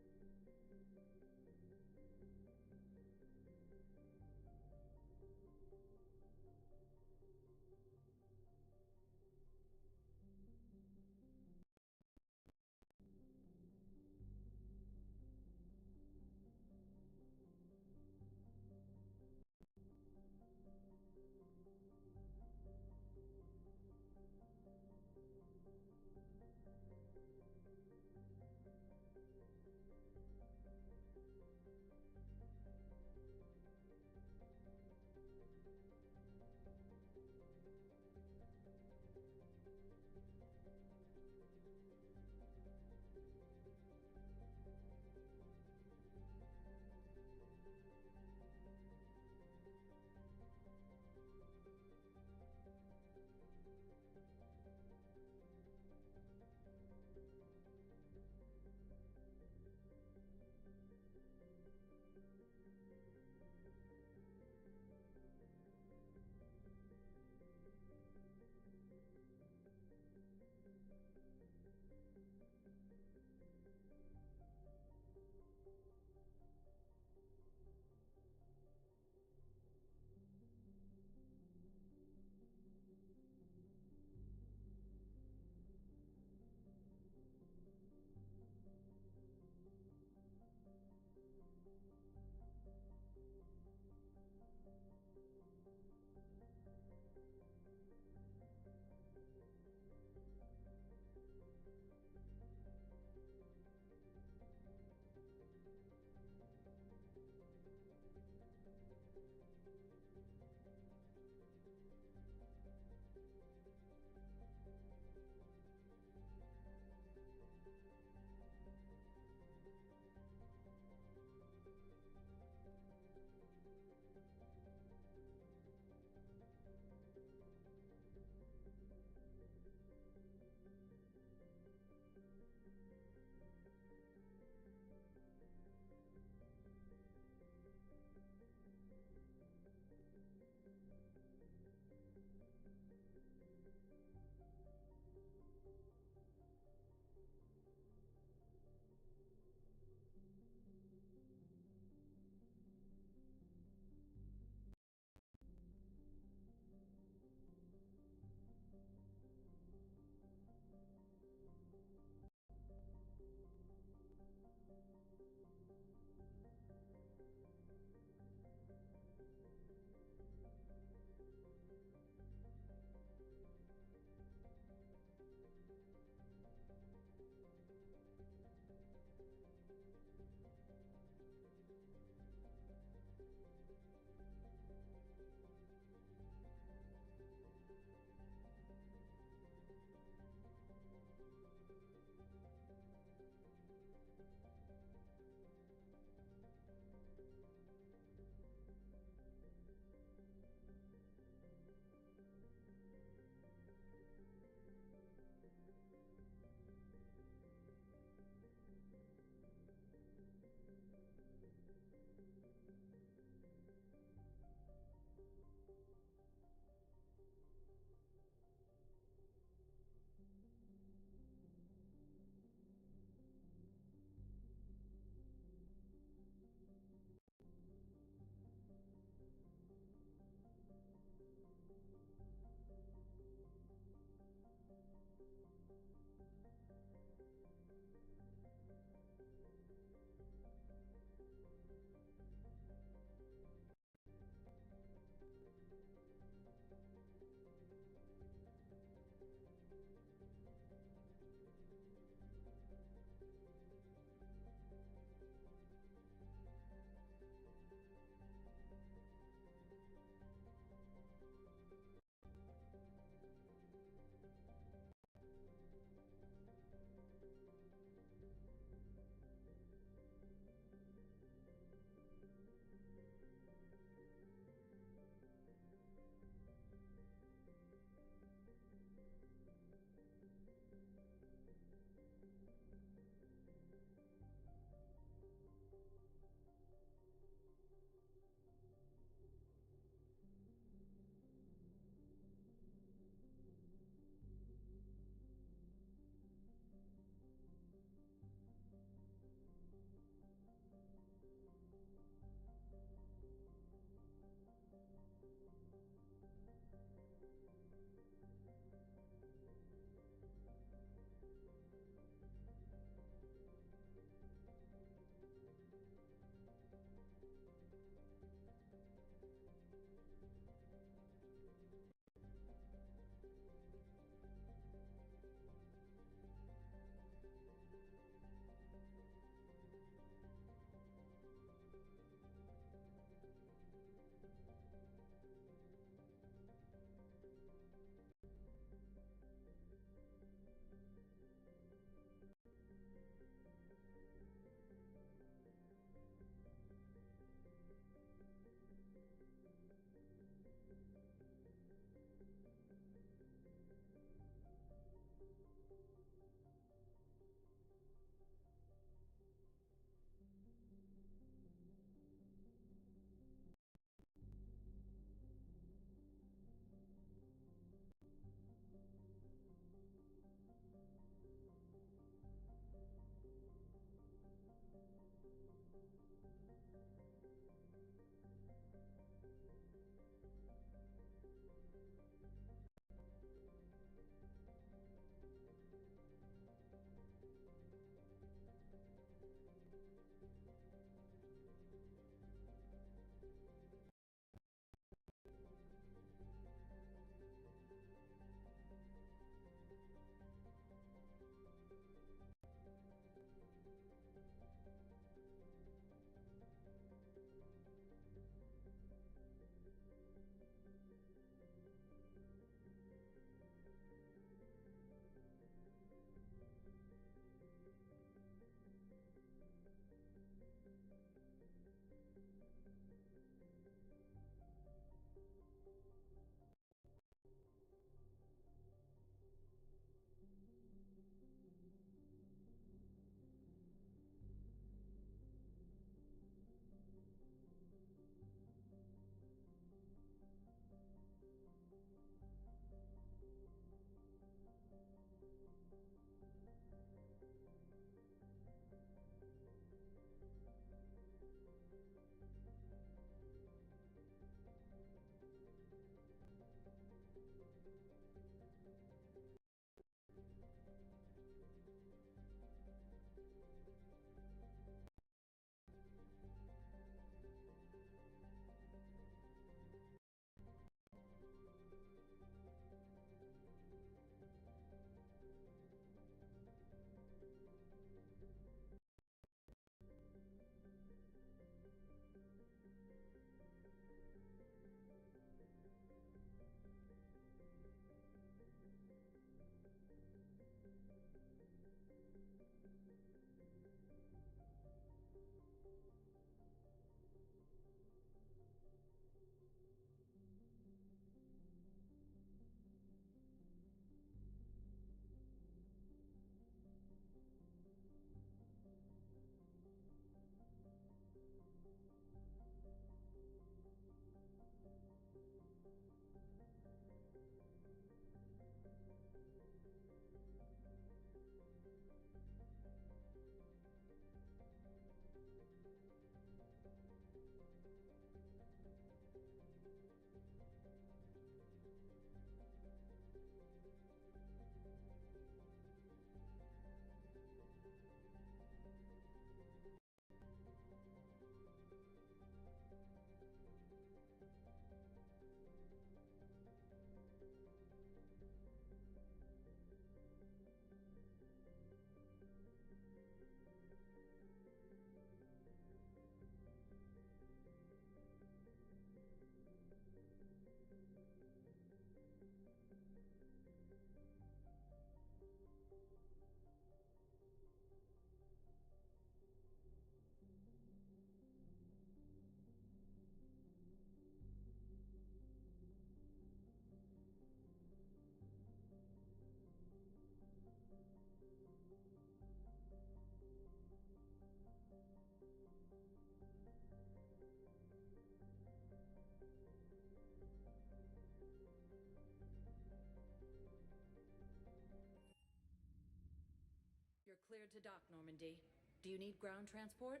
You're cleared to dock, Normandy. Do you need ground transport?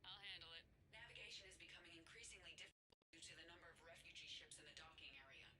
I'll handle it. Navigation is becoming increasingly difficult due to the number of refugee ships in the docking area.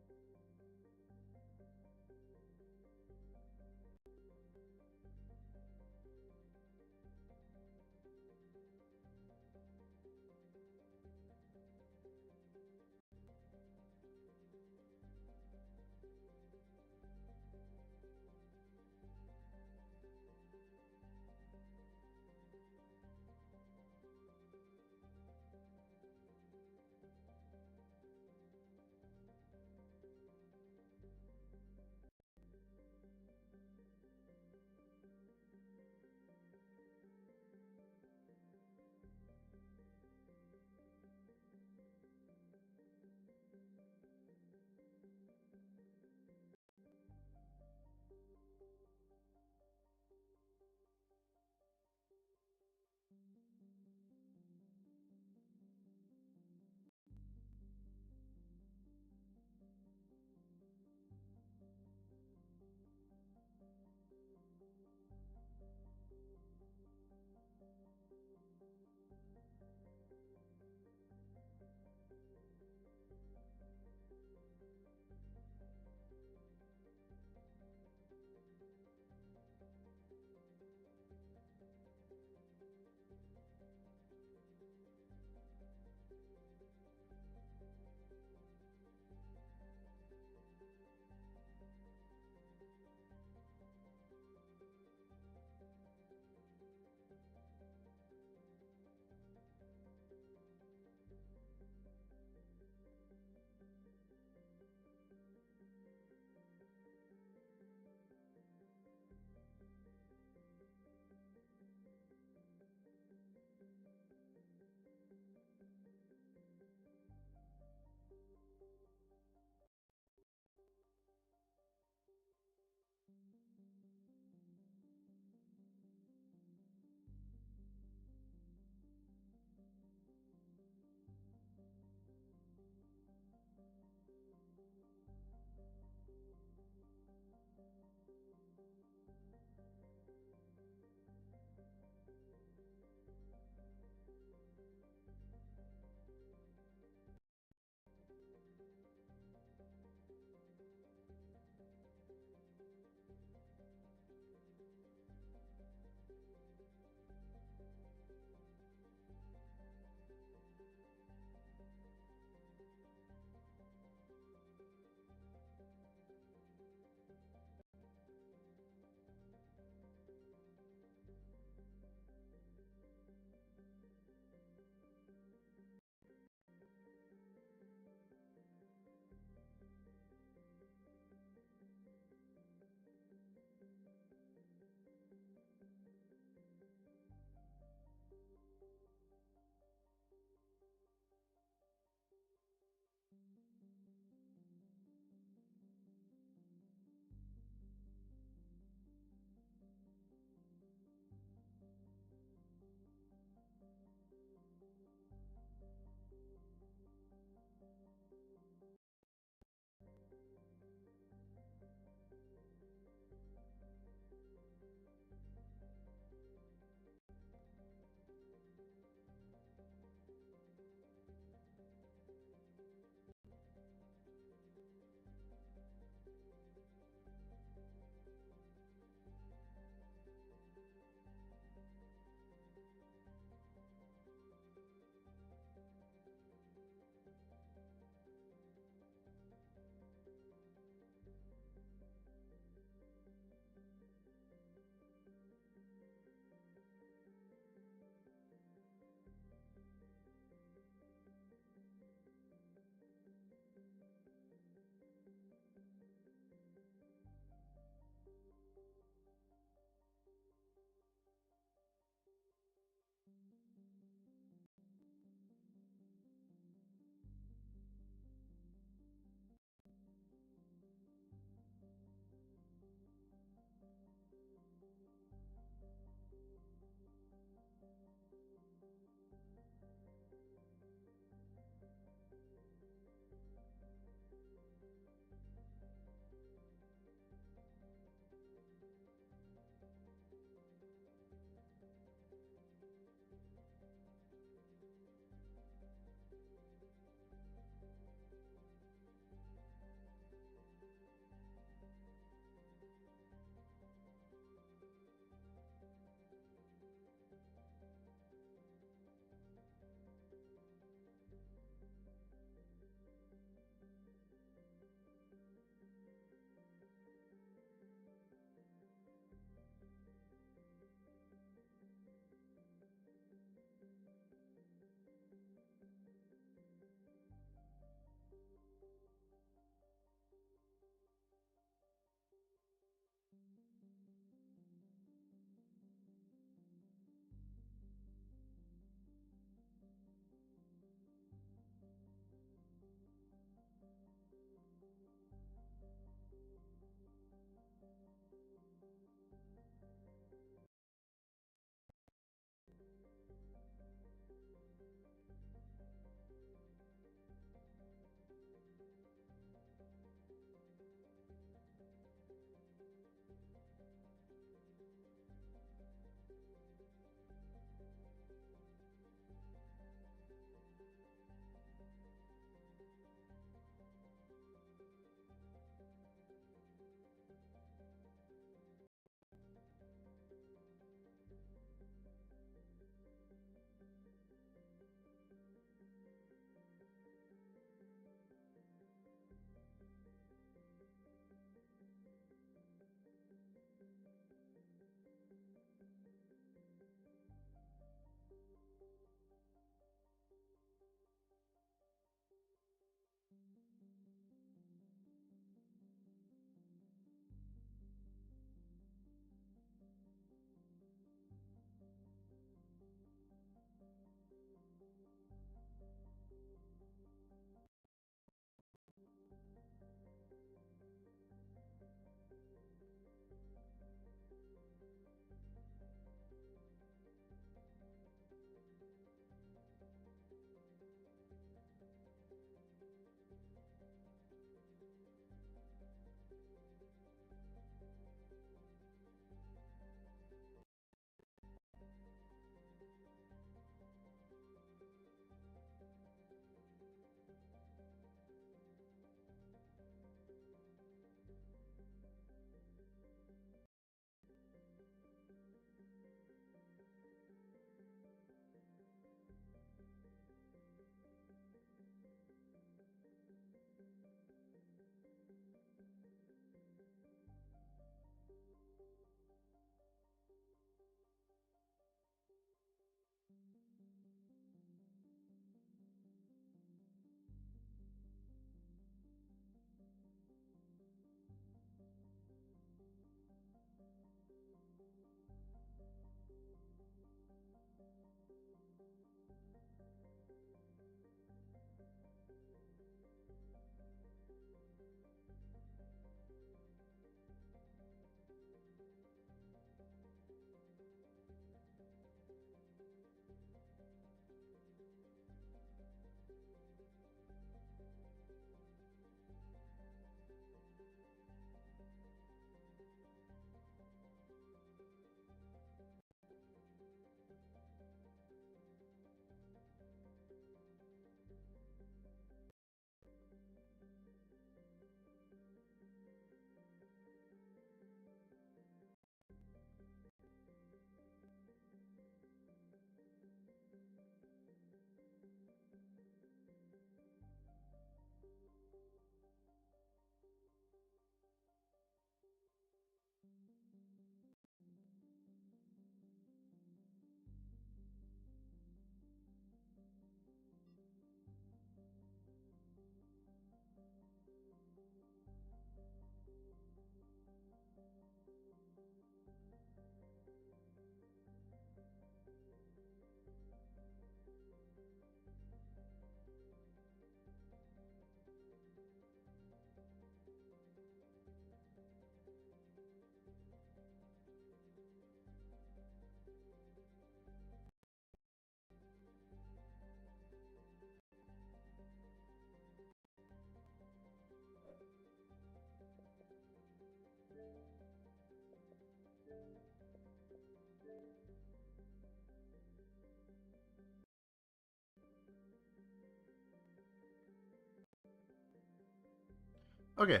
Okay,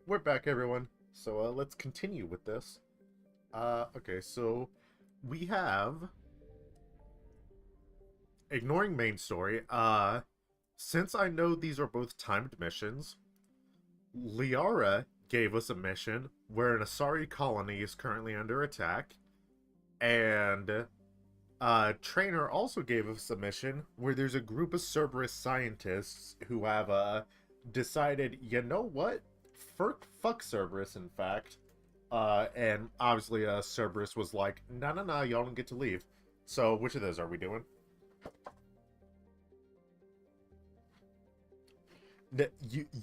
we're back, everyone. So let's continue with this. Okay, so we have ignoring main story. Since I know these are both timed missions, Liara gave us a mission where an Asari colony is currently under attack, and Trainer also gave us a mission where there's a group of Cerberus scientists who have decided, you know what? Fuck Cerberus, in fact. And obviously Cerberus was like, no, y'all don't get to leave. So which of those are we doing?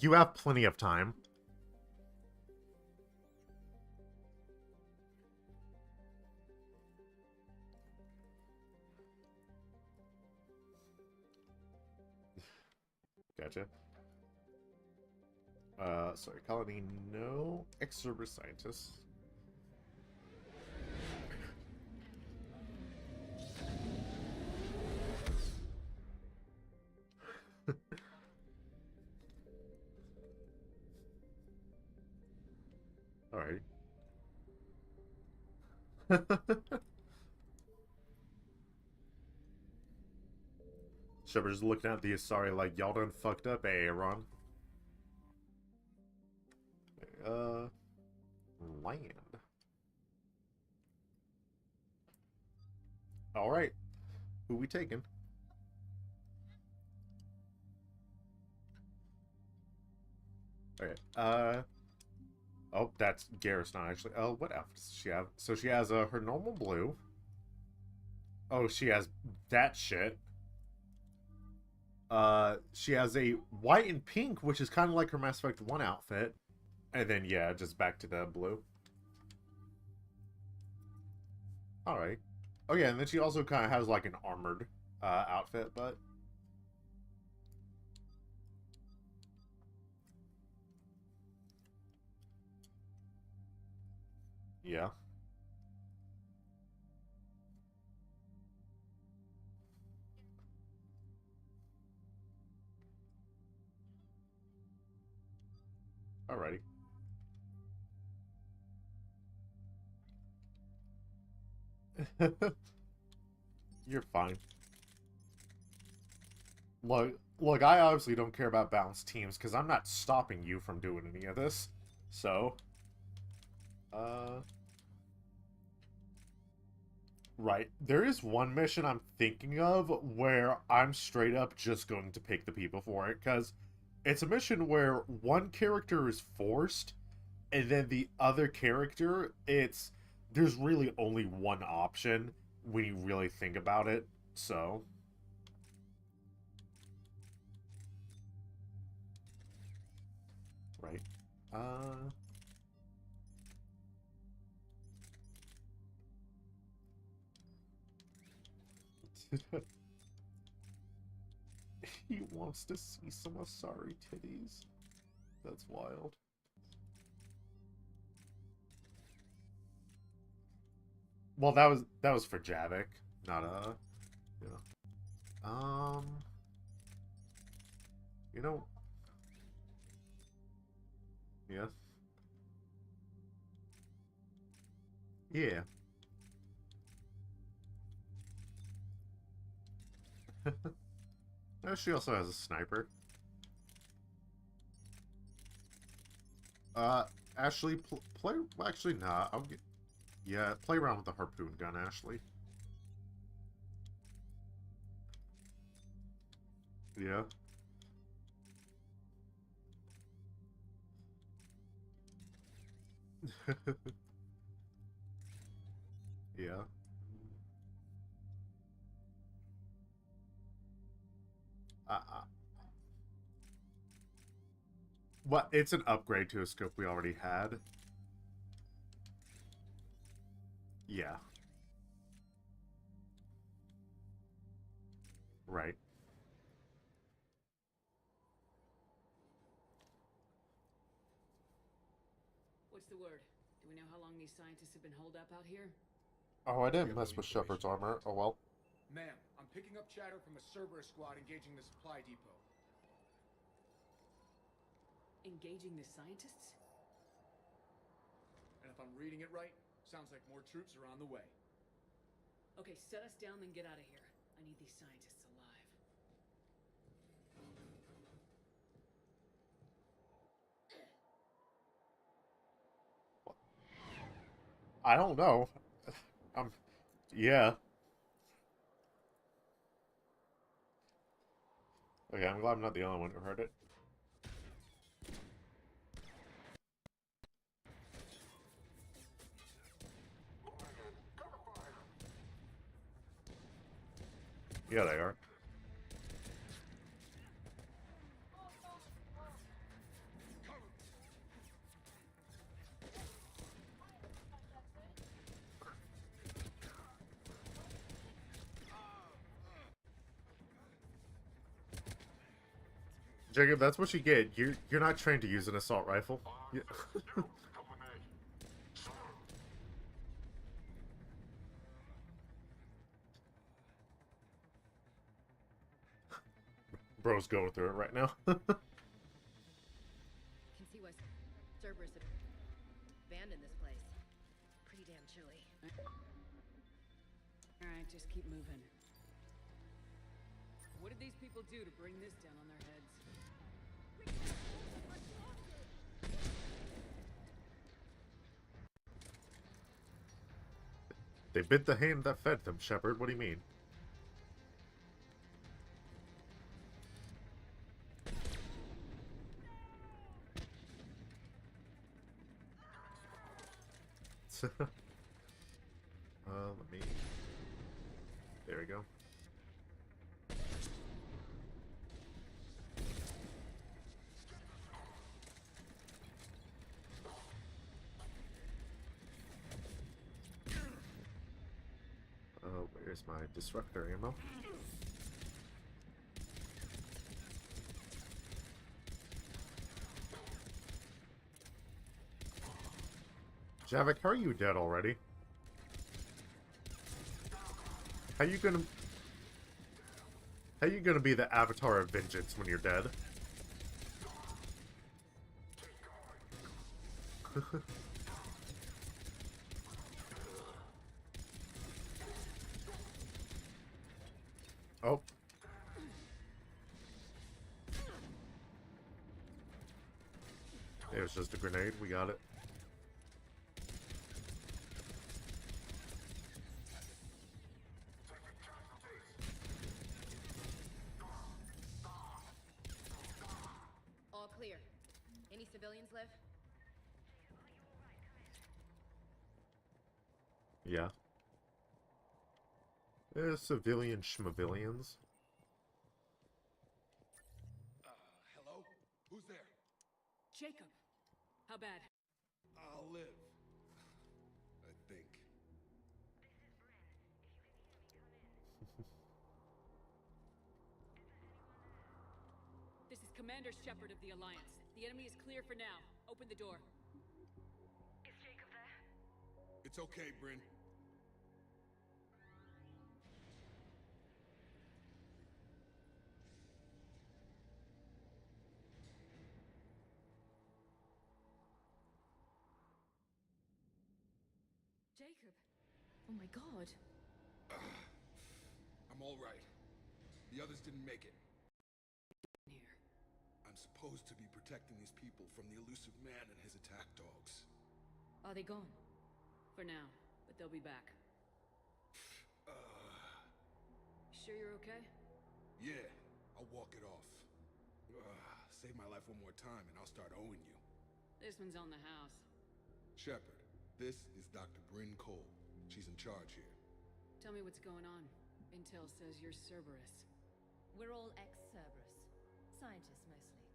You have plenty of time. Gotcha. Sorry, colony, no. Ex-Cerberus scientists. Alright. Shepard's looking at the Asari like, y'all done fucked up, Aaron. Land. Alright. Who we taking? Okay, oh, that's Garrus, not actually. Oh, what outfit does she have? So she has her normal blue. Oh, she has that shit. She has a white and pink, which is kind of like her Mass Effect 1 outfit. And then, yeah, just back to the blue. Alright. Oh, yeah, and then she also kind of has, like, an armored outfit, but... yeah. Alrighty. You're fine. Look, I obviously don't care about balanced teams, because I'm not stopping you from doing any of this. So... right. There is one mission I'm thinking of where I'm straight up just going to pick the people for it, because it's a mission where one character is forced, and then the other character, there's really only one option when you really think about it, so... right. He wants to see some Asari titties. That's wild. Well, that was for Javik, not you know. You know. Yeah. Yeah. Oh, she also has a sniper. Ashley, play. Well, actually, nah. I'll get. Yeah, play around with the harpoon gun, Ashley. Yeah. Yeah. What? It's an upgrade to a scope we already had. Yeah. Right. What's the word? Do we know how long these scientists have been holed up out here? Oh, I didn't mess with Shepard's armor. Oh well. Ma'am, I'm picking up chatter from a Cerberus squad engaging the supply depot. Engaging the scientists? And if I'm reading it right, sounds like more troops are on the way. Okay, set us down, then get out of here. I need these scientists alive. I don't know. Yeah. Okay, I'm glad I'm not the only one who heard it. Yeah, they are. Jacob, that's what you get. You're not trained to use an assault rifle. Yeah. Bro's going through it right now. Can see why Cerberus abandoned this place. Pretty damn chilly. Alright, just keep moving. What did these people do to bring this down on their heads? They bit the hand that fed them, Shepard. What do you mean? Let me... There we go. Where's my disruptor ammo? Javik, how are you dead already? How you gonna be the avatar of vengeance when you're dead? Oh. It was just a grenade. We got it. All clear. Any civilians live? Yeah. Civilian schmavilians. Hello? Who's there? Jacob! How bad? I'll live. I think. This is Commander Shepard of the Alliance. The enemy is clear for now. Open the door. Is Jacob there? It's okay, Bryn. Jacob! Oh my god. I'm all right. The others didn't make it. Here. I'm supposed to be protecting these people from the elusive man and his attack dogs. Are they gone? For now, but they'll be back. Sure you're okay? Yeah, I'll walk it off. Save my life one more time and I'll start owing you. This one's on the house. Shepard, this is Dr. Bryn Cole. She's in charge here. Tell me what's going on. Intel says you're Cerberus. We're all ex-Cerberus. Scientists, mostly.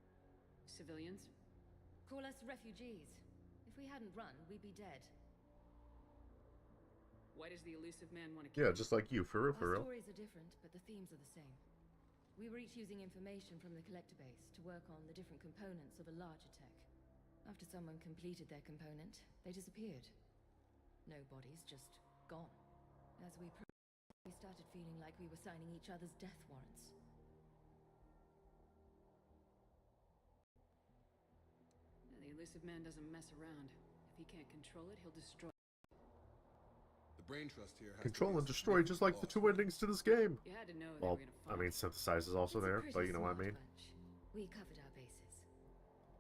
Civilians? Call us refugees. If we hadn't run, we'd be dead. Why does the elusive man want to Yeah, just like you, for real, for Our real. stories are different, but the themes are the same. We were each using information from the collector base to work on the different components of a larger tech. After someone completed their component, they disappeared. No bodies, just gone. As we started feeling like we were signing each other's death warrants. The elusive man doesn't mess around. If he can't control it, he'll destroy it. The brain trust here has Control and destroy, just like the two endings to this game. You had to know they Well, were gonna I mean, synthesize is also there, but you know what I mean. We covered our bases.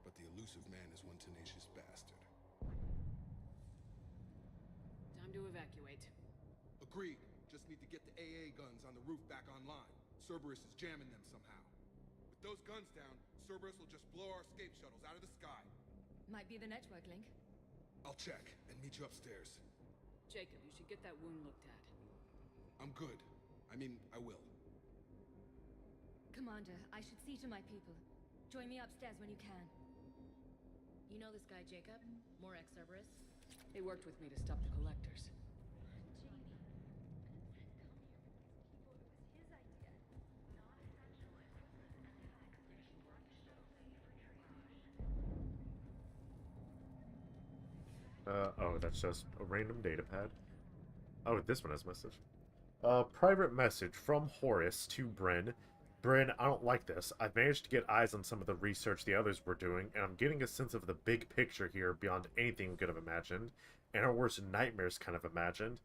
But the elusive man is one tenacious bastard. Time to evacuate. Agreed. Just need to get the AA guns on the roof back online. Cerberus is jamming them somehow. With those guns down, Cerberus will just blow our escape shuttles out of the sky. Might be the network link. I'll check and meet you upstairs. Jacob, you should get that wound looked at. I'm good. I mean, I will. Commander, I should see to my people. Join me upstairs when you can. You know this guy, Jacob? More ex-Cerberus? They worked with me to stop the collectors. Oh, that's just a random data pad. Oh, this one has message. Private message from Horace to Bryn. Bryn, I don't like this. I've managed to get eyes on some of the research the others were doing, and I'm getting a sense of the big picture here beyond anything we could have imagined, and our worst nightmares kind of imagined.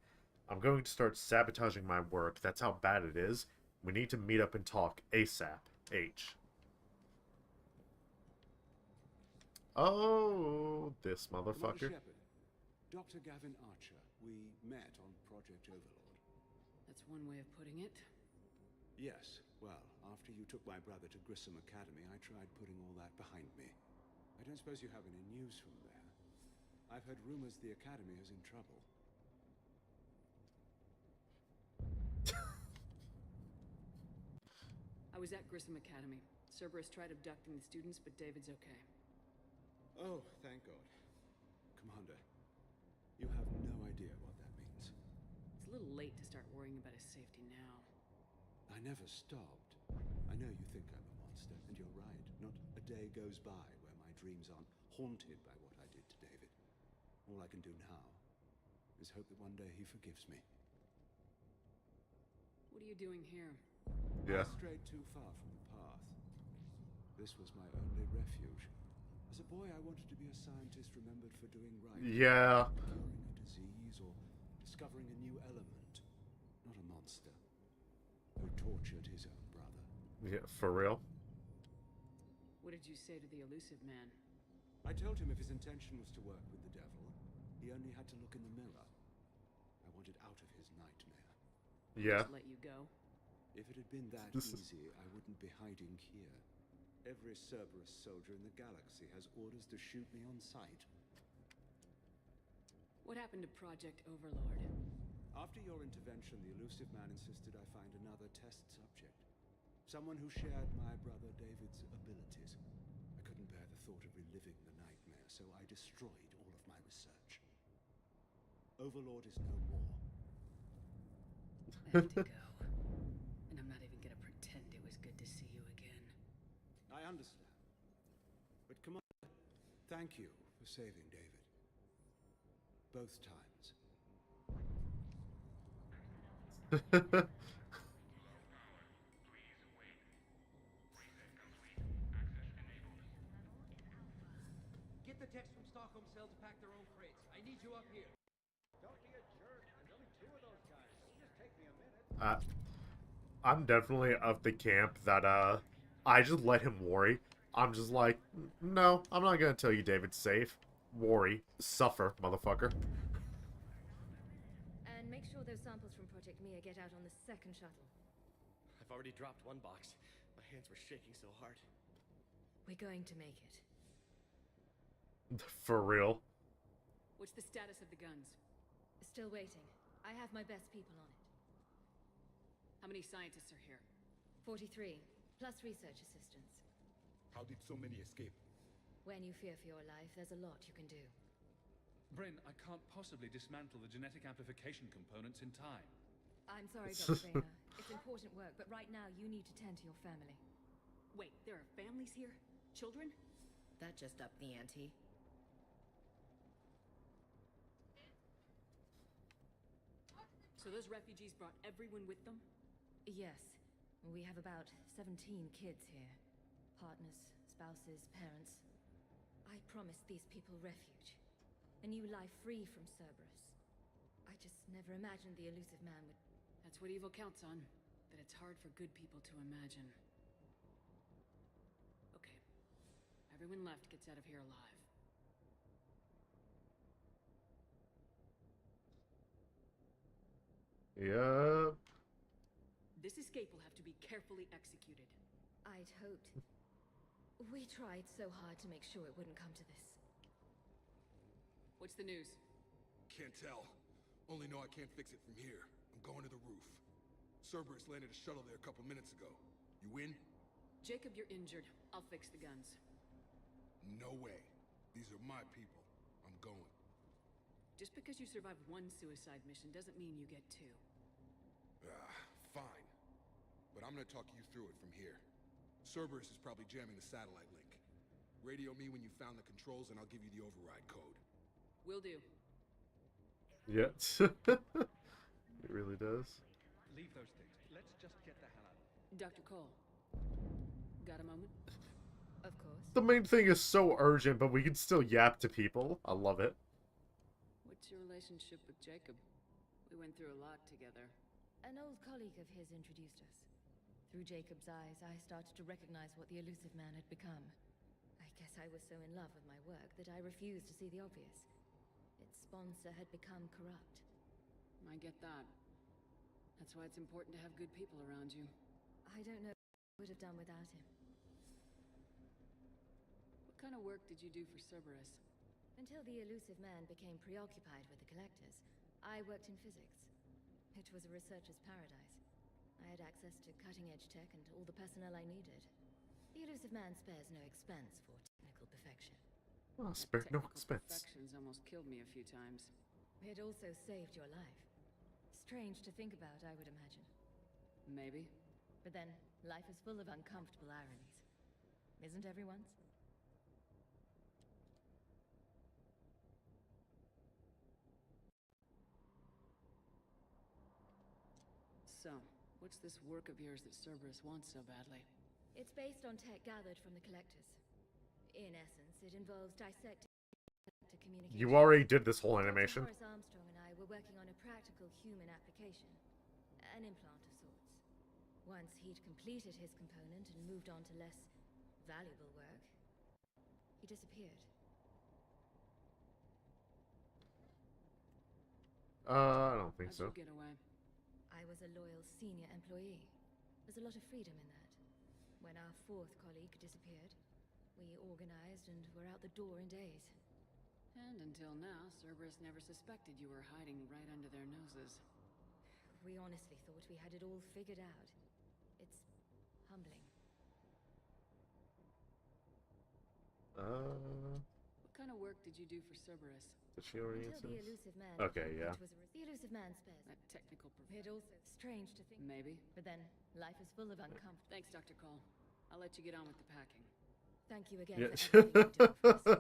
I'm going to start sabotaging my work. That's how bad it is. We need to meet up and talk ASAP. H. Oh, this motherfucker. Commander Shepard, Dr. Gavin Archer. We met on Project Overlord. That's one way of putting it. Yes, well, after you took my brother to Grissom Academy, I tried putting all that behind me. I don't suppose you have any news from there. I've heard rumors the Academy is in trouble. I was at Grissom Academy. Cerberus tried abducting the students, but David's okay. Oh, thank God. Commander, you have no idea what that means. It's a little late to start worrying about his safety now. I never stopped. I know you think I'm a monster, and you're right. Not a day goes by where my dreams aren't haunted by what I did to David. All I can do now is hope that one day he forgives me. What are you doing here? Yeah. I strayed too far from the path. This was my only refuge. As a boy, I wanted to be a scientist remembered for doing right. Yeah. Curing a disease or discovering a new element. Not a monster who tortured his own brother. Yeah, for real? What did you say to the elusive man? I told him if his intention was to work with the devil, he only had to look in the mirror. I wanted out of his nightmare. Yeah. Just let you go? If it had been that easy, I wouldn't be hiding here. Every Cerberus soldier in the galaxy has orders to shoot me on sight. What happened to Project Overlord? After your intervention, the elusive man insisted I find another test subject. Someone who shared my brother David's abilities. I couldn't bear the thought of reliving the nightmare, so I destroyed all of my research. Overlord is no more. I have to go. And I'm not even gonna pretend it was good to see you again. I understand. But Commander, thank you for saving David. Both times. Get the techs from Stockholm Cell to pack their own crates. I need you up here. Don't be a jerk. There's only 2 of those guys. It'll just take me a minute. I'm definitely of the camp that, I just let him worry. I'm just like, no, I'm not gonna tell you David's safe. Worry. Suffer, motherfucker. And make sure those samples from Project Mia get out on the second shuttle. I've already dropped one box. My hands were shaking so hard. We're going to make it. For real. What's the status of the guns? Still waiting. I have my best people on it. How many scientists are here? 43, plus research assistants. How did so many escape? When you fear for your life, there's a lot you can do. Bryn, I can't possibly dismantle the genetic amplification components in time. I'm sorry, Dr. Rayner. It's important work, but right now you need to tend to your family. Wait, there are families here? Children? That just upped the ante. So those refugees brought everyone with them? Yes. We have about 17 kids here. Partners, spouses, parents. I promised these people refuge. A new life free from Cerberus. I just never imagined the elusive man would... That's what evil counts on. That it's hard for good people to imagine. Okay. Everyone left gets out of here alive. Yep. This escape will have to be carefully executed. I'd hoped. We tried so hard to make sure it wouldn't come to this. What's the news? Can't tell. Only know I can't fix it from here. I'm going to the roof. Cerberus landed a shuttle there a couple minutes ago. You in? Jacob, you're injured. I'll fix the guns. No way. These are my people. I'm going. Just because you survive one suicide mission doesn't mean you get two. Fine. But I'm gonna talk you through it from here. Cerberus is probably jamming the satellite link. Radio me when you found the controls and I'll give you the override code. Will do. Yeah. It really does. Leave those things. Let's just get the hell out of here. Dr. Cole. Got a moment? Of course. The main thing is so urgent, but we can still yap to people. I love it. What's your relationship with Jacob? We went through a lot together. An old colleague of his introduced us. Through Jacob's eyes, I started to recognize what the elusive man had become. I guess I was so in love with my work that I refused to see the obvious. Its sponsor had become corrupt. I get that. That's why it's important to have good people around you. I don't know what I would have done without him. What kind of work did you do for Cerberus? Until the elusive man became preoccupied with the Collectors, I worked in physics. It was a researcher's paradise. I had access to cutting-edge tech and all the personnel I needed. The elusive man spares no expense for technical perfection. Oh, spare no expense. Perfection's almost killed me a few times. It also saved your life. Strange to think about, I would imagine. Maybe. But then, life is full of uncomfortable ironies. Isn't everyone's? So, what's this work of yours that Cerberus wants so badly? It's based on tech gathered from the Collectors. In essence, it involves dissecting communication. You already did this whole animation. Horace Armstrong and I were working on a practical human application. An implant of sorts. Once he'd completed his component and moved on to less valuable work, he disappeared. I don't think so. How'd you get away? I was a loyal senior employee. There's a lot of freedom in that. When our fourth colleague disappeared, we organized and were out the door in days. And until now, Cerberus never suspected you were hiding right under their noses. We honestly thought we had it all figured out. It's humbling. What kind of work did you do for Cerberus? Did she already answer Until the this? elusive man. Okay, yeah. The elusive man spares. That technical It also strange to think. Maybe. But then, life is full of uncomfortable. Thanks, Dr. Cole. I'll let you get on with the packing. Thank you again Yeah. for everything you do for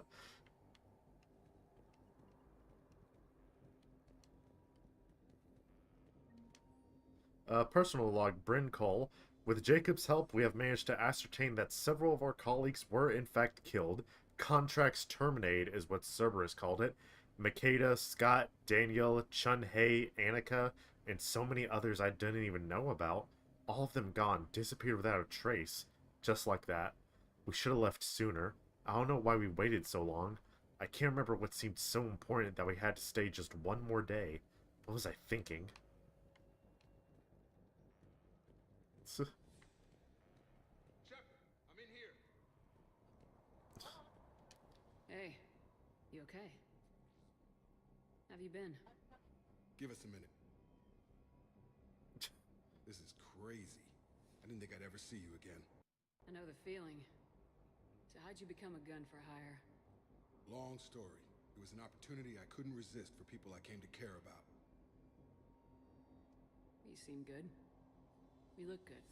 us. Personal log, Bryn Cole. With Jacob's help, we have managed to ascertain that several of our colleagues were in fact killed. Contracts terminated is what Cerberus called it. Makeda, Scott, Daniel, Chun-Hei, Annika, and so many others I didn't even know about. All of them gone, disappeared without a trace. Just like that. We should have left sooner. I don't know why we waited so long. I can't remember what seemed so important that we had to stay just one more day. What was I thinking? Shepard, I'm in here. Hey, you okay? Have you been? Give us a minute. This is crazy. I didn't think I'd ever see you again. I know the feeling. So how'd you become a gun for hire? Long story. It was an opportunity I couldn't resist for people I came to care about. You seem good. You look good.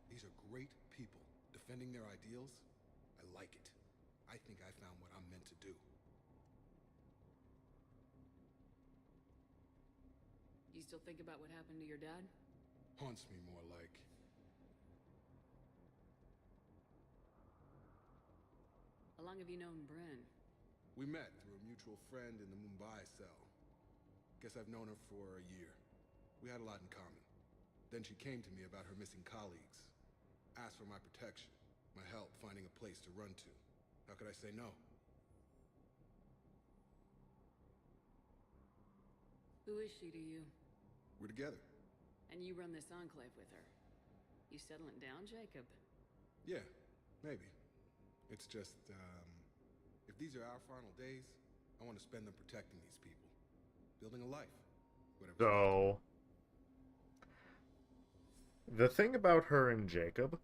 These are great people. Defending their ideals, I like it. I think I found what I'm meant to do. You still think about what happened to your dad? Haunts me more like. How long have you known Bryn? We met through a mutual friend in the Mumbai cell. Guess I've known her for a year. We had a lot in common. Then she came to me about her missing colleagues. Asked for my protection, my help finding a place to run to. How could I say no? Who is she to you? We're together. And you run this enclave with her. You settling down, Jacob? Yeah, maybe. It's just, if these are our final days, I want to spend them protecting these people. Building a life. Whatever. So, the thing about her and Jacob,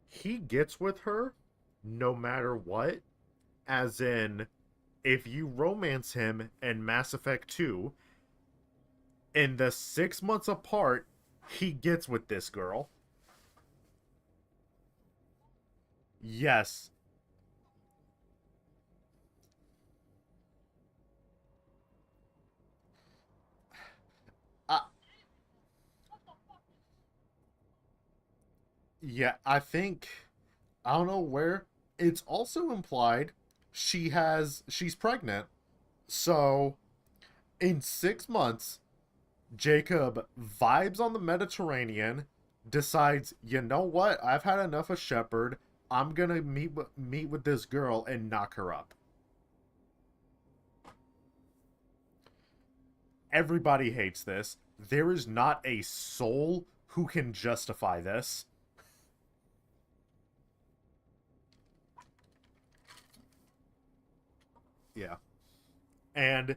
he gets with her no matter what, as in, if you romance him in Mass Effect 2, in the 6 months apart, he gets with this girl. Yes. Yeah, I think, I don't know where, it's also implied she's pregnant. So, in 6 months, Jacob vibes on the Mediterranean, decides, you know what, I've had enough of Shepard, I'm gonna meet with this girl and knock her up. Everybody hates this. There is not a soul who can justify this. Yeah. And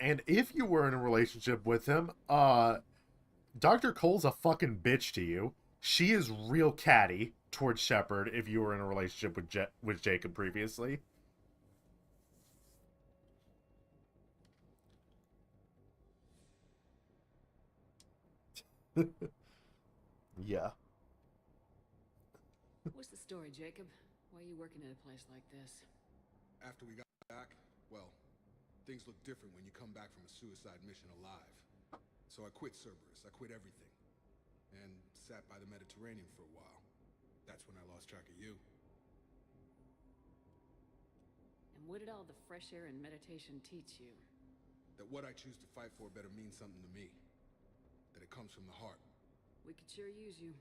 if you were in a relationship with him, Dr. Cole's a fucking bitch to you. She is real catty towards Shepard if you were in a relationship with Jacob previously. Yeah. What's the story, Jacob? Why are you working at a place like this? After we got back, well, things look different when you come back from a suicide mission alive. So I quit Cerberus. I quit everything. And sat by the Mediterranean for a while. That's when I lost track of you. And what did all the fresh air and meditation teach you? That what I choose to fight for better mean something to me. That it comes from the heart. We could sure use you.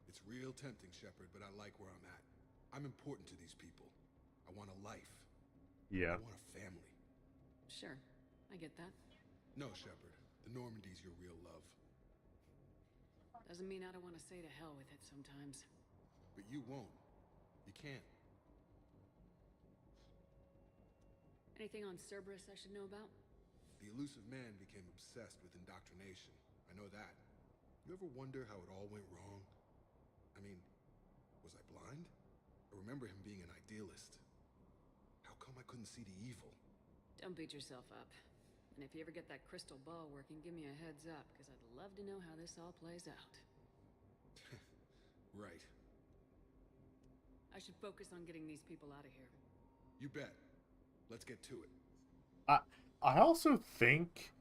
It's real tempting, Shepard, but I like where I'm at. I'm important to these people. I want a life. Yeah. I want a family. Sure, I get that. No, Shepard. The Normandy's your real love. Doesn't mean I don't want to say to hell with it sometimes. But you won't. You can't. Anything on Cerberus I should know about? The Illusive Man became obsessed with indoctrination. I know that. You ever wonder how it all went wrong? I mean, was I blind? I remember him being an idealist. How come I couldn't see the evil? Don't beat yourself up. And if you ever get that crystal ball working, give me a heads up, because I'd love to know how this all plays out. Right. I should focus on getting these people out of here. You bet. Let's get to it. I also think,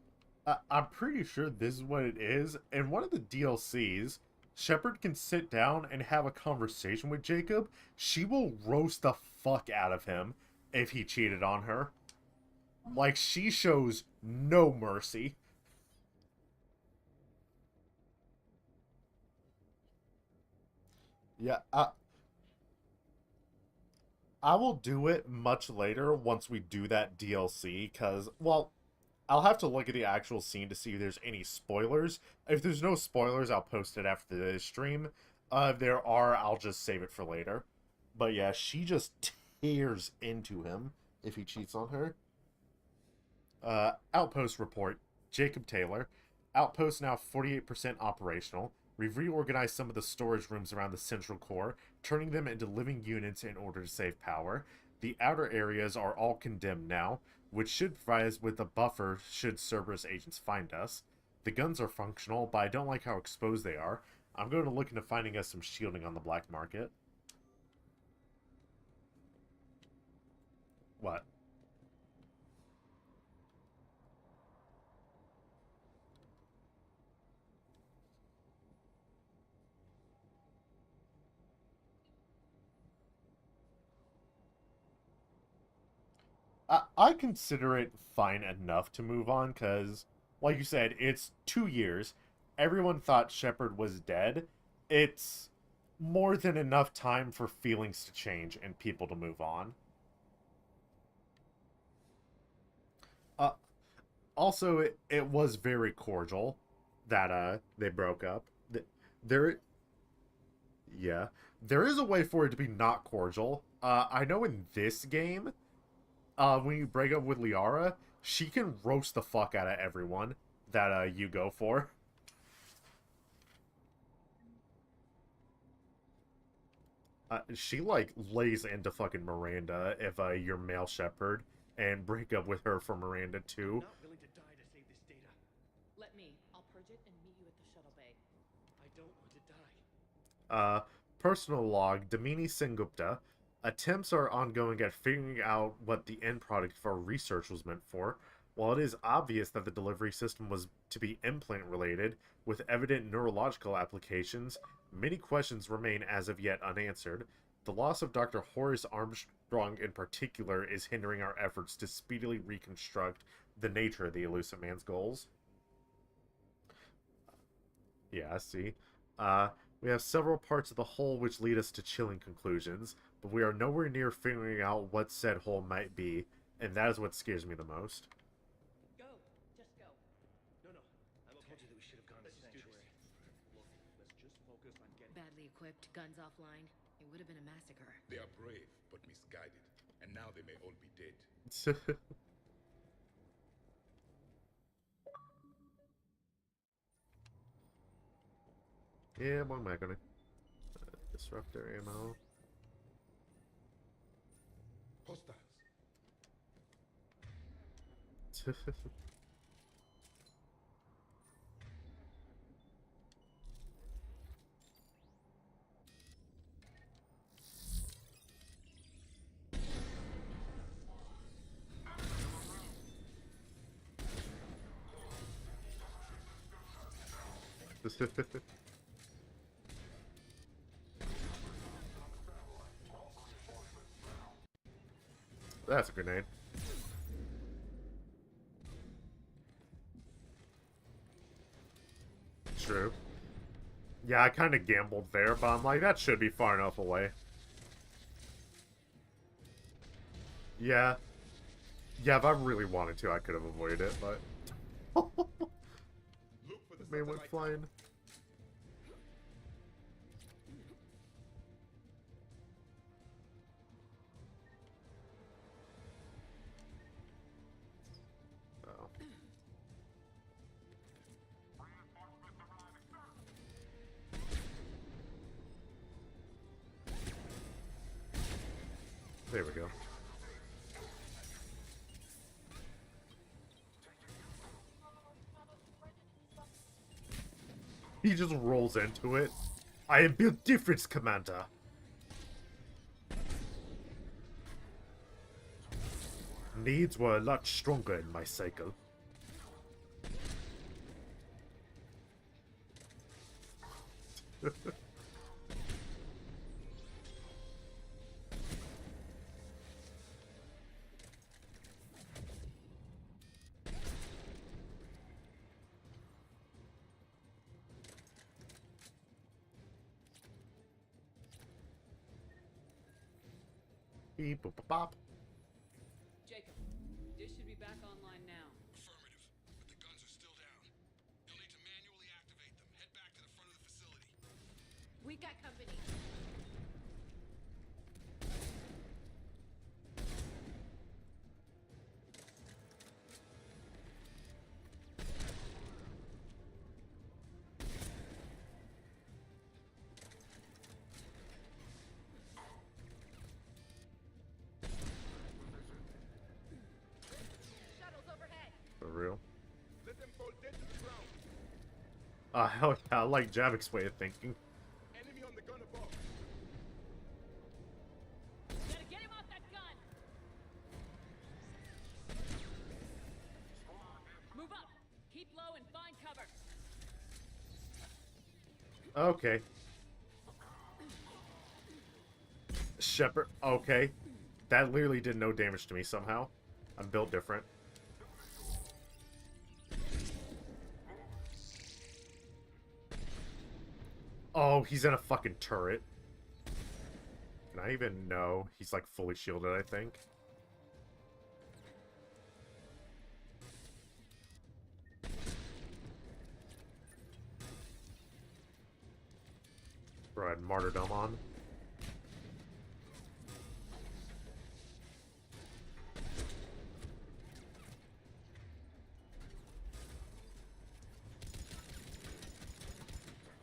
I'm pretty sure this is what it is. In one of the DLCs, Shepard can sit down and have a conversation with Jacob. She will roast the fuck out of him if he cheated on her. Like, she shows no mercy. Yeah, I will do it much later once we do that DLC, because, well, I'll have to look at the actual scene to see if there's any spoilers. If there's no spoilers, I'll post it after the stream. If there are, I'll just save it for later. But yeah, she just tears into him if he cheats on her. Outpost report. Jacob Taylor. Outpost now 48% operational. We've reorganized some of the storage rooms around the central core, turning them into living units in order to save power. The outer areas are all condemned now, which should provide us with a buffer should Cerberus agents find us. The guns are functional, but I don't like how exposed they are. I'm going to look into finding us some shielding on the black market. What? I consider it fine enough to move on, because, like you said, it's 2 years. Everyone thought Shepard was dead. It's more than enough time for feelings to change and people to move on. Also, it was very cordial that they broke up. There, yeah, there is a way for it to be not cordial. I know in this game, when you break up with Liara, she can roast the fuck out of everyone that you go for. She, like, lays into fucking Miranda if you're male Shepard, and break up with her for Miranda, too. Not willing to die to save this data. Let me. I'll purge it and meet you at the shuttle bay. I don't want to die. Personal log, Damini Sengupta. Attempts are ongoing at figuring out what the end product for research was meant for. While it is obvious that the delivery system was to be implant-related, with evident neurological applications, many questions remain as of yet unanswered. The loss of Dr. Horace Armstrong in particular is hindering our efforts to speedily reconstruct the nature of the Illusive Man's goals. Yeah, I see. We have several parts of the whole which lead us to chilling conclusions, but we are nowhere near figuring out what said whole might be, and that is what scares me the most. Go! Just go. No, I'm okay. I told you that we should have gone to Sanctuary. Look, let's just focus on getting... Badly equipped, guns offline. It would have been a massacre. They are brave, but misguided. And now they may all be dead. Yeah, one Magony. Disruptor ammo. Hostiles. That's a grenade. True. Yeah, I kind of gambled there, but I'm like, that should be far enough away. Yeah. Yeah, if I really wanted to, I could have avoided it, but... The man went flying. Oh. There we go. He just rolls into it. I am built different, Commander. Needs were a lot stronger in my cycle. Beep, boop, boop, bop. Jacob, dish should be back online now. Affirmative, but the guns are still down. You'll need to manually activate them. Head back to the front of the facility. We got company. Hell yeah, I like Javik's way of thinking. Enemy on the gun above. Gotta get him off that gun! Move up! Keep low and find cover! Okay. Shepard, okay. That literally did no damage to me somehow. I'm built different. Oh, he's in a fucking turret. Can I even know? He's like fully shielded, I think. Bro, I had martyrdom on.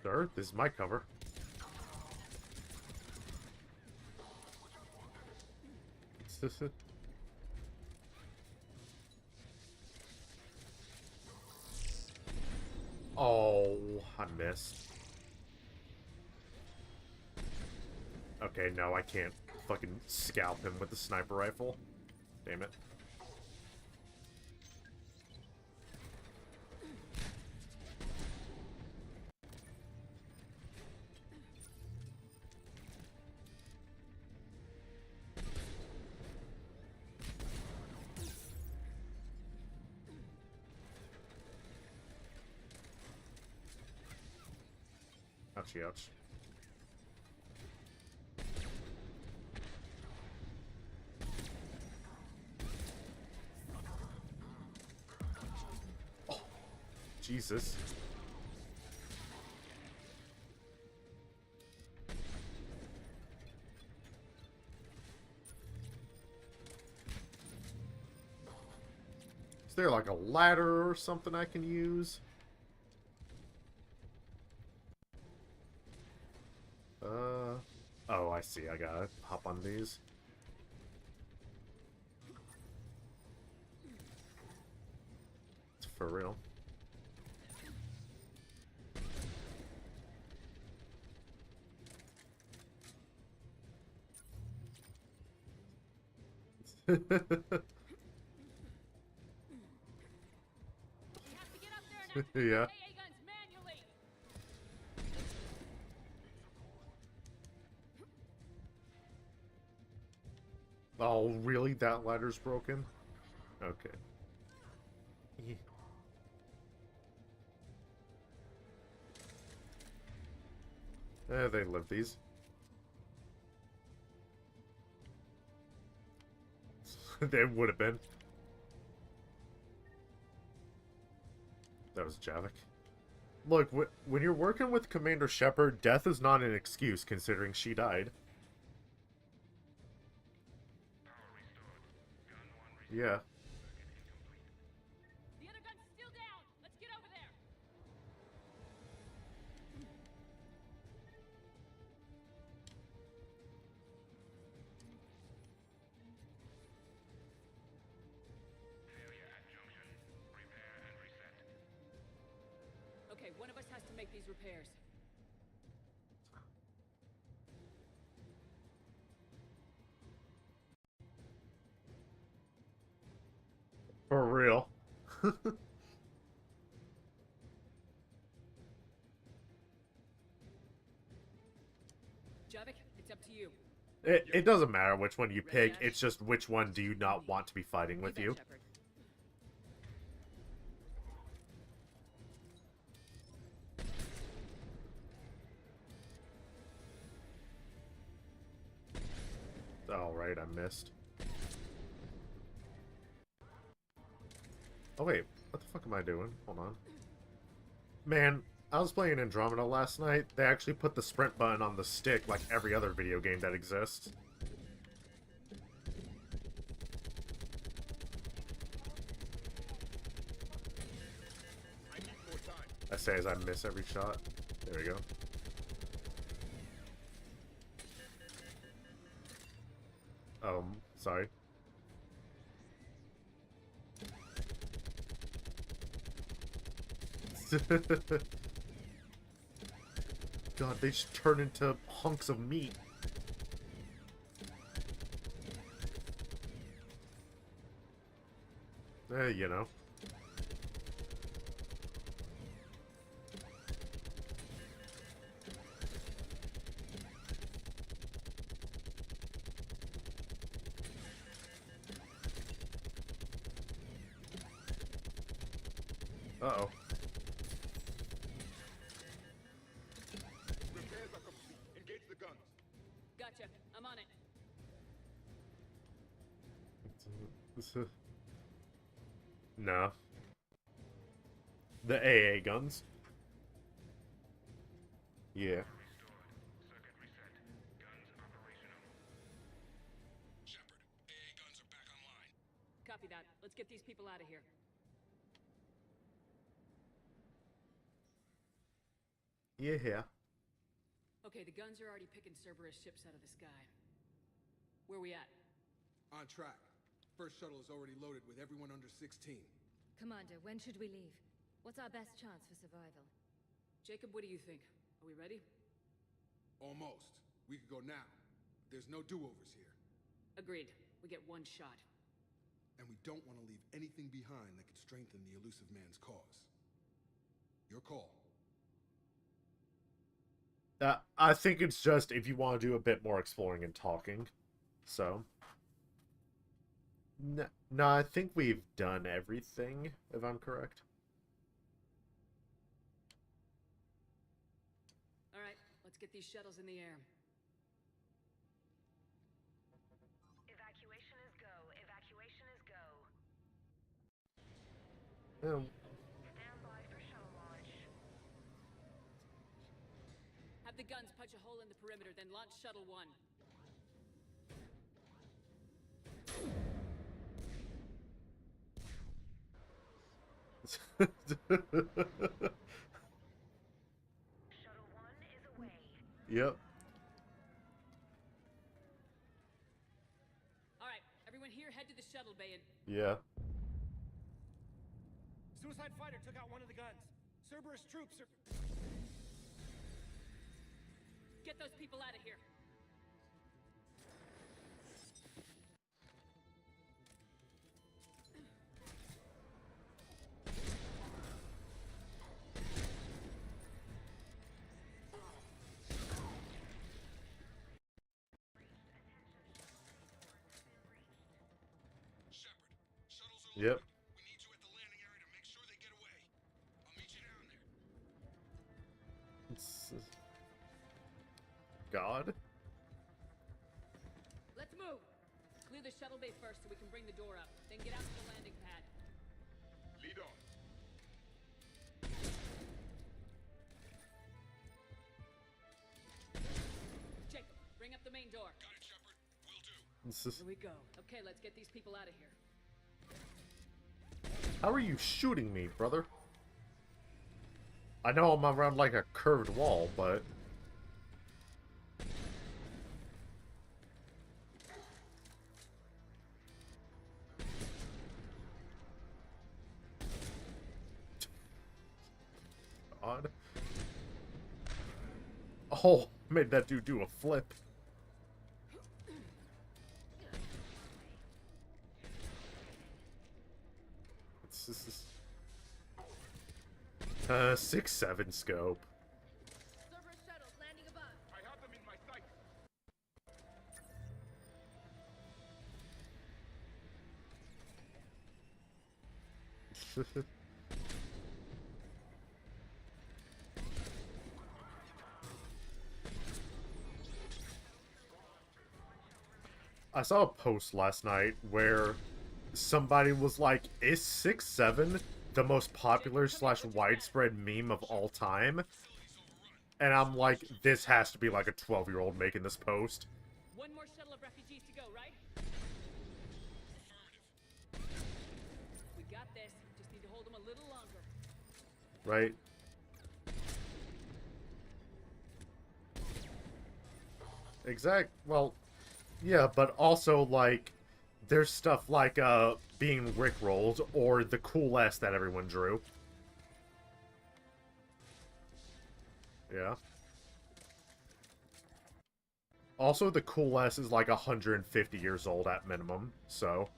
Sir, this is my cover. Oh, I missed. Okay, no, I can't fucking scalp him with the sniper rifle. Damn it. Ouchie, ouch. Oh, Jesus. Is there like a ladder or something I can use? Oh, I see. I gotta hop on these. It's for real. Yeah. Oh, really? That ladder's broken? Okay. They live these. They would have been. That was Javik. Look, when you're working with Commander Shepard, death is not an excuse, considering she died. Yeah. The other gun's still down! Let's get over there! Okay, one of us has to make these repairs. For real. Javik, it's up to you. It doesn't matter which one you pick, it's just which one do you not want to be fighting with you. Alright, I missed. Oh wait, what the fuck am I doing? Hold on. Man, I was playing Andromeda last night. They actually put the sprint button on the stick like every other video game that exists. I say as I miss every shot. There we go. Sorry. God, they just turn into hunks of meat. You know. Uh-oh. Repairs are complete. Engage the guns. Gotcha. I'm on it. No. The AA guns. Yeah. Copy that. Let's get these people out of here. Yeah. Okay, the guns are already picking Cerberus ships out of the sky. Where we at? On track. First shuttle is already loaded with everyone under 16. Commander, when should we leave? What's our best chance for survival? Jacob, what do you think? Are we ready? Almost. We could go now. There's no do-overs here. Agreed. We get one shot. And we don't want to leave anything behind that could strengthen the Elusive Man's cause. Your call. I think it's just if you want to do a bit more exploring and talking. So. No, I think we've done everything, if I'm correct. Alright, let's get these shuttles in the air. Evacuation is go. Evacuation is go. Oh. Stand by for shuttle launch. Have the guns punch a hole in the perimeter, then launch Shuttle 1. Shuttle 1 is away. Yep. Alright, everyone here head to the shuttle bay and... Yeah. Suicide fighter took out one of the guns. Cerberus troops are... Get those people out of here. Yep. We need you at the landing area to make sure they get away. I'll meet you down there. God. Let's move. Clear the shuttle bay first so we can bring the door up. Then get out to the landing pad. Lead on. Jacob, bring up the main door. Got it, Shepard. Will do. Here we go. Okay, let's get these people out of here. How are you shooting me, brother? I know I'm around like a curved wall, but... God. Oh, made that dude do a flip. This is 6-7 scope. Cerberus shuttles landing above. I have them in my sight. I saw a post last night where somebody was like, is 6-7 the most popular / widespread meme of all time? And I'm like, this has to be like a 12-year-old making this post. One more shuttle of refugees to go, right? We got this. Just need to hold them a little longer. Right? Well, yeah, but also, like, there's stuff like, being rickrolled, or the cool S that everyone drew. Yeah. Also, the Cool S is like 150 years old at minimum, so...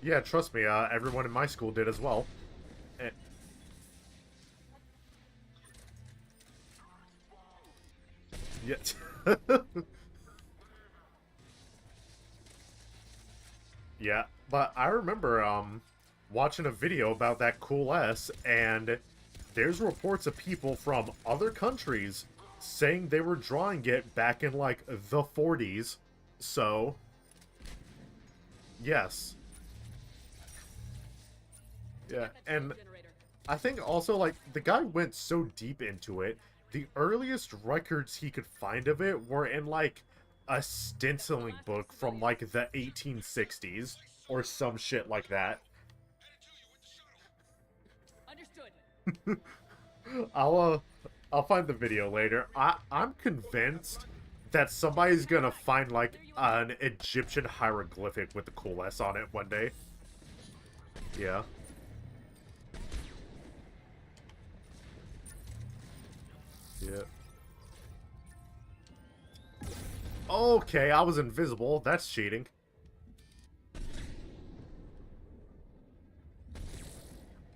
Yeah, trust me, everyone in my school did as well. Eh. Yeah. Yeah, but I remember, watching a video about that Cool S, and there's reports of people from other countries saying they were drawing it back in, like, the 40s, so... Yes. Yeah, and I think also, like, the guy went so deep into it, the earliest records he could find of it were in, like, a stenciling book from, like, the 1860s, or some shit like that. Understood. I'll find the video later. I'm convinced that somebody's gonna find, like, an Egyptian hieroglyphic with the Cool S on it one day. Yeah. Yeah. Okay, I was invisible. That's cheating.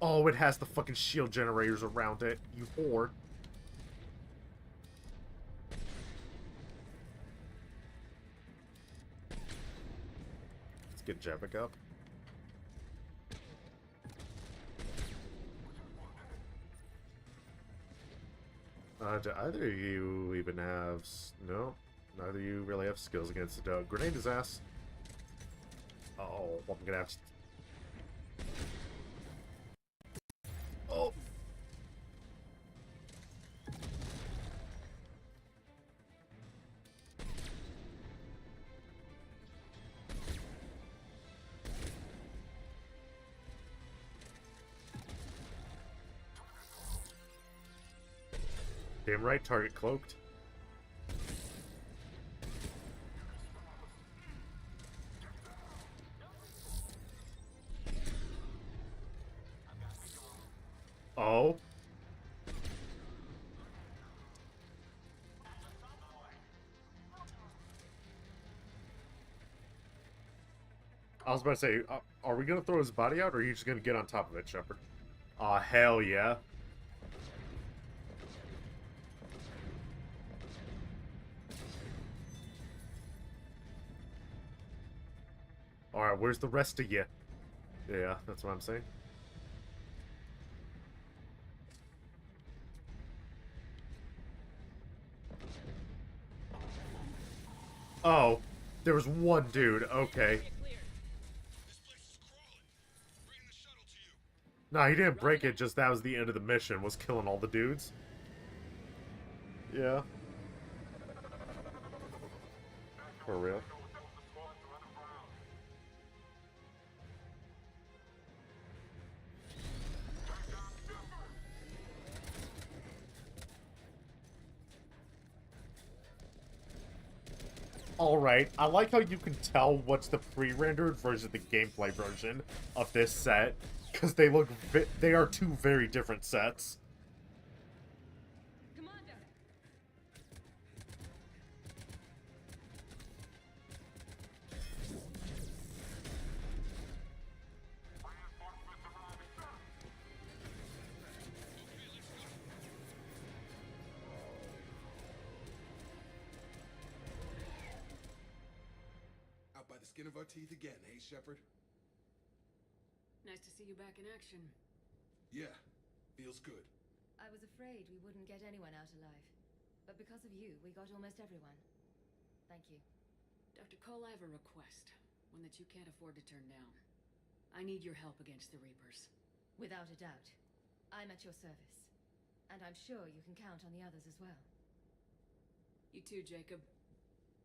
Oh, it has the fucking shield generators around it, you whore. Let's get Jevik up. Do either of you even have... No, neither of you really have skills against it. Grenade his ass. Oh, I'm gonna have to... Oh! Damn right, target cloaked. Oh. I was about to say, are we gonna throw his body out, or are you just gonna get on top of it, Shepard? Aw, hell yeah. Alright, where's the rest of you? Yeah, that's what I'm saying. Oh, there was one dude. Okay. Nah, he didn't break it, just that was the end of the mission, was killing all the dudes. Yeah. For real. Alright, I like how you can tell what's the pre-rendered versus the gameplay version of this set, because they look they are two very different sets. Skin of our teeth again, hey, Shepard? Nice to see you back in action. Yeah, feels good. I was afraid we wouldn't get anyone out alive. But because of you, we got almost everyone. Thank you. Dr. Cole, I have a request. One that you can't afford to turn down. I need your help against the Reapers. Without a doubt. I'm at your service. And I'm sure you can count on the others as well. You too, Jacob.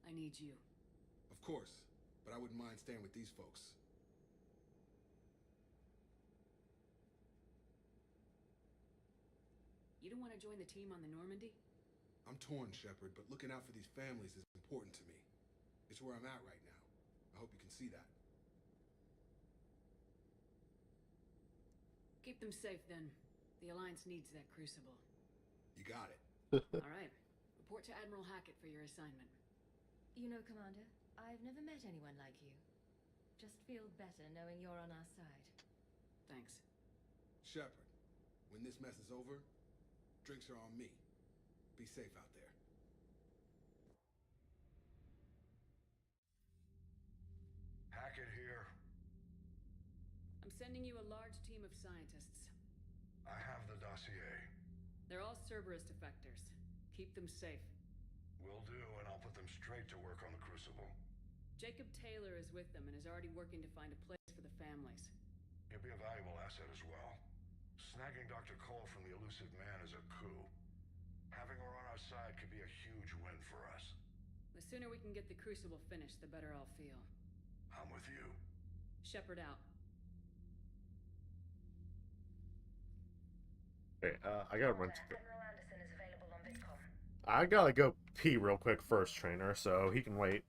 I need you. Of course. But I wouldn't mind staying with these folks. You don't want to join the team on the Normandy? I'm torn, Shepard, but looking out for these families is important to me. It's where I'm at right now. I hope you can see that. Keep them safe, then. The Alliance needs that crucible. You got it. All right. Report to Admiral Hackett for your assignment. You know, Commander, I've never met anyone like you. Just feel better knowing you're on our side. Thanks. Shepard, when this mess is over, drinks are on me. Be safe out there. Hackett here. I'm sending you a large team of scientists. I have the dossier. They're all Cerberus defectors. Keep them safe. Will do, and I'll put them straight to work on the Crucible. Jacob Taylor is with them and is already working to find a place for the families. He'll be a valuable asset as well. Snagging Dr. Cole from the Elusive Man is a coup. Having her on our side could be a huge win for us. The sooner we can get the Crucible finished, the better I'll feel. I'm with you. Shepard out. Okay, I gotta run to the... Admiral Anderson is available on Vidcom. I gotta go pee real quick first, Trainer, so he can wait.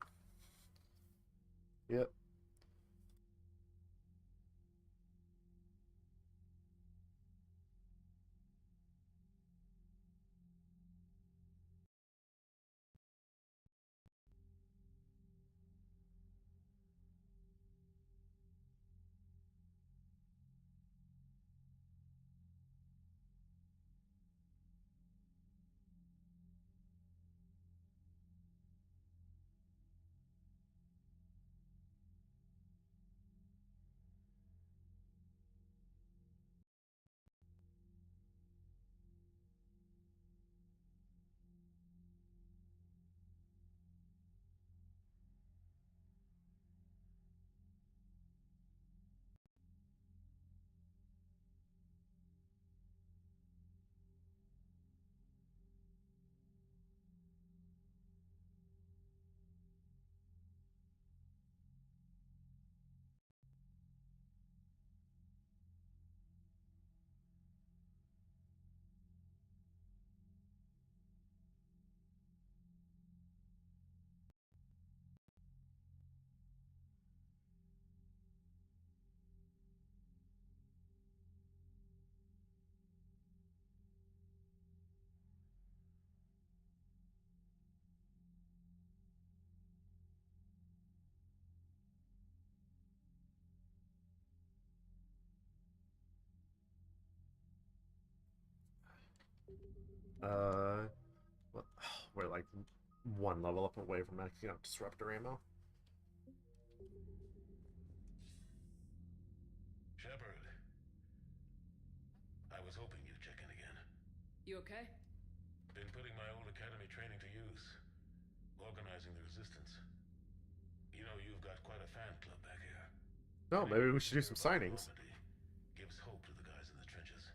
Yep. Well, we're like one level up away from maxing out disruptor ammo. Shepard. I was hoping you'd check in again. You okay? Been putting my old academy training to use. Organizing the resistance. You know, you've got quite a fan club back here. No, maybe we should do some signings. Gives hope to the guys in the trenches.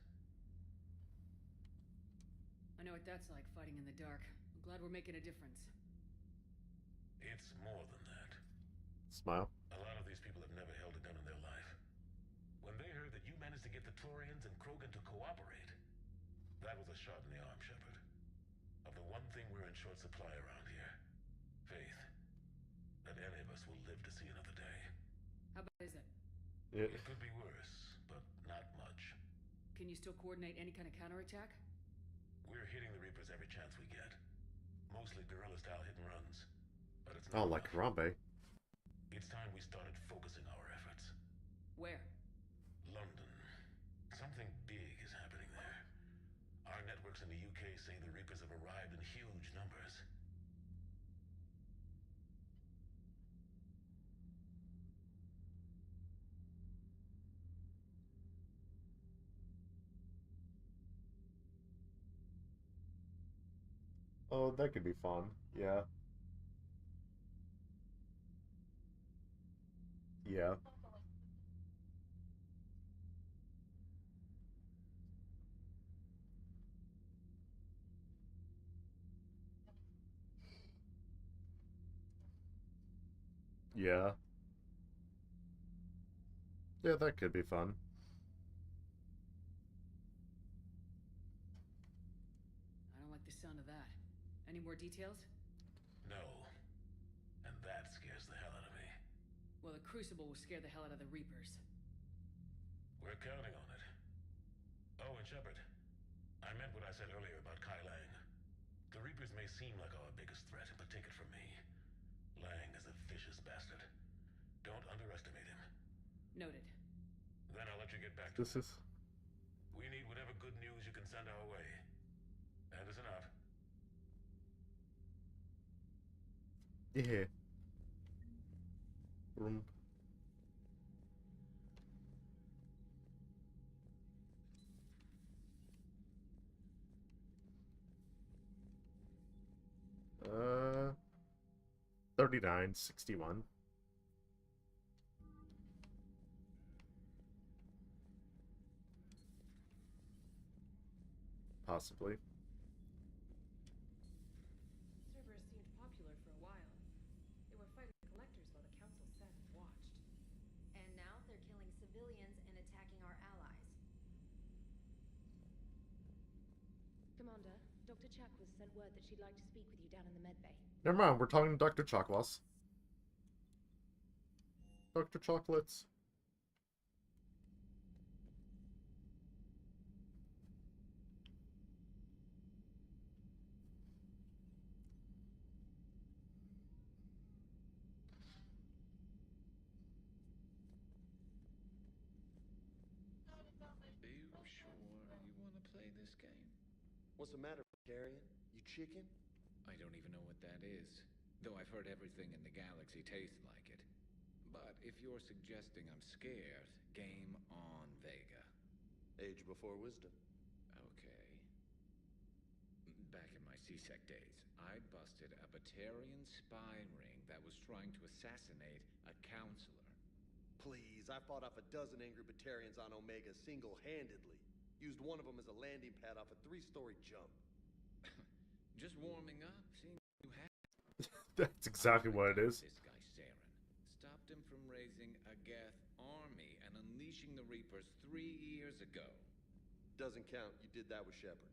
I know what that's like, fighting in the dark. I'm glad we're making a difference. It's more than that. Smile. A lot of these people have never held a gun in their life. When they heard that you managed to get the Turians and Krogan to cooperate, that was a shot in the arm, Shepard. Of the one thing we're in short supply around here, faith. That any of us will live to see another day. How bad is it? It could be worse, but not much. Can you still coordinate any kind of counterattack? We're hitting the Reapers every chance we get. Mostly guerrilla-style hit and runs. But it's Oh, not like enough. Harambe. It's time we started focusing our efforts. Where? London. Something big is happening there. Our networks in the UK say the Reapers have arrived in huge numbers. Oh, that could be fun. Yeah. Yeah. Yeah. Yeah, that could be fun. I don't like the sound of that. Any more details? No. And that scares the hell out of me. Well, the Crucible will scare the hell out of the Reapers. We're counting on it. Shepard. I meant what I said earlier about Kai Lang. The Reapers may seem like our biggest threat, but take it from me. Lang is a vicious bastard. Don't underestimate him. Noted. Then I'll let you get back to This it. is... We need whatever good news you can send our way. Anderson out. Yeah. Room. Uh, 3961. Possibly. Cerberus seemed popular for a while. They were fighting collectors while the council sat and watched. And now they're killing civilians and attacking our allies. Commander, Dr. Chakwas sent word that she'd like to speak with you down in the medbay. Never mind, we're talking to Dr. Chakwas. Dr. Chocolates. Are you sure you want to play this game? What's the matter, Carrion? You chicken? I don't even know what that is, though I've heard everything in the galaxy tastes like it. But if you're suggesting I'm scared, game on, Vega. Age before wisdom. Okay. Back in my C-Sec days, I busted a Batarian spy ring that was trying to assassinate a counselor. Please, I fought off a dozen angry Batarians on Omega single-handedly. Used one of them as a landing pad off a 3-story jump. Just warming up, seeing you have. That's exactly what it is. This guy Saren stopped him from raising a Geth army and unleashing the Reapers 3 years ago. Doesn't count. You did that with Shepard.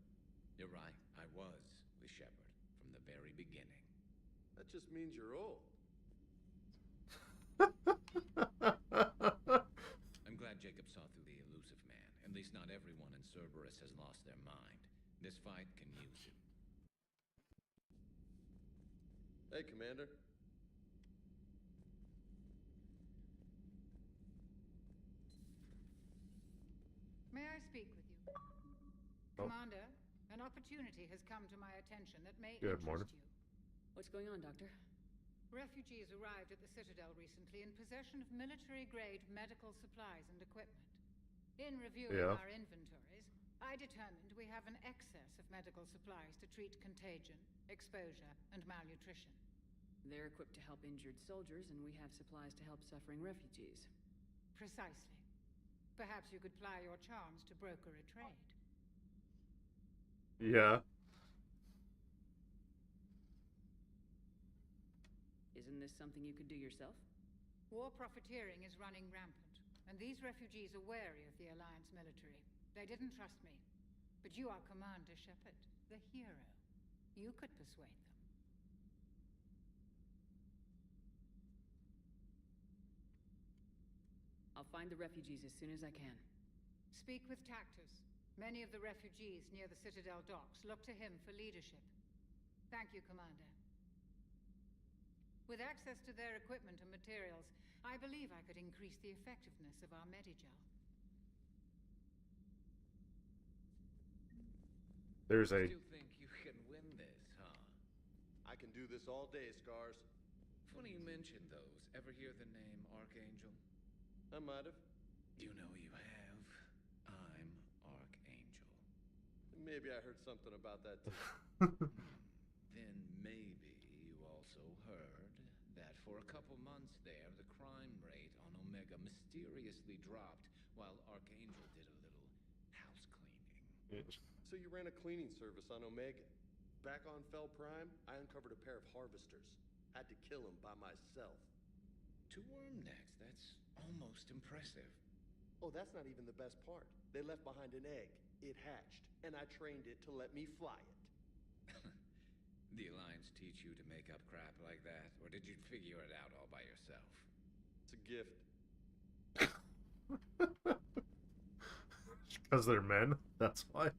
You're right. I was with Shepard from the very beginning. That just means you're old. I'm glad Jacob saw through the elusive man. At least not everyone in Cerberus has lost their mind. This fight can use him. Hey, Commander. May I speak with you? Oh. Commander, an opportunity has come to my attention that may Good interest morning. you. What's going on, Doctor? Refugees arrived at the Citadel recently in possession of military-grade medical supplies and equipment. In reviewing Yeah. our inventories, I determined we have an excess of medical supplies to treat contagion, exposure, and malnutrition. They're equipped to help injured soldiers, and we have supplies to help suffering refugees. Precisely. Perhaps you could ply your charms to broker a trade. Yeah. Isn't this something you could do yourself? War profiteering is running rampant, and these refugees are wary of the Alliance military. They didn't trust me. But you are Commander Shepard, the hero. You could persuade them. I'll find the refugees as soon as I can. Speak with Tactus. Many of the refugees near the Citadel docks look to him for leadership. Thank you, Commander. With access to their equipment and materials, I believe I could increase the effectiveness of our Medigel. There's a... Still think you can win this, huh? I can do this all day, Scars. Funny you mentioned those. Ever hear the name Archangel? I might have. You know you have. I'm Archangel. Maybe I heard something about that too. Then maybe you also heard that for a couple months there, the crime rate on Omega mysteriously dropped while Archangel did a little house cleaning. So you ran a cleaning service on Omega. Back on Fel Prime, I uncovered a pair of harvesters. Had to kill them by myself. 2 worm necks, that's almost impressive. Oh, that's not even the best part. They left behind an egg. It hatched, and I trained it to let me fly it. The Alliance teach you to make up crap like that, or did you figure it out all by yourself? It's a gift. Because they're men? That's why.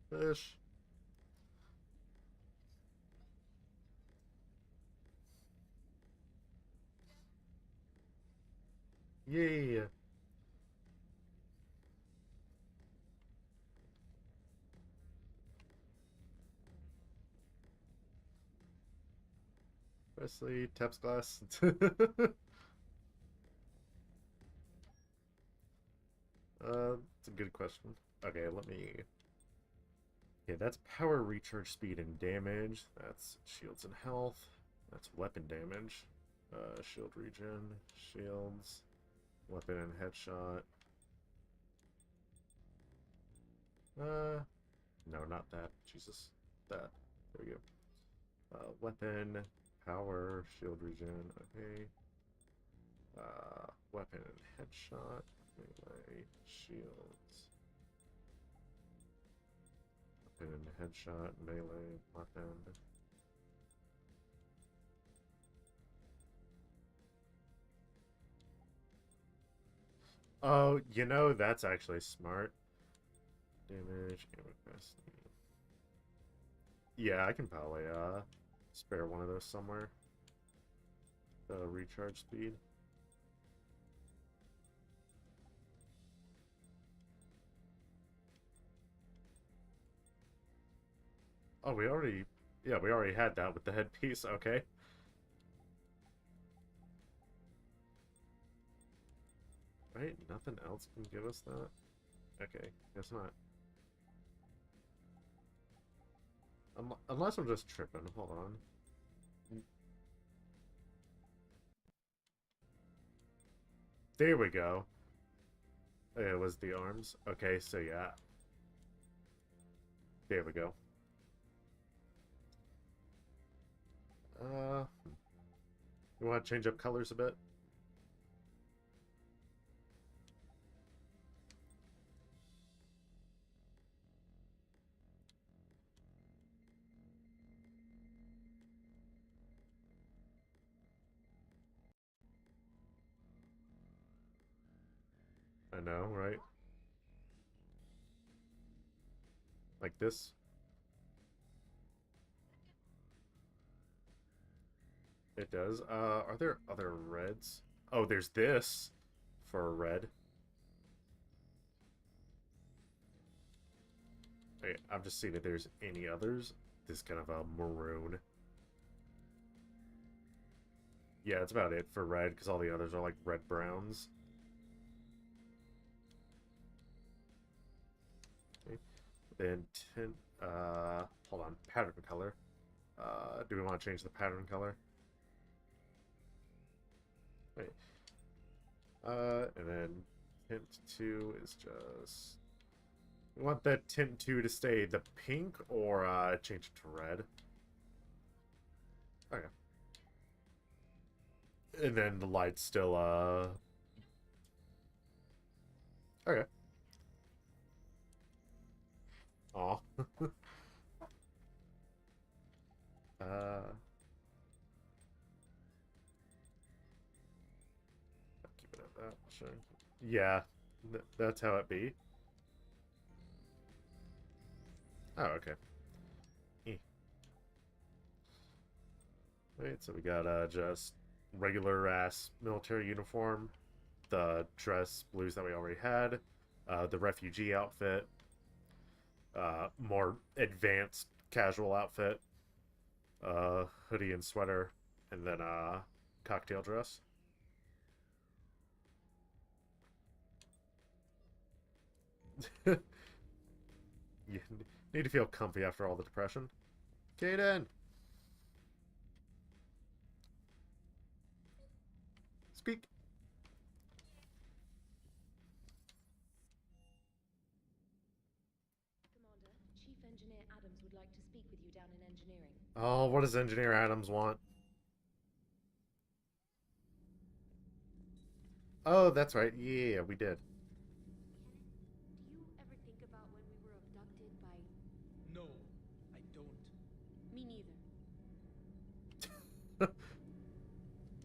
Fish. Yeah. Wesley, taps glass. It's a good question. Okay, let me... Okay, that's power, recharge, speed, and damage. That's shields and health. That's weapon damage. Shield regen, shields, weapon and headshot. No, not that. Jesus. That. There we go. Weapon, power, shield regen, okay. Weapon and headshot, melee, shields. Weapon and headshot, melee, weapon. Oh, you know, that's actually smart. Damage, ammo capacity. Yeah, I can probably spare one of those somewhere. Recharge speed. Oh, we already had that with the headpiece. Okay. Right? Nothing else can give us that? Okay, guess not. Unless I'm just tripping. Hold on. There we go. It was the arms. Okay, so yeah. There we go. You want to change up colors a bit? I know, right? Like this? It does. Are there other reds? Oh, there's this for a red. Okay, I'm just seeing if there's any others. This kind of a maroon. Yeah, that's about it for red, because all the others are like red browns. Okay. Then tint, hold on, pattern color. Do we want to change the pattern color? Wait. And then tint 2 is just... We want that tint 2 to stay the pink, or change it to red? Okay. And then the light's still, okay. Aw. Keep it at that, sure. Yeah, that's how it be. Oh, okay. Wait, so we got, just regular ass military uniform, the dress blues that we already had, the refugee outfit, more advanced casual outfit, hoodie and sweater, and then cocktail dress. You need to feel comfy after all the depression. Kaden! Squeak! Commander, Chief Engineer Adams would like to speak with you down in engineering. Oh, what does Engineer Adams want? Oh, that's right. Yeah, we did. Do you ever think about when we were abducted by... No, neither.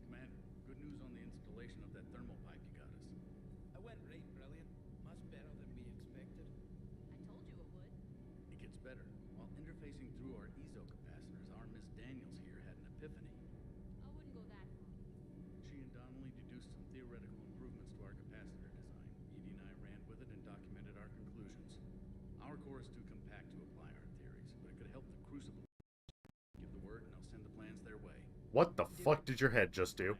Commander, good news on the installation of that thermal pipe you got us. It went right brilliant. Much better than we expected. I told you it would. It gets better. While interfacing through our EZO capacitors, our Miss Daniels here had an epiphany. I wouldn't go that far. She and Donnelly deduced some theoretical improvements to our capacitor design. Edie and I ran with it and documented our conclusions. Our core is too compact to apply our theories, but it could help the Crucible. Give the word and I'll send the plans their way. What the fuck did your head just do?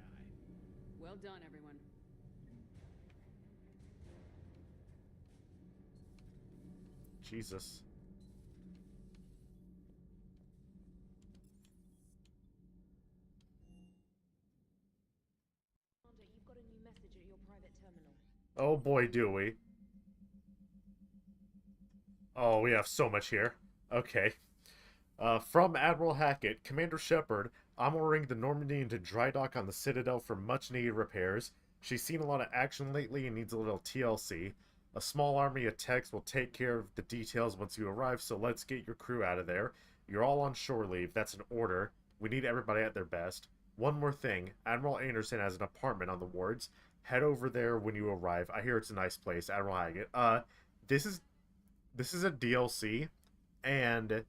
Well done, everyone. Jesus. Commander, you've got a new message at your private terminal. Oh boy, do we. Oh, we have so much here. Okay. From Admiral Hackett, Commander Shepard, I'm ordering the Normandy into dry dock on the Citadel for much-needed repairs. She's seen a lot of action lately and needs a little TLC. A small army of techs will take care of the details once you arrive, so let's get your crew out of there. You're all on shore leave. That's an order. We need everybody at their best. One more thing. Admiral Anderson has an apartment on the wards. Head over there when you arrive. I hear it's a nice place, Admiral Hackett. This is a DLC, and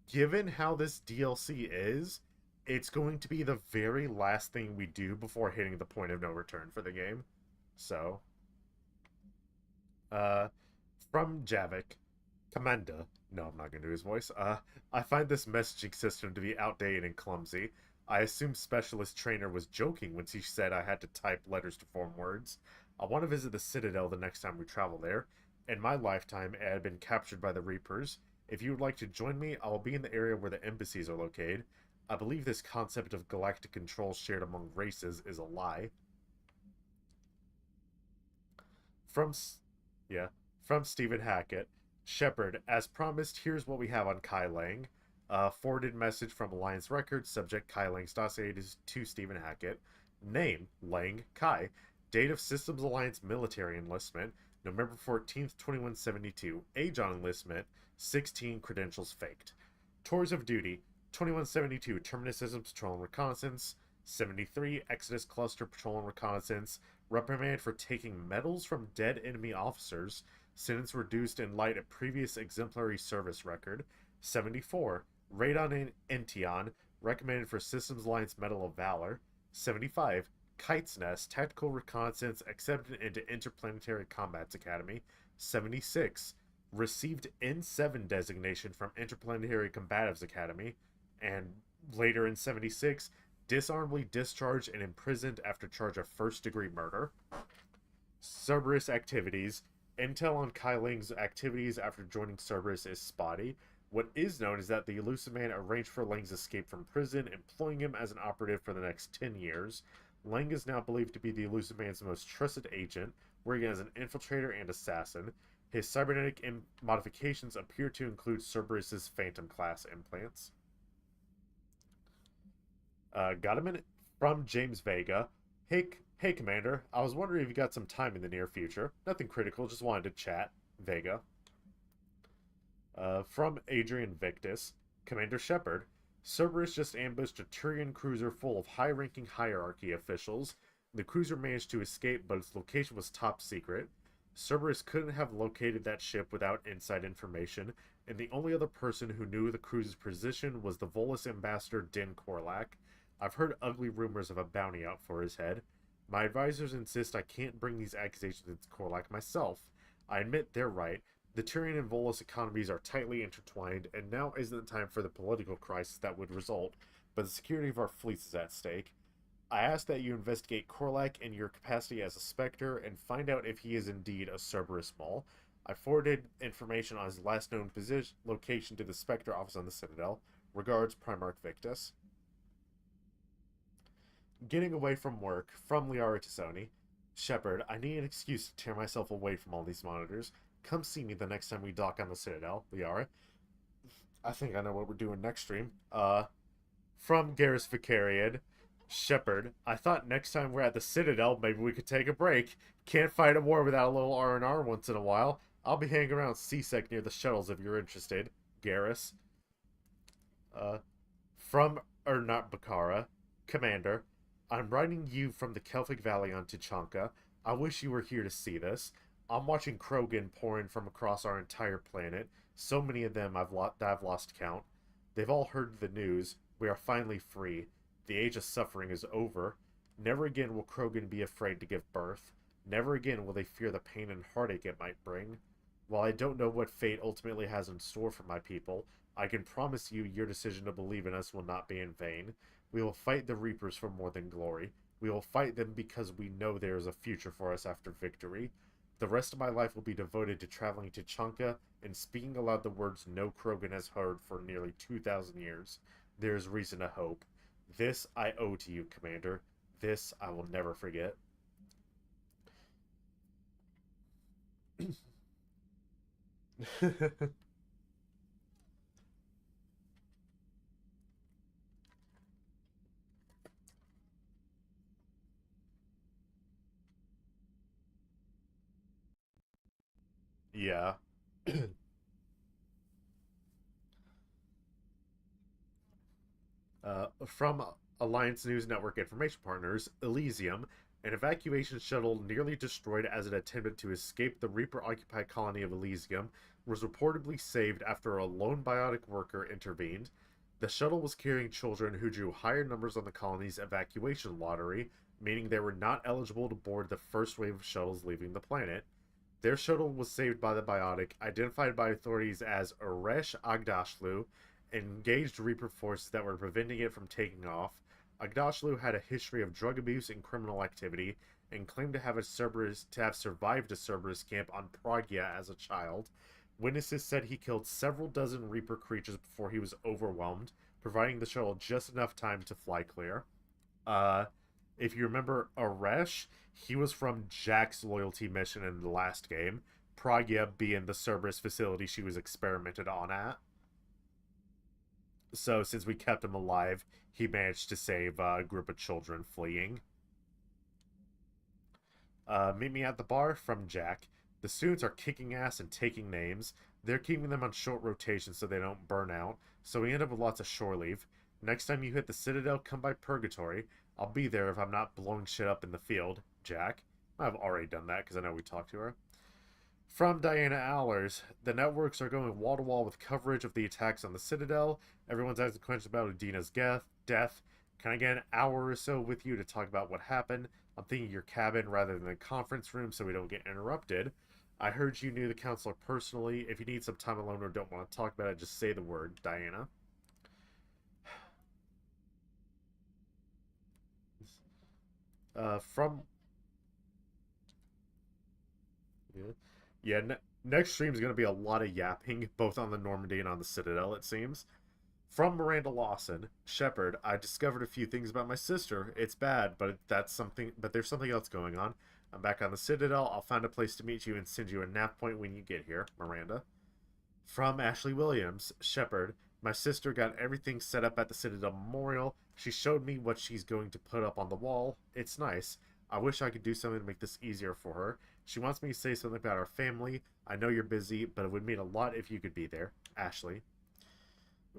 given how this DLC is, it's going to be the very last thing we do before hitting the point of no return for the game. So, from Javik, Commander. No, I'm not going to do his voice. I find this messaging system to be outdated and clumsy. I assume Specialist Trainer was joking when she said I had to type letters to form words. I want to visit the Citadel the next time we travel there. In my lifetime, it had been captured by the Reapers. If you would like to join me, I will be in the area where the embassies are located. I believe this concept of galactic control shared among races is a lie. From Stephen Hackett. Shepard, as promised, here's what we have on Kai Lang. Forwarded message from Alliance Records, subject Kai Lang's dossier to Stephen Hackett. Name, Lang Kai. Date of Systems Alliance military enlistment, November 14th, 2172. Age on enlistment, 16. Credentials faked. Tours of duty, 2172. Terminus Systems Patrol and Reconnaissance. 73. Exodus Cluster Patrol and Reconnaissance. Reprimanded for taking medals from dead enemy officers. Sentence reduced in light of previous exemplary service record. 74. Raid on Ention. Recommended for Systems Alliance Medal of Valor. 75. Kite's Nest. Tactical Reconnaissance. Accepted into Interplanetary Combats Academy. 76. Received N7 designation from Interplanetary Combatives Academy. And later in 76, dishonorably discharged and imprisoned after charge of first-degree murder. Cerberus activities. Intel on Kai Lang's activities after joining Cerberus is spotty. What is known is that the Elusive Man arranged for Lang's escape from prison, employing him as an operative for the next 10 years. Lang is now believed to be the Elusive Man's most trusted agent, working as an infiltrator and assassin. His cybernetic modifications appear to include Cerberus's Phantom class implants. Got a minute? From James Vega. Hey, Commander. I was wondering if you got some time in the near future. Nothing critical, just wanted to chat. Vega. From Adrian Victus. Commander Shepard. Cerberus just ambushed a Turian cruiser full of high-ranking hierarchy officials. The cruiser managed to escape, but its location was top secret. Cerberus couldn't have located that ship without inside information, and the only other person who knew the cruiser's position was the Volus ambassador Din Korlak. I've heard ugly rumors of a bounty out for his head. My advisors insist I can't bring these accusations to Korlak myself. I admit they're right. The Turian and Volus economies are tightly intertwined, and now isn't the time for the political crisis that would result, but the security of our fleets is at stake. I ask that you investigate Korlak in your capacity as a Spectre and find out if he is indeed a Cerberus Maul. I forwarded information on his last known location to the Spectre office on the Citadel. Regards, Primarch Victus. Getting away from work, from Liara to Sony. Shepard, I need an excuse to tear myself away from all these monitors. Come see me the next time we dock on the Citadel, Liara. I think I know what we're doing next stream. From Garrus Vicarian. Shepard, I thought next time we're at the Citadel, maybe we could take a break. Can't fight a war without a little R&R once in a while. I'll be hanging around CSEC near the shuttles if you're interested. Garrus. From Ernat Bakara, Commander, I'm writing you from the Kelphic Valley on Tuchanka. I wish you were here to see this. I'm watching Krogan pour in from across our entire planet. So many of them I've lost count. They've all heard the news. We are finally free. The age of suffering is over. Never again will Krogan be afraid to give birth. Never again will they fear the pain and heartache it might bring. While I don't know what fate ultimately has in store for my people, I can promise you your decision to believe in us will not be in vain. We will fight the Reapers for more than glory. We will fight them because we know there is a future for us after victory. The rest of my life will be devoted to traveling to Tuchanka and speaking aloud the words no Krogan has heard for nearly 2,000 years. There is reason to hope. This I owe to you, Commander. This I will never forget. Yeah. From Alliance News Network information partners, Elysium, an evacuation shuttle nearly destroyed as it attempted to escape the Reaper-occupied colony of Elysium, was reportedly saved after a lone biotic worker intervened. The shuttle was carrying children who drew higher numbers on the colony's evacuation lottery, meaning they were not eligible to board the first wave of shuttles leaving the planet. Their shuttle was saved by the biotic, identified by authorities as Uresh Agdashlu, engaged Reaper forces that were preventing it from taking off. Agdashlu had a history of drug abuse and criminal activity, and claimed to have survived a Cerberus camp on Pragya as a child. Witnesses said he killed several dozen Reaper creatures before he was overwhelmed, providing the shuttle just enough time to fly clear. If you remember Uresh, he was from Jack's loyalty mission in the last game, Pragya being the Cerberus facility she was experimented on at. So, since we kept him alive, he managed to save a group of children fleeing. Meet me at the bar, from Jack. The students are kicking ass and taking names. They're keeping them on short rotation so they don't burn out, so we end up with lots of shore leave. Next time you hit the Citadel, come by Purgatory. I'll be there if I'm not blowing shit up in the field, Jack. I've already done that because I know we talked to her. From Diana Allers, the networks are going wall-to-wall with coverage of the attacks on the Citadel. Everyone's asking questions about Udina's death. Can I get an hour or so with you to talk about what happened? I'm thinking your cabin rather than the conference room so we don't get interrupted. I heard you knew the counselor personally. If you need some time alone or don't want to talk about it, just say the word, Diana. Next stream is going to be a lot of yapping, both on the Normandy and on the Citadel, it seems. From Miranda Lawson, Shepard, I discovered a few things about my sister. It's bad, but there's something else going on. I'm back on the Citadel. I'll find a place to meet you and send you a nav point when you get here, Miranda. From Ashley Williams, Shepard, my sister got everything set up at the Citadel Memorial. She showed me what she's going to put up on the wall. It's nice. I wish I could do something to make this easier for her. She wants me to say something about our family. I know you're busy, but it would mean a lot if you could be there. Ashley.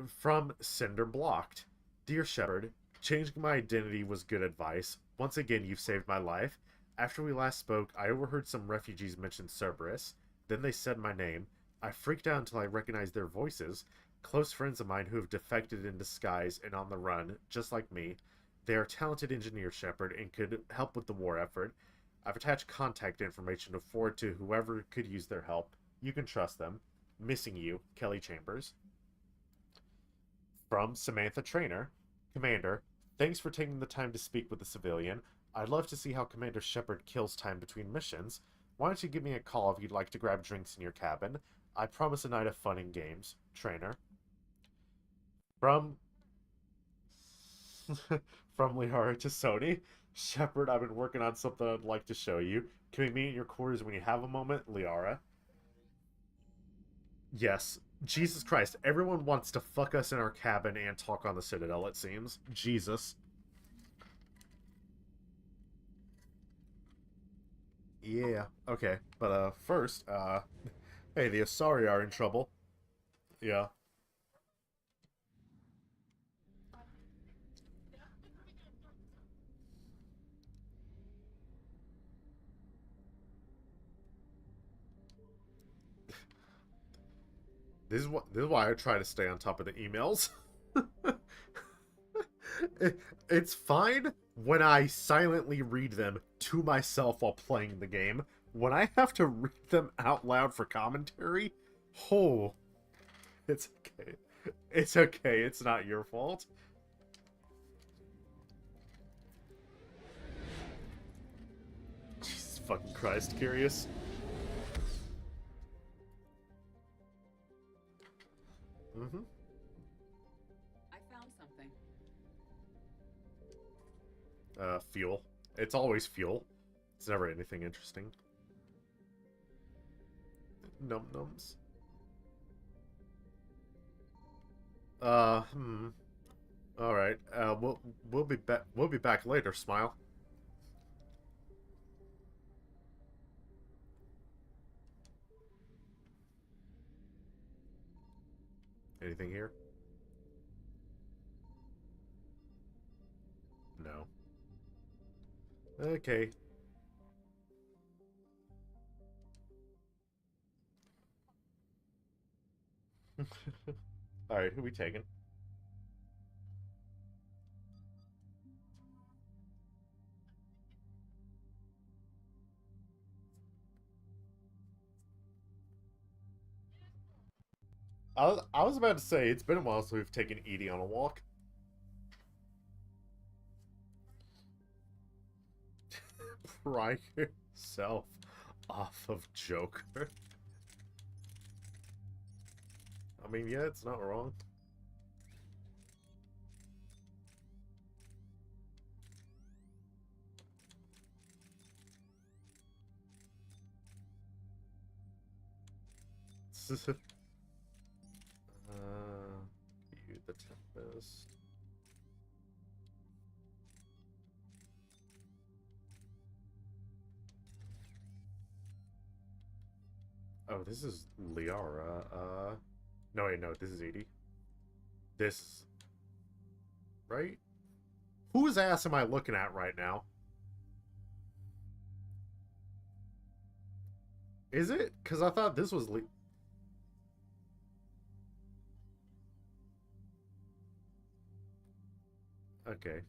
From Cinder Blocked. Dear Shepard, changing my identity was good advice. Once again, you've saved my life. After we last spoke, I overheard some refugees mention Cerberus. Then they said my name. I freaked out until I recognized their voices. Close friends of mine who have defected in disguise and on the run, just like me. They are talented engineers, Shepard, and could help with the war effort. I've attached contact information to forward to whoever could use their help. You can trust them. Missing you, Kelly Chambers. From Samantha Trainer, Commander, thanks for taking the time to speak with the civilian. I'd love to see how Commander Shepard kills time between missions. Why don't you give me a call if you'd like to grab drinks in your cabin? I promise a night of fun and games. Trainer. From Liara to Sony, Shepard, I've been working on something I'd like to show you. Can we meet in your quarters when you have a moment? Liara. Yes. Jesus Christ, everyone wants to fuck us in our cabin and talk on the Citadel, it seems. Jesus. Yeah, okay. But, first, hey, the Asari are in trouble. Yeah. This is why I try to stay on top of the emails. It's fine when I silently read them to myself while playing the game. When I have to read them out loud for commentary, oh, it's okay. It's okay. It's not your fault. Jesus fucking Christ, Curious. Mm-hmm. I found something. Fuel. It's always fuel. It's never anything interesting. Num-nums. Alright. We'll be back. We'll be back later, Smile. Anything here? No. Okay. Alright, who we taking? I was about to say, it's been a while since we've taken Edie on a walk. Pry yourself off of Joker. I mean, yeah, it's not wrong. You the Tempest. Oh, this is Liara. No, wait, no, this is Edie. This... Right? Whose ass am I looking at right now? Is it? Because I thought this was Okay.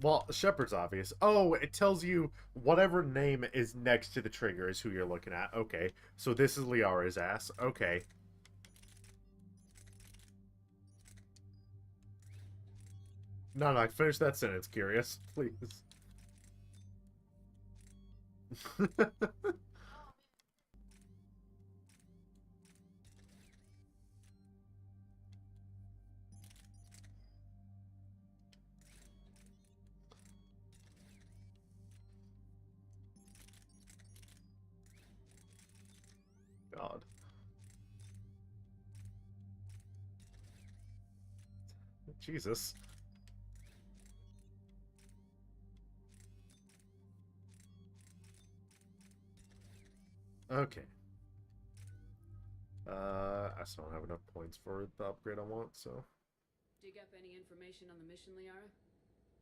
Well, Shepard's obvious. Oh, it tells you whatever name is next to the trigger is who you're looking at. Okay. So this is Liara's ass. Okay. No, finish that sentence, Curious. Please. God. Jesus. Okay. I still don't have enough points for the upgrade I want, so... Dig up any information on the mission, Liara?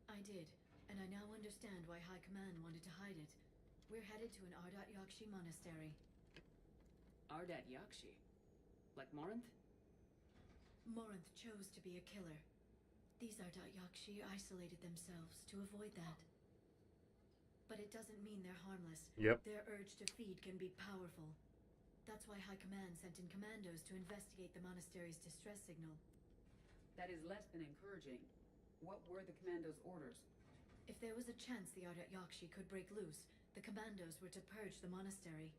I did, and I now understand why High Command wanted to hide it. We're headed to an Ardat Yakshi monastery. Ardat Yakshi? Like Morinth? Morinth chose to be a killer. These Ardat Yakshi isolated themselves to avoid that. But it doesn't mean they're harmless. Yep. Their urge to feed can be powerful. That's why High Command sent in commandos to investigate the monastery's distress signal. That is less than encouraging. What were the commandos' orders? If there was a chance the Ardat Yakshi could break loose, the commandos were to purge the monastery.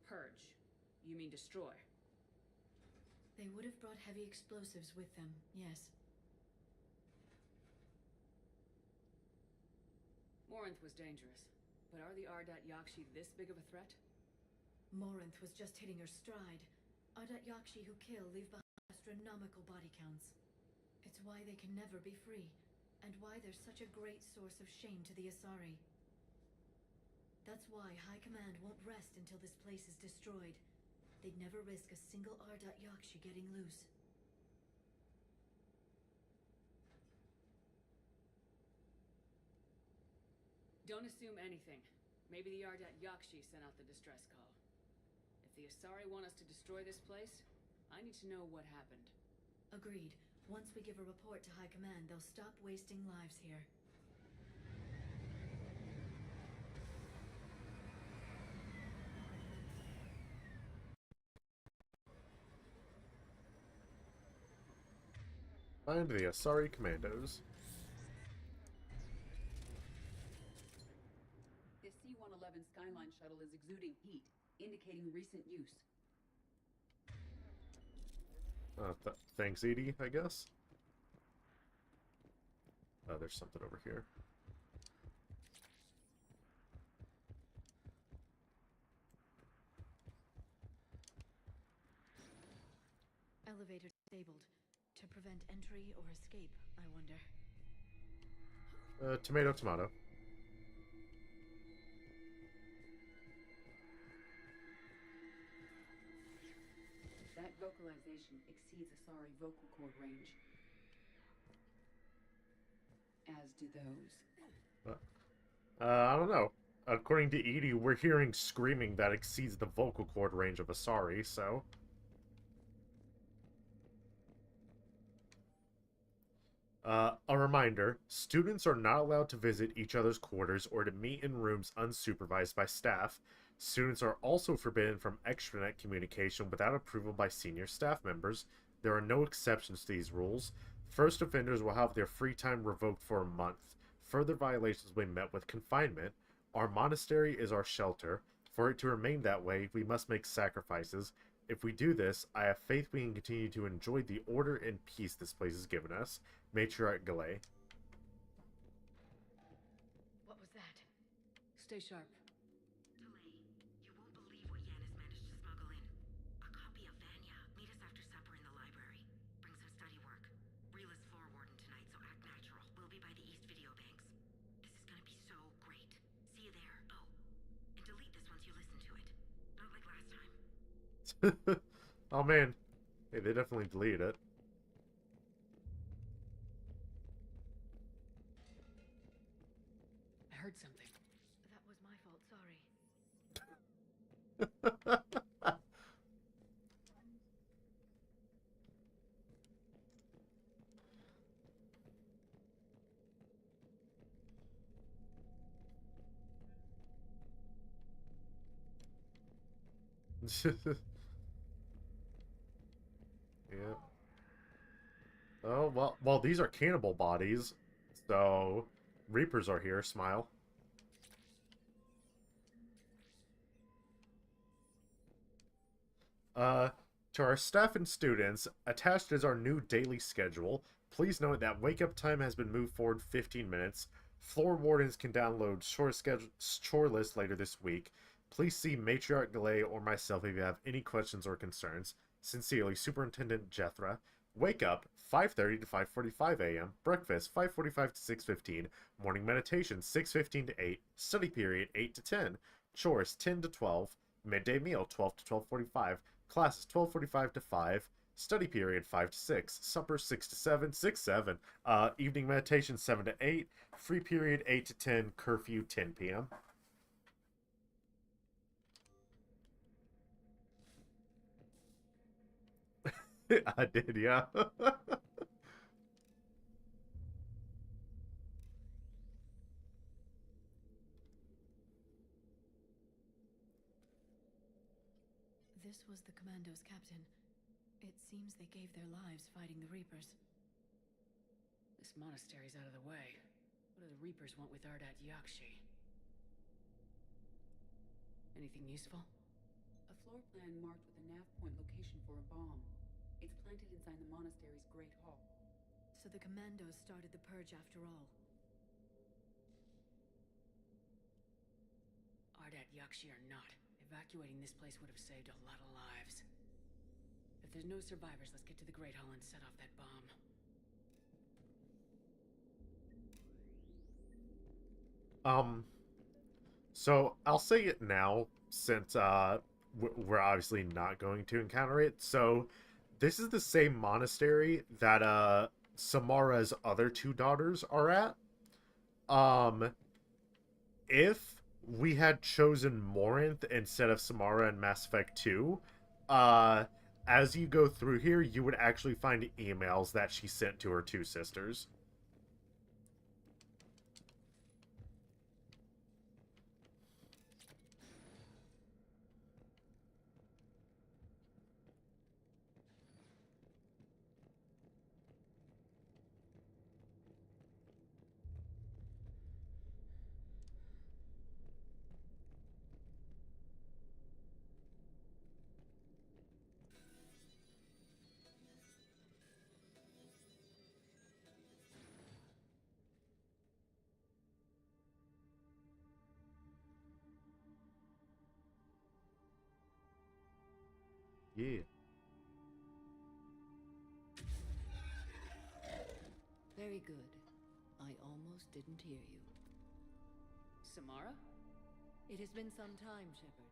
Purge? You mean destroy? They would have brought heavy explosives with them, yes. Morinth was dangerous, but are the Ardat Yakshi this big of a threat? Morinth was just hitting her stride. Ardat Yakshi who kill leave behind astronomical body counts. It's why they can never be free, and why they're such a great source of shame to the Asari. That's why High Command won't rest until this place is destroyed. They'd never risk a single Ardat Yakshi getting loose. Don't assume anything. Maybe the Ardat Yakshi sent out the distress call. If If the Asari want us to destroy this place, I need to know what happened. Agreed. Once we give a report to High Command, they'll stop wasting lives here. Find the Asari Commandos. The C-111 Skyline shuttle is exuding heat, indicating recent use. Thanks, Edie, I guess. There's something over here. Elevator disabled. To prevent entry or escape, I wonder. Tomato, tomato. That vocalization exceeds Asari vocal cord range. As do those. I don't know. According to Edie, we're hearing screaming that exceeds the vocal cord range of Asari, so... a reminder, students are not allowed to visit each other's quarters or to meet in rooms unsupervised by staff. Students are also forbidden from extranet communication without approval by senior staff members. There are no exceptions to these rules. First offenders will have their free time revoked for a month. Further violations will be met with confinement. Our monastery is our shelter. For it to remain that way, we must make sacrifices. If we do this, I have faith we can continue to enjoy the order and peace this place has given us. Matriarch Galay. What was that? Stay sharp. Delay. You won't believe what Yan has managed to smuggle in. A copy of Vanya. Meet us after supper in the library. Bring some study work. Reel is floor warden tonight, so act natural. We'll be by the East Video Banks. This is gonna be so great. See you there. Oh, and delete this once you listen to it. Not like last time. Oh man. Hey, they definitely deleted it. I heard something. That was my fault, sorry. Yeah. Oh, well, these are cannibal bodies, so Reapers are here. Smile. To our staff and students, attached is our new daily schedule. Please note that wake-up time has been moved forward 15 minutes. Floor wardens can download chore list later this week. Please see Matriarch Galay or myself if you have any questions or concerns. Sincerely, Superintendent Jethra. Wake up, 5:30 to 5:45 a.m. Breakfast, 5:45 to 6:15. Morning meditation, 6:15 to 8. Study period, 8 to 10. Chores, 10 to 12. Midday meal, 12 to 12:45. Classes, 12:45 to 5. Study period, 5 to 6. Supper, 6 to 7. 7. Evening meditation, 7 to 8. Free period, 8 to 10. Curfew, 10 p.m. I did, yeah. This was the Commando's captain. It seems they gave their lives fighting the Reapers. This monastery's out of the way. What do the Reapers want with Ardat Yakshi? Anything useful? A floor plan marked with a nav point location for a bomb. It's planted inside the monastery's Great Hall. So the Commandos started the purge after all. Ardat Yakshi or not, evacuating this place would have saved a lot of lives. If there's no survivors, let's get to the Great Hall and set off that bomb. So I'll say it now, since we're obviously not going to encounter it. So this is the same monastery that Samara's other two daughters are at. If we had chosen Morinth instead of Samara in Mass Effect 2, as you go through here, you would actually find emails that she sent to her two sisters. Yeah. Very good. I almost didn't hear you. Samara? It has been some time, Shepard.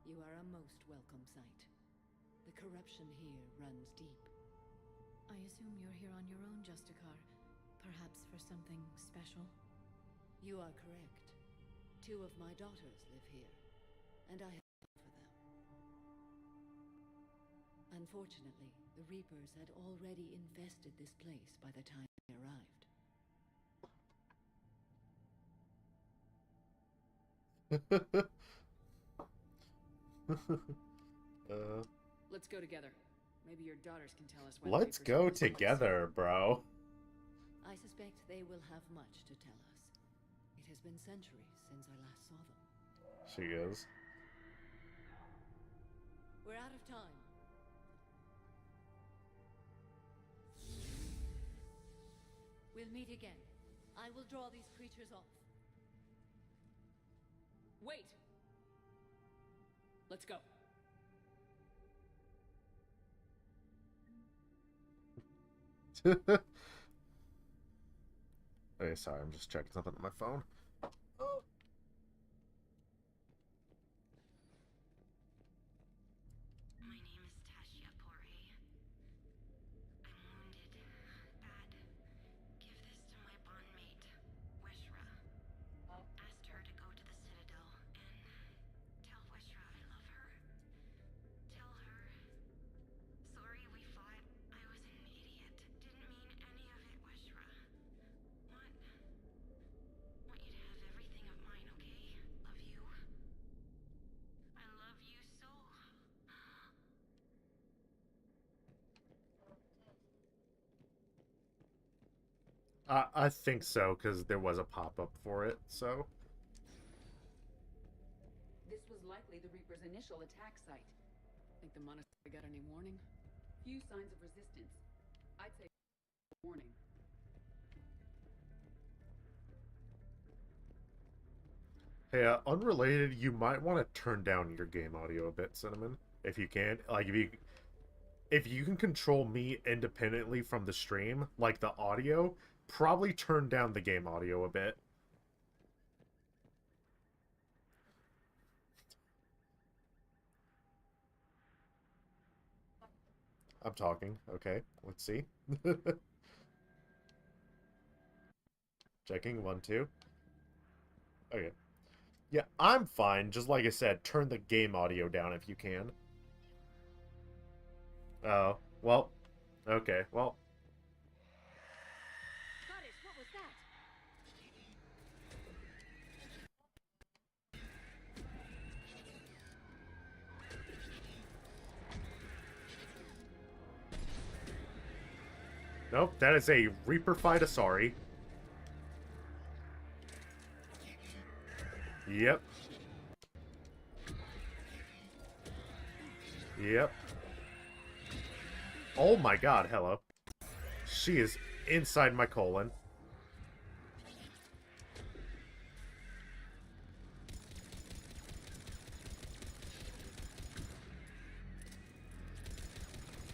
You are a most welcome sight. The corruption here runs deep. I assume you're here on your own, Justicar. Perhaps for something special? You are correct. 2 of my daughters live here, and I have come for them. Unfortunately, the Reapers had already infested this place by the time they arrived. Let's go together. Maybe your daughters can tell us why. Let's go together, bro. I suspect they will have much to tell us. It has been centuries since I last saw them. She is. We're out of time. We'll meet again. I will draw these creatures off. Wait! Let's go. Okay, sorry, I'm just checking something on my phone. My name is Tasha Pore. I'm wounded. Bad. Give this to my bondmate, Weshra. Asked her to go to the Citadel and tell Weshra I love her. Tell her. Sorry we fought. I was an idiot. Didn't mean any of it, Weshra. Want you to have everything of mine, okay? Love you. I love you so. I think so, because there was a pop-up for it, so... This was likely the Reaper's initial attack site. Think the monastery got any warning? Few signs of resistance. I'd say warning. Hey, unrelated, you might want to turn down your game audio a bit, Cinnamon, if you can. Like, if you can control me independently from the stream, like the audio, probably turn down the game audio a bit. I'm talking. Okay, let's see. Checking, 1, 2. Okay. Yeah, I'm fine. Just like I said, turn the game audio down if you can. Oh, well. Okay, well. Goddess, what was that? Nope, that is a Reaper fight Asari. Yep. Yep. Oh my god, hello. She is inside my colon.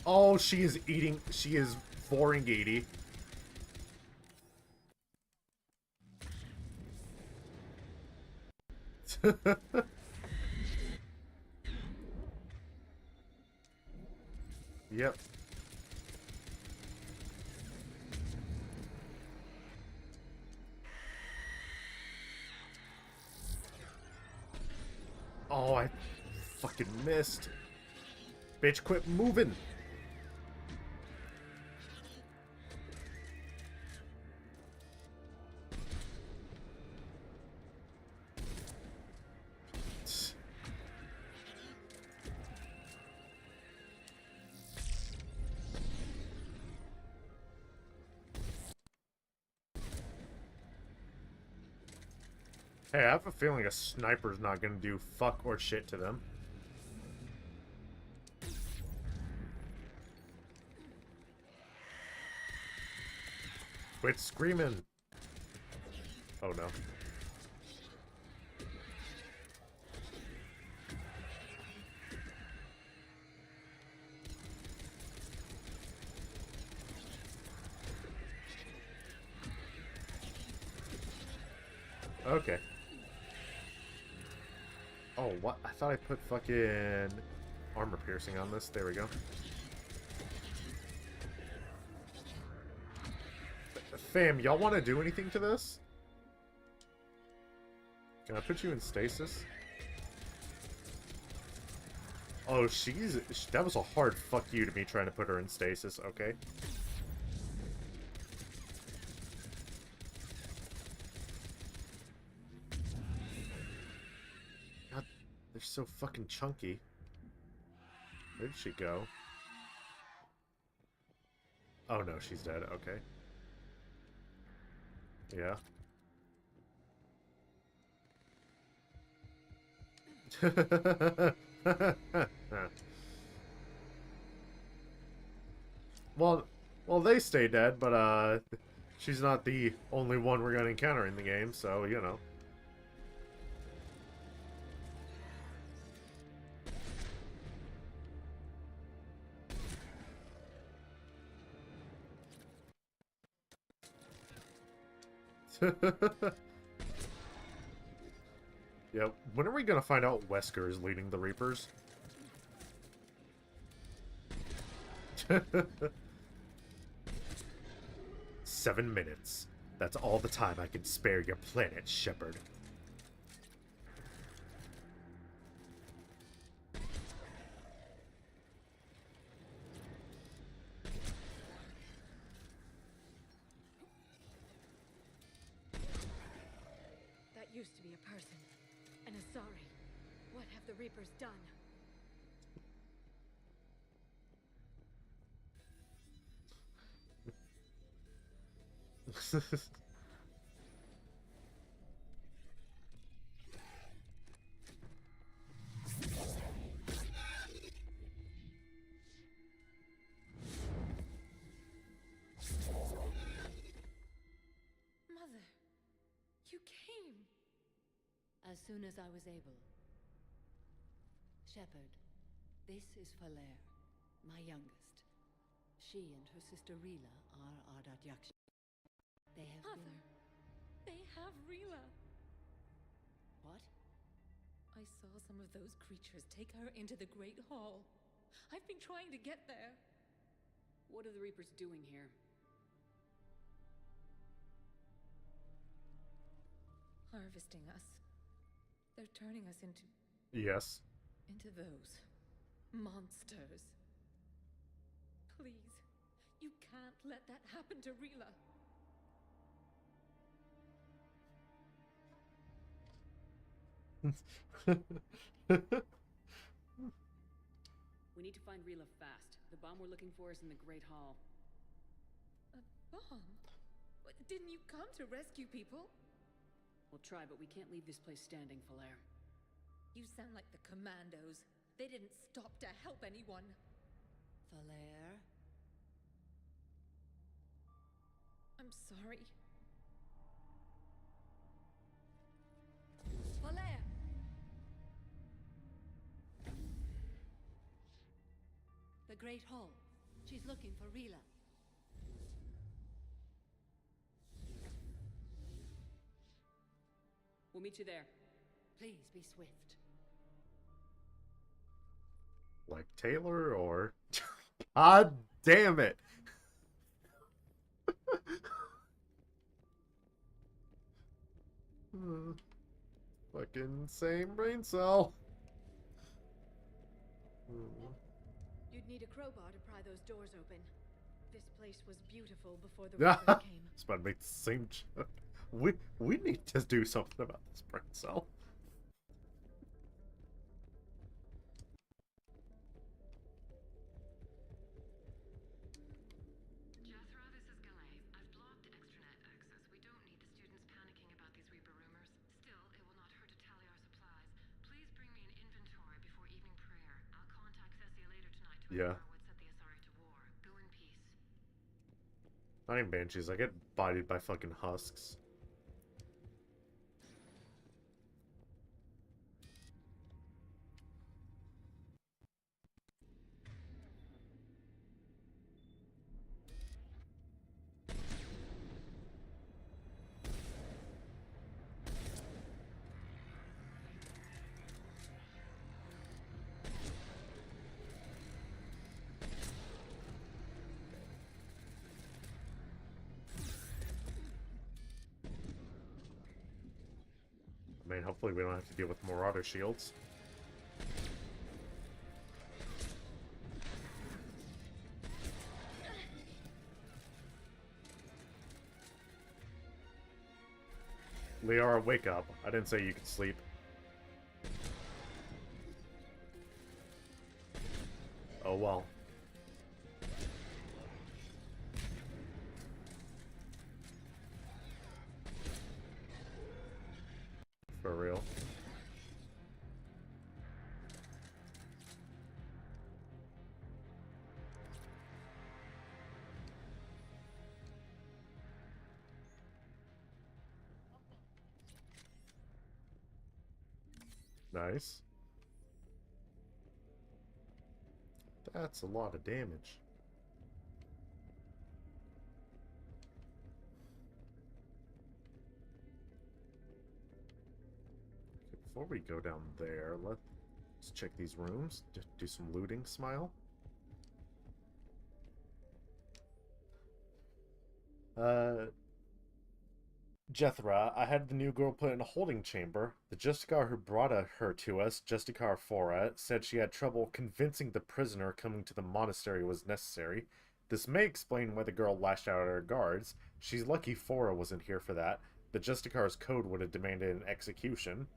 Oh, she is eating. She is boring Edie. Yep. Oh, I fucking missed. Bitch, quit moving. Hey, I have a feeling a sniper's not gonna do fuck or shit to them. Quit screaming! Oh no. Okay. Oh, what? I thought I put fucking armor piercing on this. There we go. Fam, y'all want to do anything to this? Can I put you in stasis? Oh, that was a hard fuck you to me trying to put her in stasis, okay? God, they're so fucking chunky. Where did she go? Oh no, she's dead, okay. Yeah. Well, they stay dead, but, she's not the only one we're gonna encounter in the game, so, you know. Yeah, when are we gonna find out Wesker is leading the Reapers? 7 minutes. That's all the time I can spare your planet, Shepard. That used to be a person. And Asari. What have the Reapers done? Mother, you came. As soon as I was able. Shepard, this is Falere, my youngest. She and her sister Rila are Ardat Yakshi. They have Mother, they have Rila. What? I saw some of those creatures take her into the Great Hall. I've been trying to get there. What are the Reapers doing here? Harvesting us. They're turning us into Yes. those monsters. Please, you can't let that happen to Rila. We need to find Rila fast. The bomb we're looking for is in the Great Hall. A bomb? Didn't you come to rescue people? We'll try, but we can't leave this place standing, Falere. You sound like the Commandos. They didn't stop to help anyone. Falere? I'm sorry. Falere! The Great Hall. She's looking for Rila. We'll meet you there. Please be swift. Like Taylor or... God damn it! Fucking same brain cell. You'd need a crowbar to pry those doors open. This place was beautiful before the Yeah, Reapers came. it's about to make the same joke. We need to do something about this brain cell. Jethro, this is Galay. I've blocked extranet access. We don't need the students panicking about these Reaper rumors. Still, it will not hurt to tally our supplies. Please bring me an inventory before evening prayer. I'll contact Thessia later tonight to Yeah. inquire what set the Asari to war. Go in peace. Not even banshees. I get bodied by fucking husks. I mean, hopefully we don't have to deal with Marauder shields. Liara, wake up. I didn't say you could sleep. Oh well. For real. Nice. That's a lot of damage. Before we go down there, let's check these rooms. Do some looting, Smile. Jethra, I had the new girl put in a holding chamber. The Justicar who brought her to us, Justicar Fora, said she had trouble convincing the prisoner coming to the monastery was necessary. This may explain why the girl lashed out at her guards. She's lucky Fora wasn't here for that. The Justicar's code would have demanded an execution.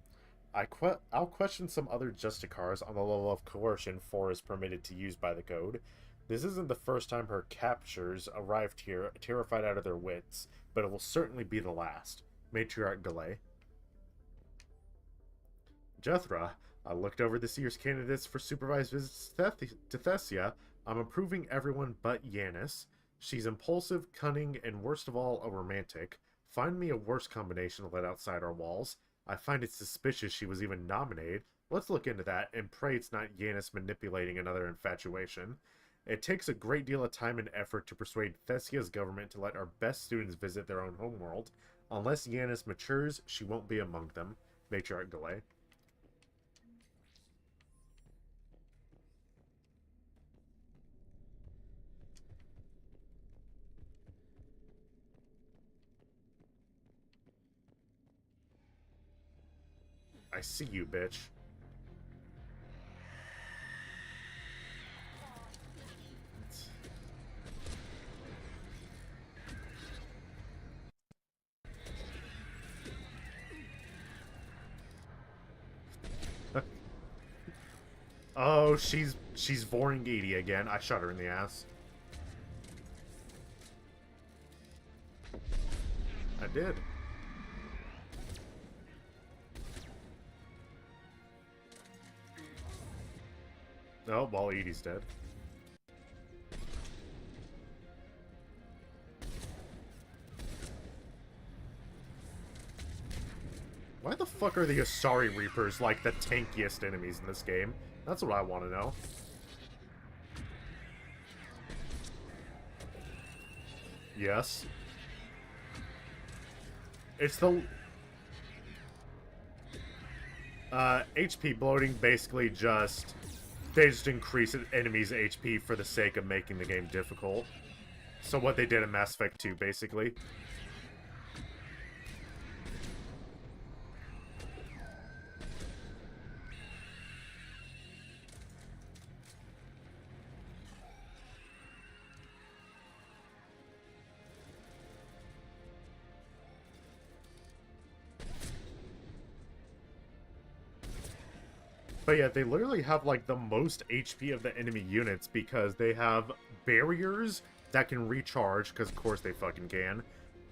I'll question some other Justicars on the level of coercion Fora is permitted to use by the code. This isn't the first time her captures arrived here terrified out of their wits, but it will certainly be the last. Matriarch Galay. Jethra, I looked over this year's candidates for supervised visits to Thessia. I'm approving everyone but Yanis. She's impulsive, cunning, and worst of all, a romantic. Find me a worse combination to let outside our walls. I find it suspicious she was even nominated. Let's look into that, and pray it's not Yanis manipulating another infatuation. It takes a great deal of time and effort to persuade Thessia's government to let our best students visit their own homeworld. Unless Yanis matures, she won't be among them. Matriarch Galay. I see you, bitch. Oh, she's Vorangidi again. I shot her in the ass. I did. Oh, well, Edie's dead. Why the fuck are the Asari Reapers like the tankiest enemies in this game? That's what I want to know. Yes. It's the... HP bloating basically just... They just increase an enemy's HP for the sake of making the game difficult. So what they did in Mass Effect 2, basically. But yeah, they literally have like the most HP of the enemy units because they have barriers that can recharge, because of course they fucking can,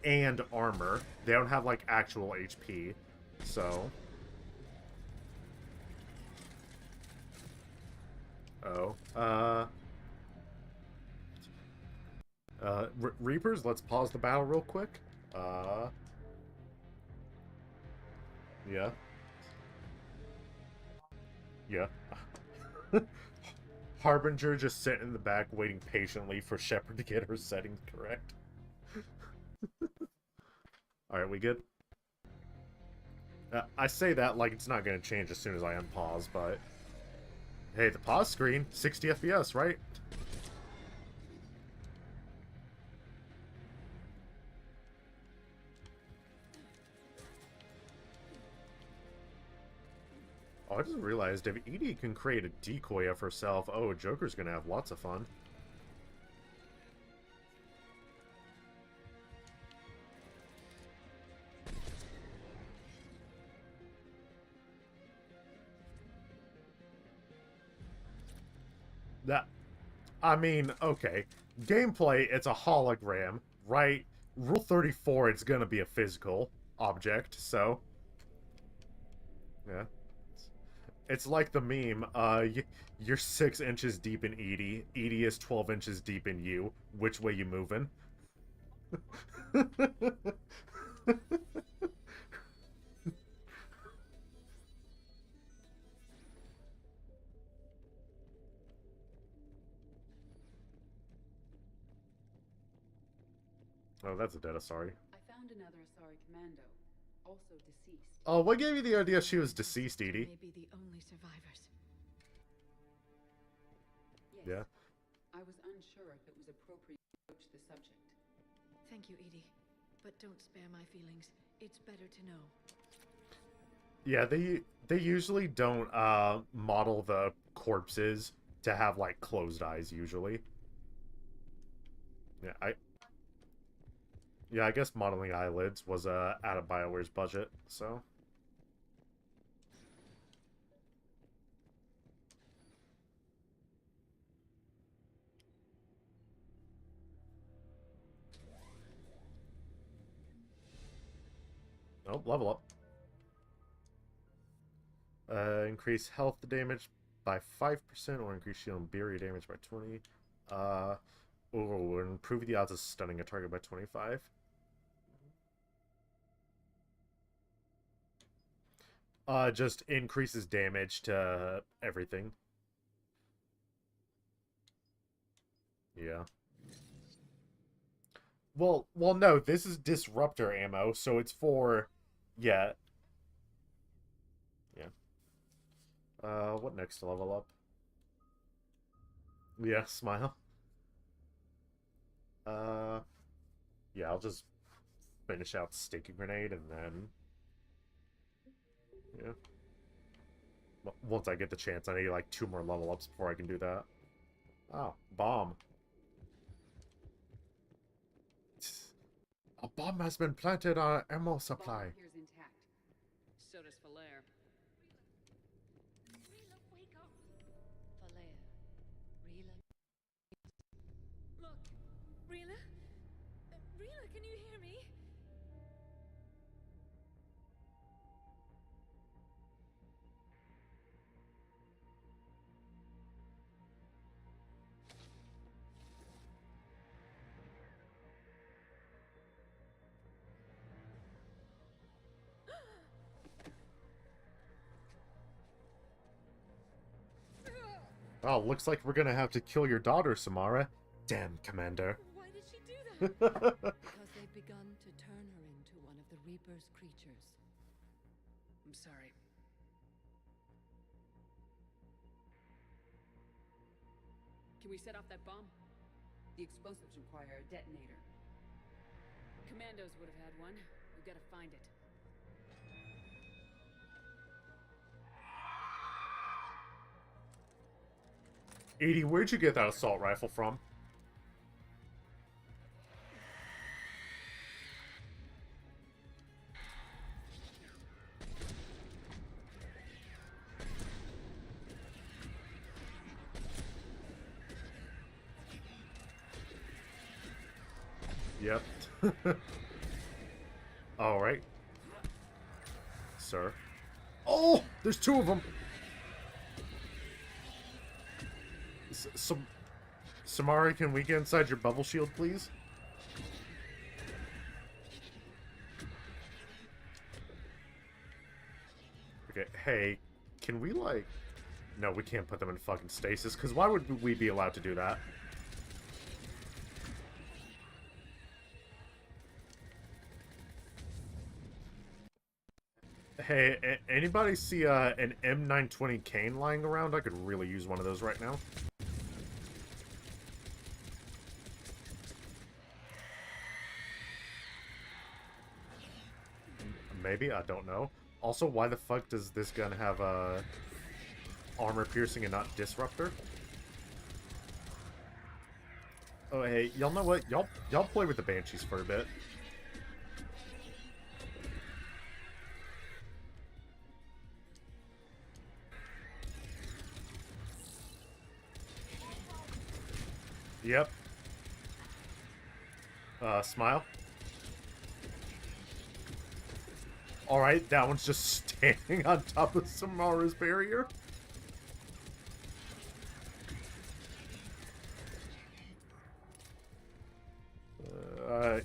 and armor. They don't have like actual HP, so... Oh, Reapers, let's pause the battle real quick. Yeah. Yeah. Harbinger just sitting in the back waiting patiently for Shepard to get her settings correct. Alright, we good? I say that like it's not going to change as soon as I unpause, but... Hey, the pause screen, 60 FPS, right? Oh, I just realized if Edie can create a decoy of herself, oh, Joker's gonna have lots of fun. That, I mean, okay. Gameplay, it's a hologram, right? Rule 34, it's gonna be a physical object, so... Yeah. It's like the meme, you're 6 inches deep in Edie. Edie is 12 inches deep in you. Which way you moving? Oh, that's a dead Asari. I found another Asari commando, also deceased. Oh, what gave you the idea she was deceased, Edie? Maybe the only survivors. Yes. Yeah. I was unsure if it was appropriate to approach the subject. Thank you, Edie. But don't spare my feelings. It's better to know. Yeah, they usually don't model the corpses to have like closed eyes usually. Yeah, I guess modeling eyelids was out of BioWare's budget, so. Oh, level up. Increase health damage by 5% or increase shield and barrier damage by 20. Or improve the odds of stunning a target by 25. Just increases damage to everything. Yeah. Well, no, this is disruptor ammo, so it's for, yeah. Yeah. What next to level up? Yeah, smile. Yeah, I'll just finish out Staking Grenade and then... Yeah. Once I get the chance, I need like 2 more level ups before I can do that. Oh, bomb. A bomb has been planted on our ammo supply. Here's intact. So does Falair. Rila, wake up! Falair. Rila. Look, Rila? Rila, can you hear me? Oh, looks like we're gonna have to kill your daughter, Samara. Damn, Commander. Why did she do that? Because they've begun to turn her into one of the Reaper's creatures. I'm sorry. Can we set off that bomb? The explosives require a detonator. Commandos would have had one. We've got to find it. Edie, where'd you get that assault rifle from? Yep. Alright. Sir. Oh! There's two of them! Samari, can we get inside your bubble shield, please? Okay, hey, can we, like... No, we can't put them in fucking stasis, because why would we be allowed to do that? Hey, anybody see an M920 cane lying around? I could really use one of those right now. Maybe, I don't know. Also, why the fuck does this gun have armor piercing and not disruptor? Oh, hey, y'all know what? Y'all play with the Banshees for a bit. Yep. Smile. Alright, that one's just standing on top of Samara's barrier.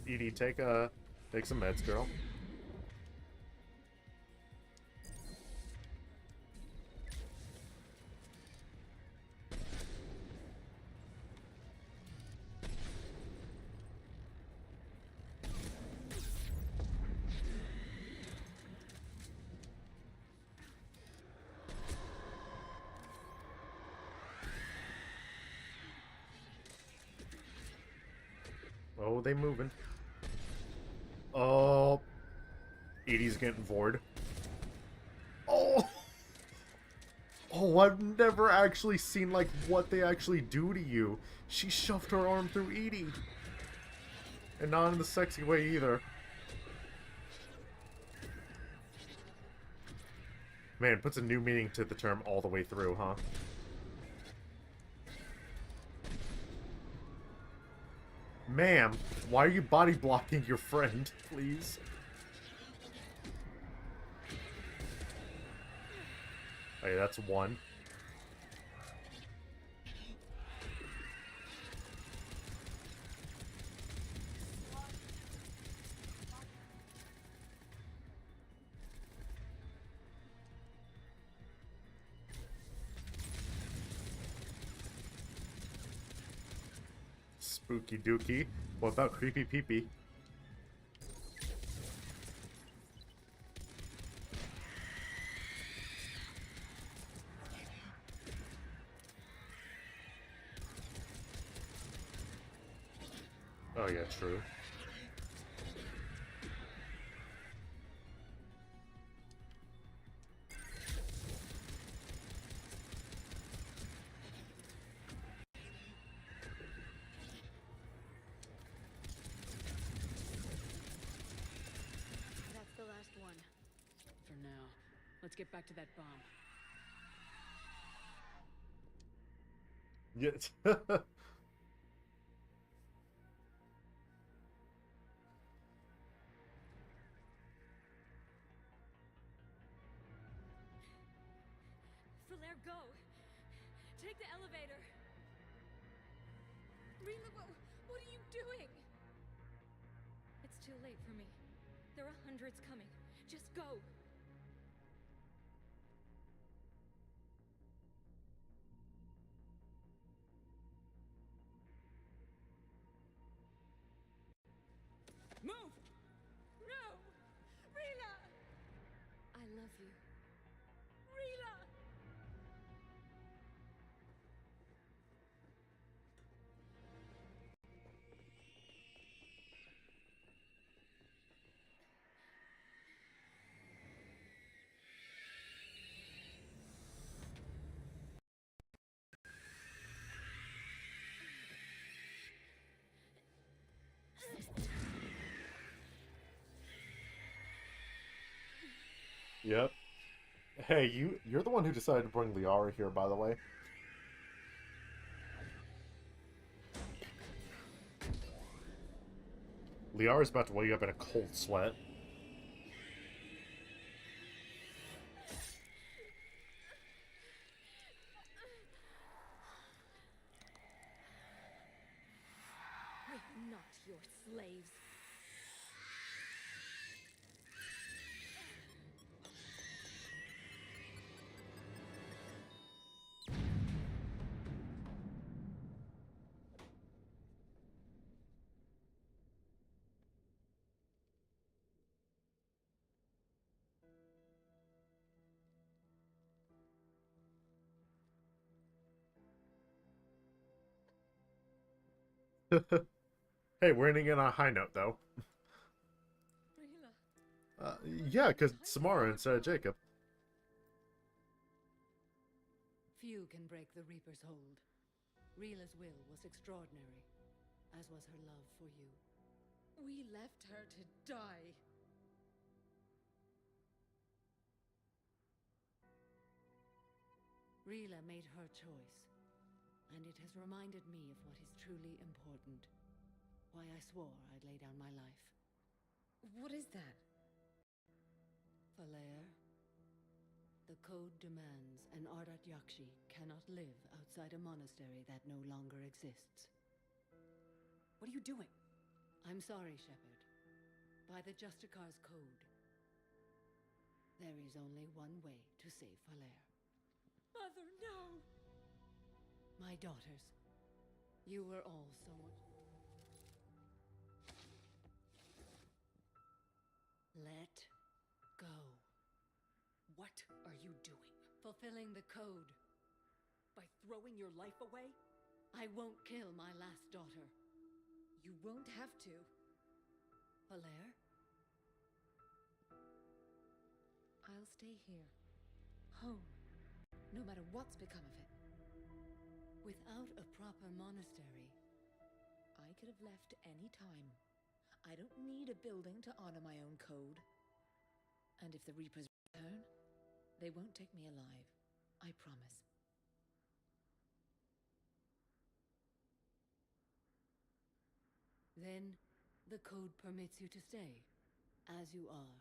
Edie, take some meds, girl. Oh, they moving. Oh, Edie's getting vored. Oh, oh, I've never actually seen like what they actually do to you. She shoved her arm through Edie, and not in the sexy way either. Man, it puts a new meaning to the term all the way through, huh? Ma'am, why are you body blocking your friend, please? Okay, that's one. Spooky dookie. What about creepy peepee? Oh yeah, true. That's the last one. For now. Let's get back to that bomb. Yes. Falaire, go! Take the elevator! Rila, what are you doing? It's too late for me. There are hundreds coming. Just go! Move! No! Rila! I love you. Rila! Yep. Hey, you're the one who decided to bring Liara here, by the way. Liara's about to wake up in a cold sweat. We're not your slaves. Hey, we're ending on a high note, though. Yeah, because Samara instead of Jacob. Few can break the Reaper's hold. Rila's will was extraordinary, as was her love for you. We left her to die. Rila made her choice, and it has reminded me of what is truly important. Why I swore I'd lay down my life. What is that? Falere, the code demands an Ardat Yakshi cannot live outside a monastery that no longer exists. What are you doing? I'm sorry, Shepard. By the Justicar's code, there is only one way to save Falere. Mother, no! My daughters, you were all so much... Let go. What are you doing? Fulfilling the code. By throwing your life away? I won't kill my last daughter. You won't have to. Falere? I'll stay here. Home. No matter what's become of it. Without a proper monastery... I could have left any time. I don't need a building to honor my own code. And if the Reapers return, they won't take me alive. I promise. Then, the code permits you to stay, as you are.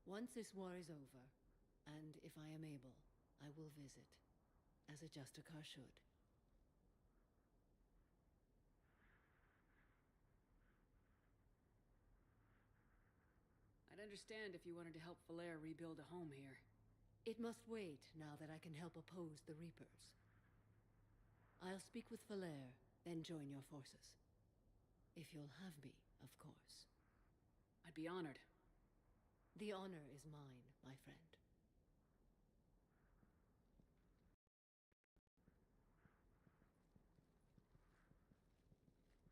Once this war is over, and if I am able, I will visit, as a Justicar should. I'd understand if you wanted to help Falere rebuild a home here. It must wait now that I can help oppose the Reapers. I'll speak with Falere, then join your forces. If you'll have me, of course. I'd be honored. The honor is mine, my friend.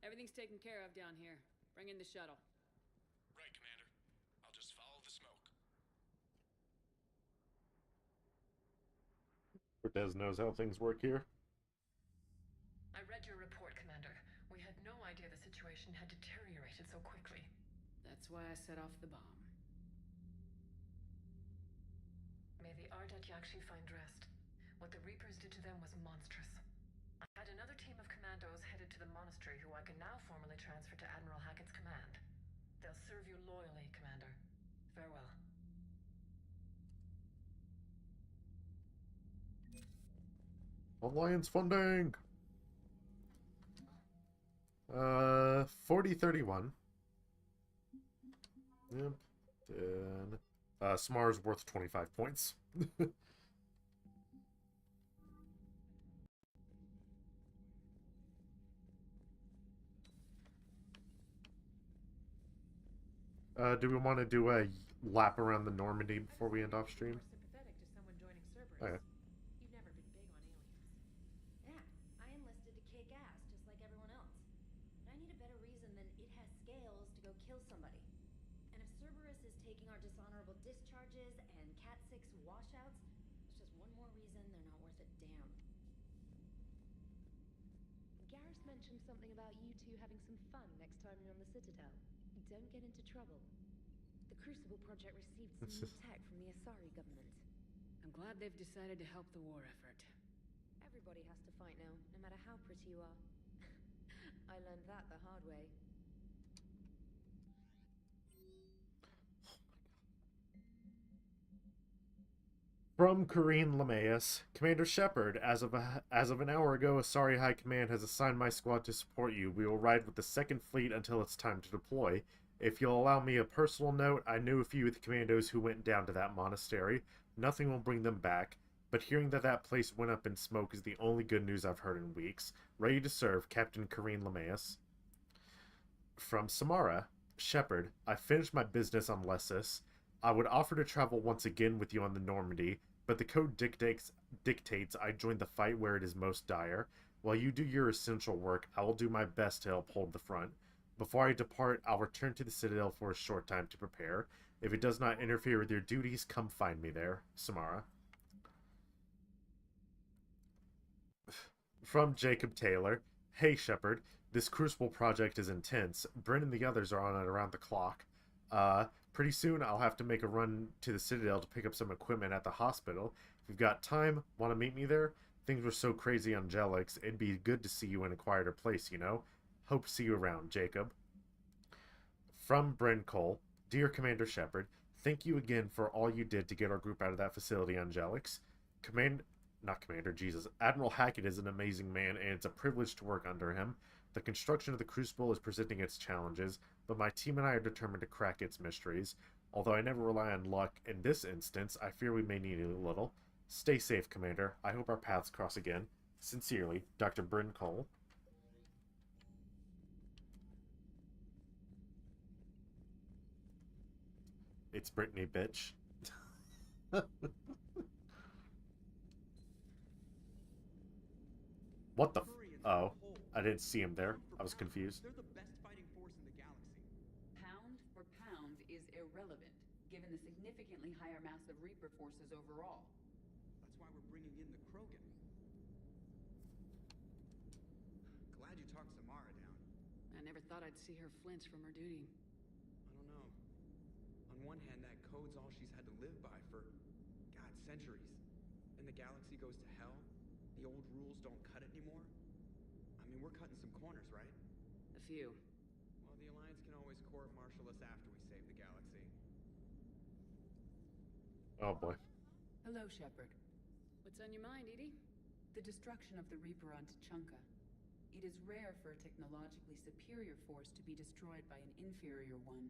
Everything's taken care of down here. Bring in the shuttle. Right, Commander. I'll just follow the smoke. Cortez knows how things work here. I read your report, Commander. We had no idea the situation had deteriorated so quickly. That's why I set off the bomb. May the Ardat Yakshi find rest. What the Reapers did to them was monstrous. I had another team of commandos headed to the monastery who I can now formally transfer to Admiral Hackett's command. They'll serve you loyally, Commander. Farewell. Alliance funding! 4031. Yep. Then... Smar's worth 25 points. Do we want to do a lap around the Normandy before we end off stream? Sympathetic to someone joining Cerberus. Okay. You've never been big on aliens. Yeah, I enlisted to kick ass, just like everyone else. But I need a better reason than it has scales to go kill somebody. And if Cerberus is taking our dishonorable discharges and Cat 6 washouts, it's just one more reason they're not worth a damn. Garrus mentioned something about you two having some fun next time you're on the Citadel. Don't get into trouble. The Crucible Project received some new tech from the Asari government. I'm glad they've decided to help the war effort. Everybody has to fight now, no matter how pretty you are. I learned that the hard way. From Kareen Lamaeus, Commander Shepard, as of an hour ago, Asari High Command has assigned my squad to support you. We will ride with the 2nd Fleet until it's time to deploy. If you'll allow me a personal note, I knew a few of the commandos who went down to that monastery. Nothing will bring them back, but hearing that that place went up in smoke is the only good news I've heard in weeks. Ready to serve, Captain Kareen Lamaeus. From Samara, Shepard, I finished my business on Lessus. I would offer to travel once again with you on the Normandy, but the code dictates I join the fight where it is most dire. While you do your essential work, I will do my best to uphold the front. Before I depart, I'll return to the Citadel for a short time to prepare. If it does not interfere with your duties, come find me there. Samara. From Jacob Taylor, Hey Shepard, this Crucible project is intense. Bryn and the others are on it around the clock. Pretty soon I'll have to make a run to the Citadel to pick up some equipment at the hospital. If you've got time, want to meet me there? Things were so crazy on Jelix, it'd be good to see you in a quieter place, you know? Hope to see you around, Jacob. From Bryn Cole, Dear Commander Shepard, thank you again for all you did to get our group out of that facility on Jelix. Admiral Hackett is an amazing man, and it's a privilege to work under him. The construction of the Crucible is presenting its challenges, but my team and I are determined to crack its mysteries. Although I never rely on luck, in this instance, I fear we may need it a little. Stay safe, Commander. I hope our paths cross again. Sincerely, Dr. Bryn Cole. It's Brittany, bitch. What the oh, I didn't see him there. I was confused. They're the best fighting force in the galaxy. Pound for pound is irrelevant, given the significantly higher mass of Reaper forces overall. That's why we're bringing in the Krogan. Glad you talked Samara down. I never thought I'd see her flinch from her duty. I don't know. On one hand, that code's all she's had to live by for, God, centuries. And the galaxy goes to hell. The old rules don't cut it anymore. I mean, we're cutting some corners, right? A few. Well, the Alliance can always court-martial us after we save the galaxy. Oh boy. Hello, Shepard. What's on your mind, Edie? The destruction of the Reaper on Tuchanka. It is rare for a technologically superior force to be destroyed by an inferior one.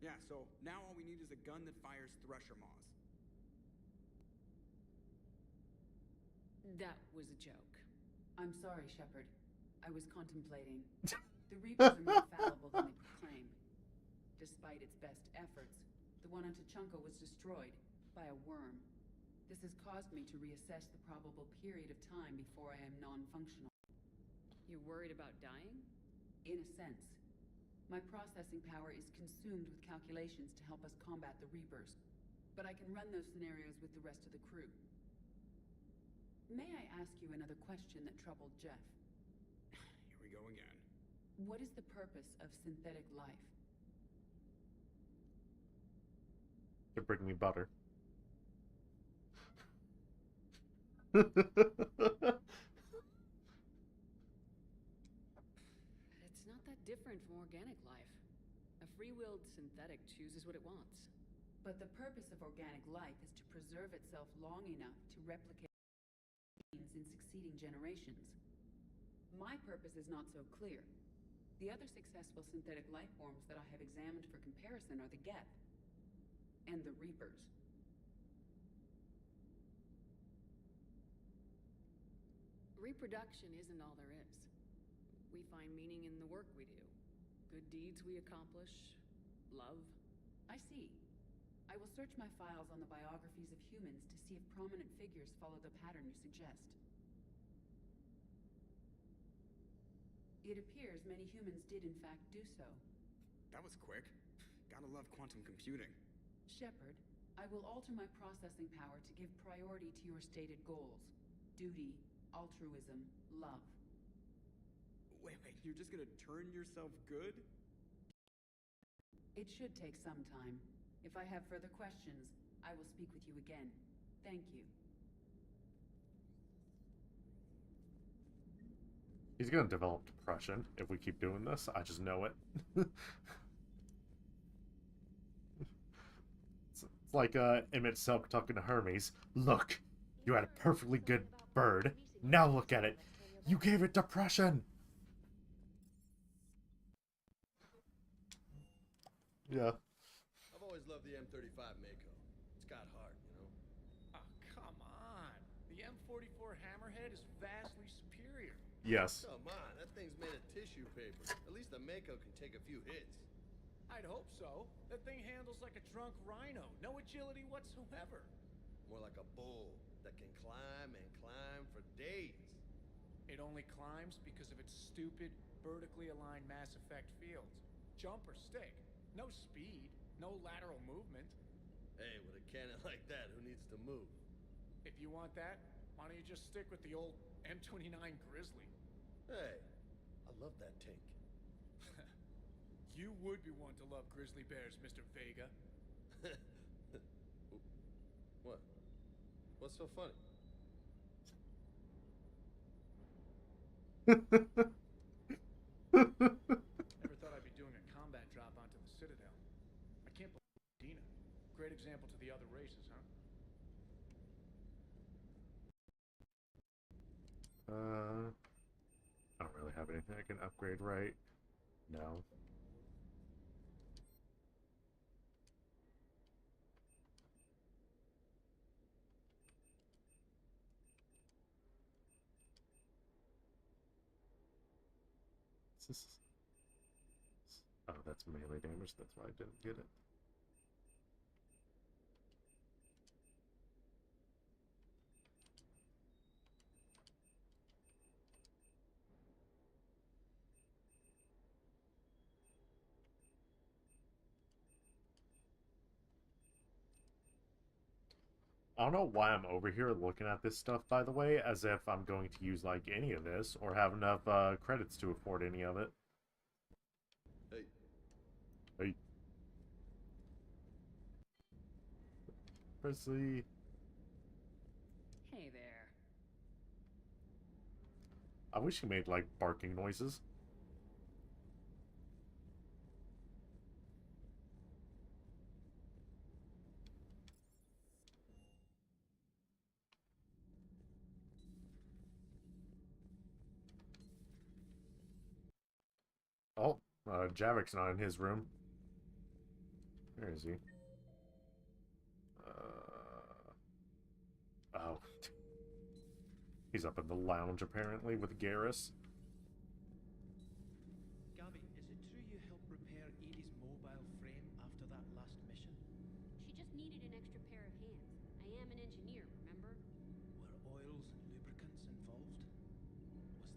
Yeah, so now all we need is a gun that fires Thresher Maws. That was a joke. I'm sorry, Shepard. I was contemplating. The Reapers are more fallible than they proclaim. Despite its best efforts, the one on Tuchanka was destroyed by a worm. This has caused me to reassess the probable period of time before I am non-functional. You're worried about dying? In a sense. My processing power is consumed with calculations to help us combat the Reapers, but I can run those scenarios with the rest of the crew. May I ask you another question that troubled Jeff? Here we go again. What is the purpose of synthetic life? To bring me butter. It's not that different from organic life. A free-willed synthetic chooses what it wants. But the purpose of organic life is to preserve itself long enough to replicate in succeeding generations. My purpose is not so clear. The other successful synthetic life forms that I have examined for comparison are the Geth and the Reapers. Reproduction isn't all there is. We find meaning in the work we do. Good deeds we accomplish. Love. I see. I will search my files on the biographies of humans to see if prominent figures follow the pattern you suggest. It appears many humans did in fact do so. That was quick. Gotta love quantum computing. Shepard, I will alter my processing power to give priority to your stated goals. Duty, altruism, love. Wait, you're just gonna turn yourself good? It should take some time. If I have further questions, I will speak with you again. Thank you. He's gonna develop depression if we keep doing this. I just know it. It's like Emmett Silk talking to Hermes. Look, you had a perfectly good bird. Now look at it. You gave it depression. Yeah. I've always loved the M35 Mako. It's got heart, you know? Oh, come on. The M44 Hammerhead is vastly superior. Yes. Come on, that thing's made of tissue paper. At least the Mako can take a few hits. I'd hope so. That thing handles like a drunk rhino. No agility whatsoever. More like a bull that can climb and climb for days. It only climbs because of its stupid, vertically aligned Mass Effect fields. Jump or stick. No speed. No lateral movement. Hey, with a cannon like that, who needs to move? If you want that, why don't you just stick with the old M29 Grizzly? Hey, I love that tank. You would be one to love grizzly bears, Mr. Vega. What? What's so funny? Never thought I'd be doing a combat drop onto the Citadel. I can't believe Dina. Great example to the other races, huh? I don't really have anything I can upgrade, right? No. Oh, that's melee damage. That's why I didn't get it. I don't know why I'm over here looking at this stuff, by the way, as if I'm going to use, like, any of this, or have enough credits to afford any of it. Hey. Hey. Presley. Hey there. I wish he made, like, barking noises. Oh, Javik's not in his room. Where is he? Oh. He's up in the lounge, apparently, with Garrus. Gabby, is it true you helped repair Edie's mobile frame after that last mission? She just needed an extra pair of hands. I am an engineer, remember? Were oils and lubricants involved?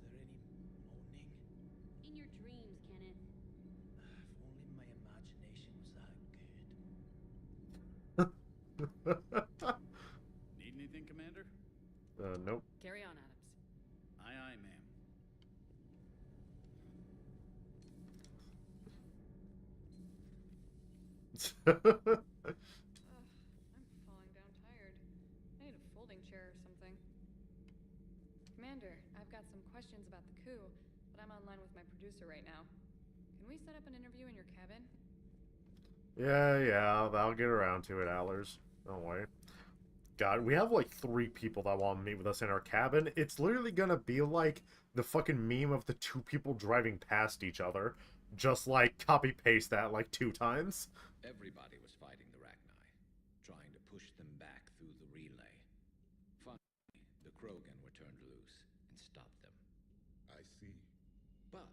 Was there any moaning? In your dreams, Kenneth. If only my imagination was that good. Need anything, Commander? Nope. Carry on, Adams. Aye, aye, ma'am. I'm falling down tired. I need a folding chair or something. Commander, I've got some questions about the coup, but I'm online with my producer right now. Can we set up an interview in your cabin? Yeah, I'll get around to it, Allers. Don't worry. God, we have like 3 people that want to meet with us in our cabin. It's literally gonna be like the fucking meme of the 2 people driving past each other. Just like copy-paste that like 2 times. Everybody was fighting the Rachni, trying to push them back through the relay. Finally, the Krogan were turned loose and stopped them. I see. But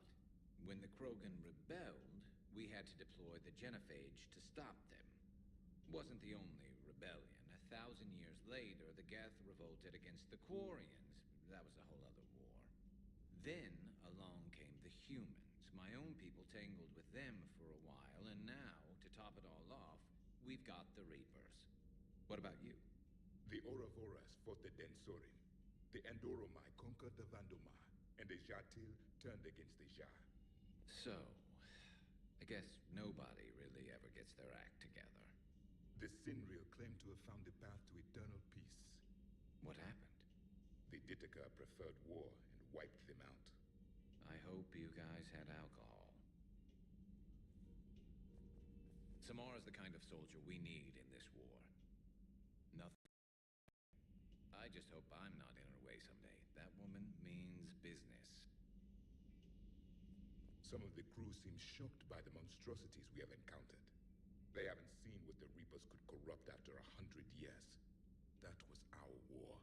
when the Krogan rebelled, we had to deploy the Genophage to stop them. Wasn't the only rebellion. 1,000 years later, the Geth revolted against the Quarians. That was a whole other war. Then along came the humans. My own people tangled with them for a while, and now, to top it all off, we've got the Reapers. What about you? The Ouroboros fought the Densorin. The Andoromai conquered the Vandomar, and the Jatil turned against the Jar. So, I guess nobody really ever gets their act together. The Sinriel claim to have found the path to eternal peace. What happened? The Ditaka preferred war and wiped them out. I hope you guys had alcohol. Samara's the kind of soldier we need in this war. Nothing. I just hope I'm not in her way someday. That woman means business. Some of the crew seem shocked by the monstrosities we have encountered. They haven't seen what the Reapers could corrupt after 100 years. That was our war.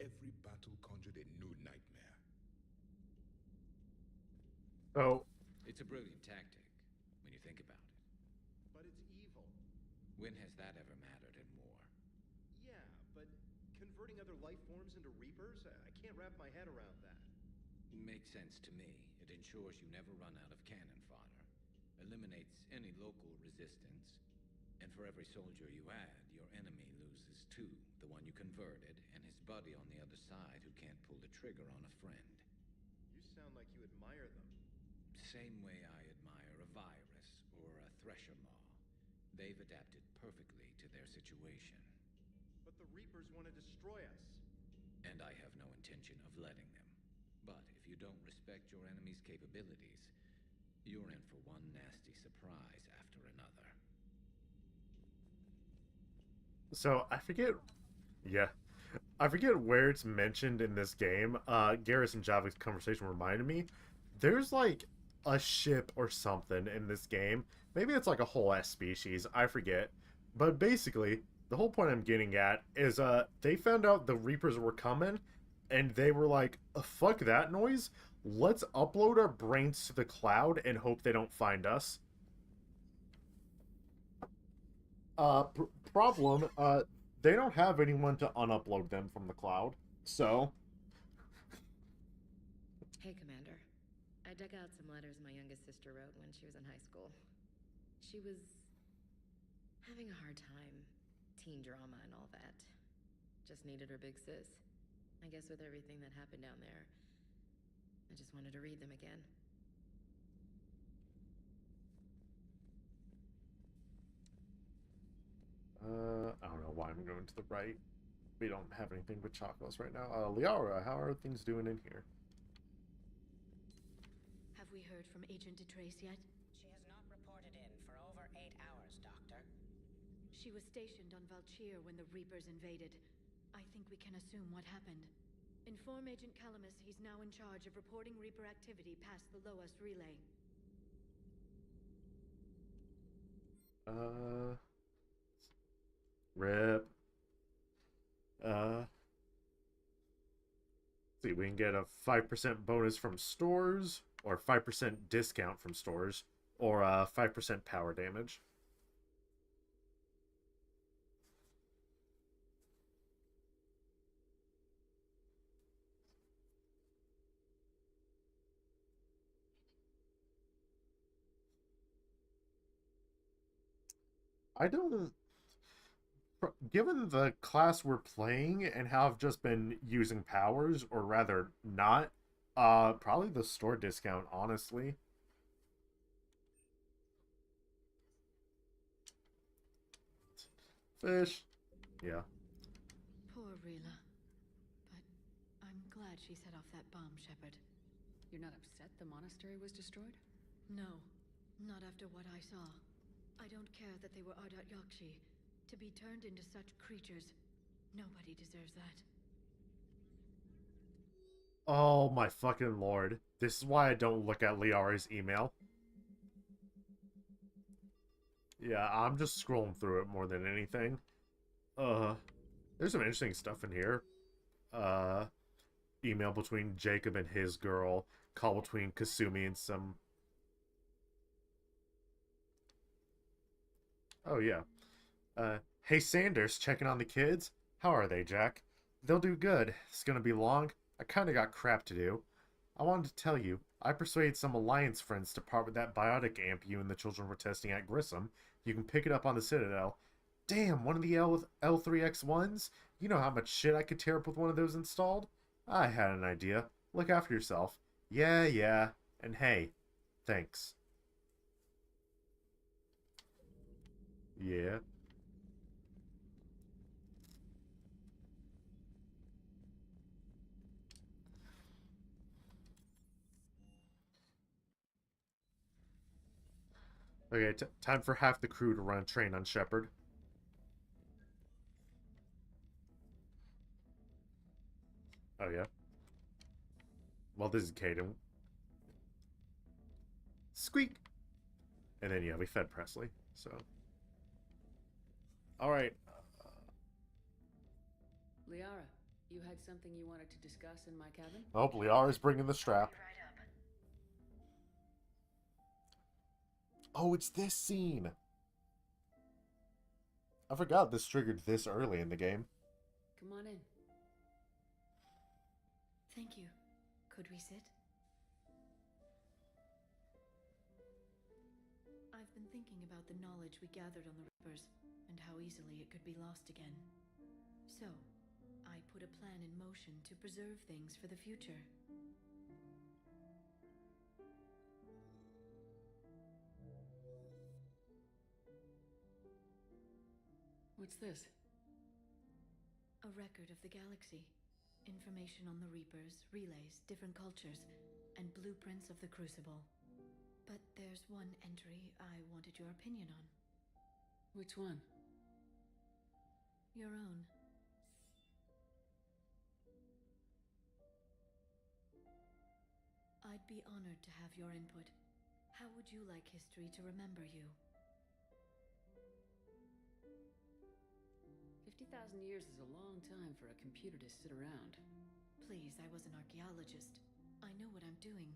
Every battle conjured a new nightmare. Oh. It's a brilliant tactic, when you think about it. But it's evil. When has that ever mattered in war? Yeah, but converting other life forms into Reapers? I can't wrap my head around that. Makes sense to me. It ensures you never run out of cannon fodder. Eliminates any local resistance. And for every soldier you add, your enemy loses two. The one you converted, and his buddy on the other side who can't pull the trigger on a friend. You sound like you admire them. Same way I admire a virus or a thresher maw. They've adapted perfectly to their situation. But the Reapers want to destroy us. And I have no intention of letting them. But if you don't respect your enemy's capabilities, you're in for one nasty surprise after another. So I forget where it's mentioned in this game. Garrus and Javic's conversation reminded me. There's like a ship or something in this game. Maybe it's like a whole S species. I forget. But basically, the whole point I'm getting at is they found out the Reapers were coming, and they were like, fuck that noise. Let's upload our brains to the cloud and hope they don't find us. Problem, they don't have anyone to unupload them from the cloud, so... Hey, Commander. I dug out some letters my youngest sister wrote when she was in high school. She was having a hard time. Teen drama and all that. Just needed her big sis. I guess with everything that happened down there, I just wanted to read them again. I don't know why I'm going to the right. We don't have anything but chocolates right now. Liara, how are things doing in here? Have we heard from Agent DeTrace yet? She has not reported in for over 8 hours, Doctor. She was stationed on Valchir when the Reapers invaded. I think we can assume what happened. Inform Agent Calamus he's now in charge of reporting Reaper activity past the Loas relay. Rip. See, we can get a 5% bonus from stores, or 5% discount from stores, or 5% power damage. I don't... Given the class we're playing and how I've just been using powers, or rather not, probably the store discount, honestly. Fish. Yeah. Poor Rila. But I'm glad she set off that bomb, Shepard. You're not upset the monastery was destroyed? No, not after what I saw. I don't care that they were Ardat Yakshi. To be turned into such creatures, nobody deserves that. Oh my fucking lord. This is why I don't look at Liara's email. Yeah, I'm just scrolling through it more than anything. There's some interesting stuff in here. Email between Jacob and his girl. Call between Kasumi and some... Oh, yeah. Hey Sanders, checking on the kids? How are they, Jack? They'll do good. It's gonna be long. I kinda got crap to do. I wanted to tell you, I persuaded some Alliance friends to part with that biotic amp you and the children were testing at Grissom. You can pick it up on the Citadel. Damn, one of the L3X1s? You know how much shit I could tear up with one of those installed? I had an idea. Look after yourself. Yeah. And hey, thanks. Yeah. Okay, time for half the crew to run a train on Shepard. Oh, yeah? Well, this is Caden. Squeak! And then, yeah, we fed Presley, so... Alright. Liara, you had something you wanted to discuss in my cabin? Oh, Liara's bringing the strap. Oh, it's this scene! I forgot this triggered this early in the game. Come on in. Thank you. Could we sit? I've been thinking about the knowledge we gathered on the Rippers, and how easily it could be lost again. So, I put a plan in motion to preserve things for the future. What's this? A record of the galaxy. Information on the Reapers, relays, different cultures, and blueprints of the Crucible. But there's one entry I wanted your opinion on. Which one? Your own. I'd be honored to have your input. How would you like history to remember you? 50,000 years is a long time for a computer to sit around. Please, I was an archaeologist. I know what I'm doing.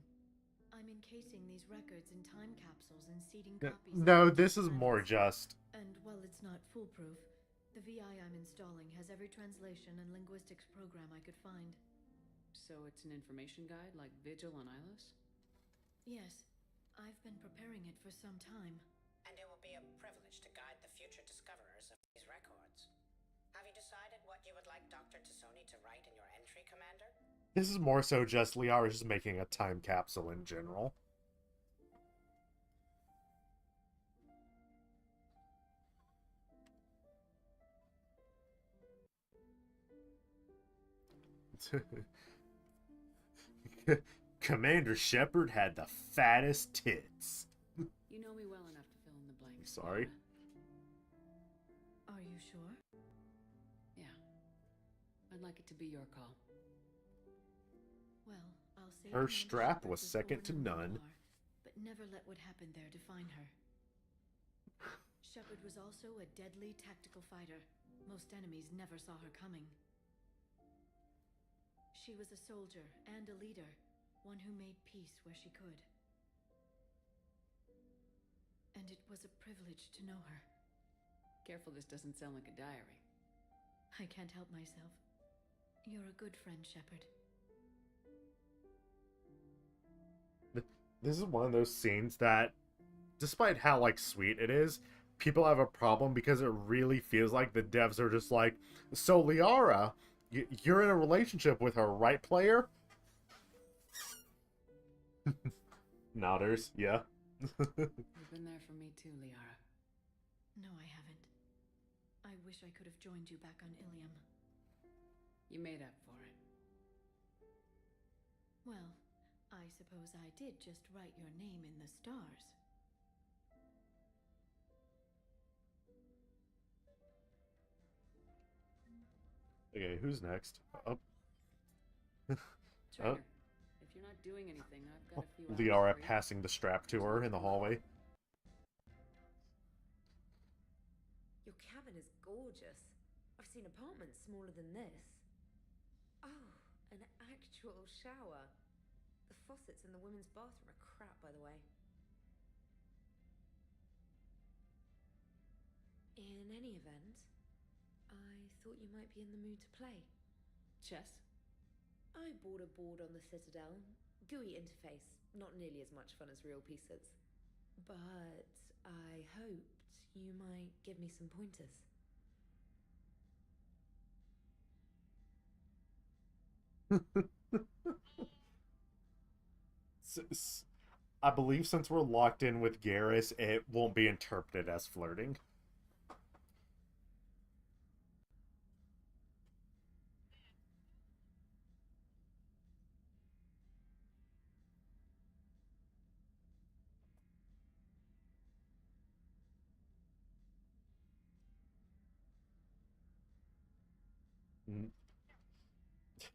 I'm encasing these records in time capsules and seeding copies. No, this is more just. And while it's not foolproof, the VI I'm installing has every translation and linguistics program I could find. So it's an information guide like Vigil on Ilos? Yes. I've been preparing it for some time. And it will be a privilege to guide the future discoverers of these records. Have you decided what you would like Dr. Tassoni to write in your entry, Commander? This is more so just Liara just making a time capsule in general. Commander Shepard had the fattest tits. You know me well enough to fill in the blanks. Sorry. Are you sure? Yeah. I'd like it to be your call. Well, I'll say Her Commander strap Shepard was second to born in none. Lothar, but never let what happened there define her. Shepard was also a deadly tactical fighter. Most enemies never saw her coming. She was a soldier and a leader, one who made peace where she could. And it was a privilege to know her. Careful, this doesn't sound like a diary. I can't help myself. You're a good friend, Shepard. This is one of those scenes that, despite how, like, sweet it is, people have a problem because it really feels like the devs are just like, so Liara, you're in a relationship with her, right, player? Nodders, yeah. You've been there for me too, Liara. No, I haven't. I wish I could have joined you back on Ilium. You made up for it. Well, I suppose I did just write your name in the stars. Okay, who's next? Oh. Trainer, if you're not doing anything, I've got a few hours Liara for you. passing the strap to her in the hallway. Your cabin is gorgeous. I've seen apartments smaller than this. Oh, an actual shower. The faucets in the women's bathroom are crap, by the way. In any event, I thought you might be in the mood to play. Chess? I bought a board on the Citadel. GUI interface. Not nearly as much fun as real pieces. But I hoped you might give me some pointers. I believe since we're locked in with Garrus, it won't be interpreted as flirting.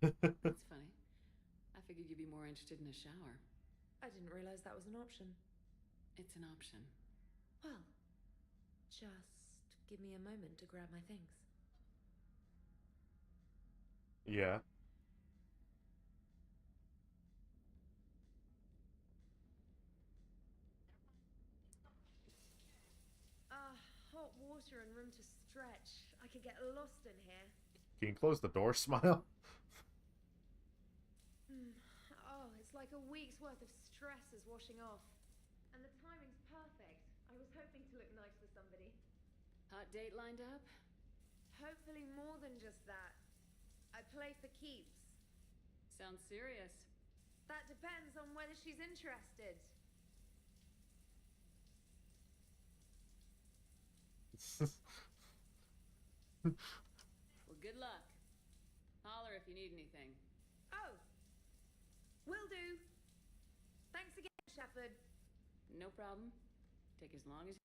That's funny. I figured you'd be more interested in a shower. I didn't realize that was an option. It's an option. Well, just give me a moment to grab my things. Yeah. Hot water and room to stretch. I could get lost in here. Can you close the door, Smile? Oh, it's like a week's worth of stress is washing off. And the timing's perfect. I was hoping to look nice for somebody. Hot date lined up? Hopefully more than just that. I play for keeps. Sounds serious. That depends on whether she's interested. Well, good luck. Holler if you need anything. Oh! Will do. Thanks again, Shepard. No problem. Take as long as...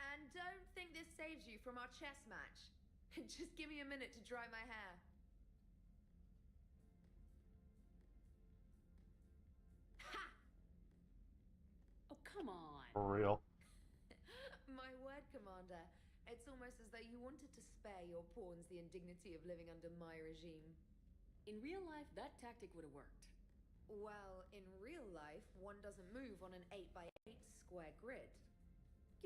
And don't think this saves you from our chess match. Just give me a minute to dry my hair. Ha! Oh, come on. For real. My word, Commander. It's almost as though you wanted to spare your pawns the indignity of living under my regime. In real life, that tactic would have worked. Well, in real life, one doesn't move on an 8x8 square grid.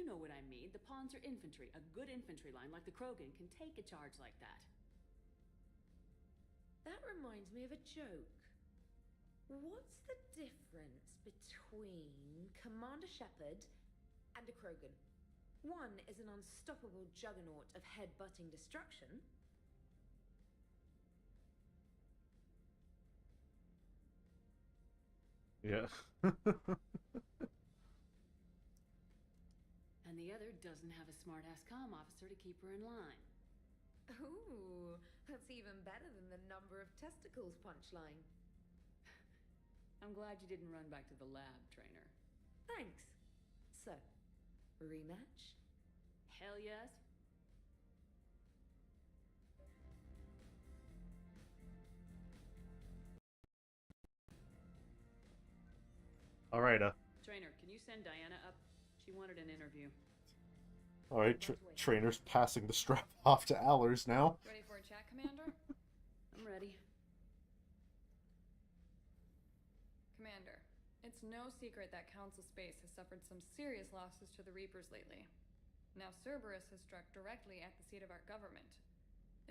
You know what I mean. The pawns are infantry. A good infantry line like the Krogan can take a charge like that. That reminds me of a joke. What's the difference between Commander Shepard and a Krogan? One is an unstoppable juggernaut of head-butting destruction. Yeah. And the other doesn't have a smart-ass comm officer to keep her in line. Ooh, that's even better than the number of testicles punchline. I'm glad you didn't run back to the lab, trainer. Thanks. So, rematch? Hell yes. Alright, Trainer, can you send Diana up? She wanted an interview. Alright, Trainer's passing the strap off to Allers now. Ready for a chat, Commander? I'm ready. Commander, it's no secret that Council Space has suffered some serious losses to the Reapers lately. Now Cerberus has struck directly at the seat of our government.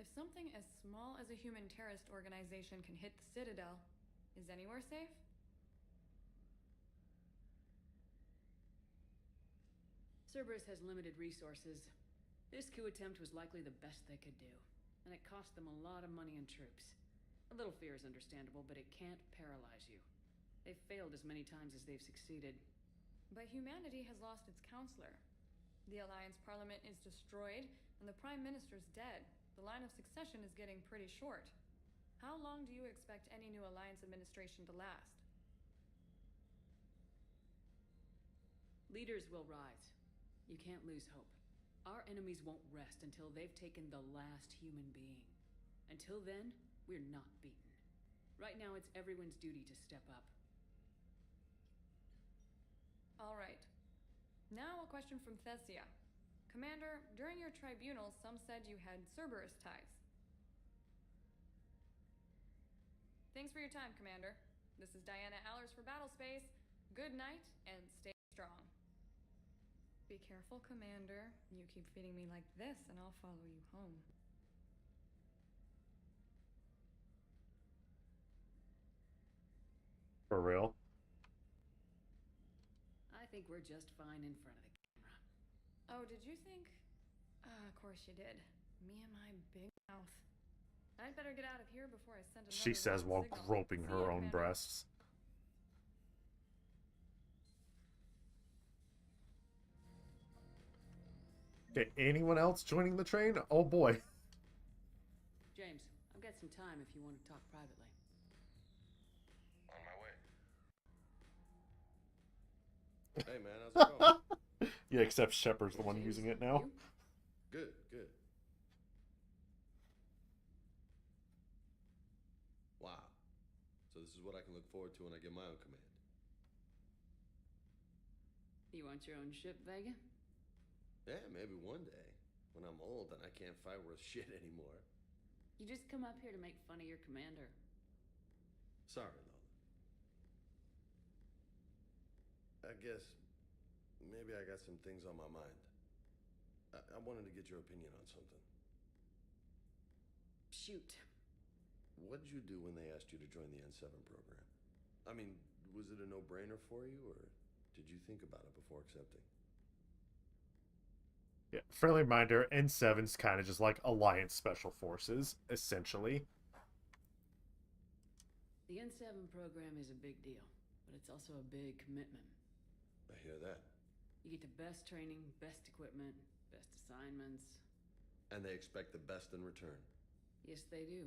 If something as small as a human terrorist organization can hit the Citadel, is anywhere safe? Cerberus has limited resources. This coup attempt was likely the best they could do, and it cost them a lot of money and troops. A little fear is understandable, but it can't paralyze you. They've failed as many times as they've succeeded. But humanity has lost its counselor. The Alliance Parliament is destroyed, and the Prime Minister's dead. The line of succession is getting pretty short. How long do you expect any new Alliance administration to last? Leaders will rise. You can't lose hope. Our enemies won't rest until they've taken the last human being. Until then, we're not beaten. Right now, it's everyone's duty to step up. All right. Now a question from Thessia. Commander, during your tribunal, some said you had Cerberus ties. Thanks for your time, Commander. This is Diana Allers for Battlespace. Good night, and stay strong. Be careful, Commander. You keep feeding me like this, and I'll follow you home. For real? I think we're just fine in front of the camera. Oh, did you think? Of course you did. Me and my big mouth. I'd better get out of here before I send another She says while signal. groping See her ya, own Commander. breasts. Okay, anyone else joining the train? Oh boy. James, I've got some time if you want to talk privately. On my way. Hey man, how's it going? Yeah, except Shepard's the one using it now. Good, good. this is what I can look forward to when I get my own command. You want your own ship, Vega? Yeah, maybe one day. When I'm old and I can't fight worth shit anymore. You just come up here to make fun of your commander. Sorry, Lola. I guess maybe I got some things on my mind. I wanted to get your opinion on something. Shoot. What did you do when they asked you to join the N7 program? I mean, was it a no-brainer for you, or did you think about it before accepting? Yeah, friendly reminder, N7's kind of just like Alliance Special Forces, essentially. The N7 program is a big deal, but it's also a big commitment. I hear that. You get the best training, best equipment, best assignments. And they expect the best in return. Yes, they do.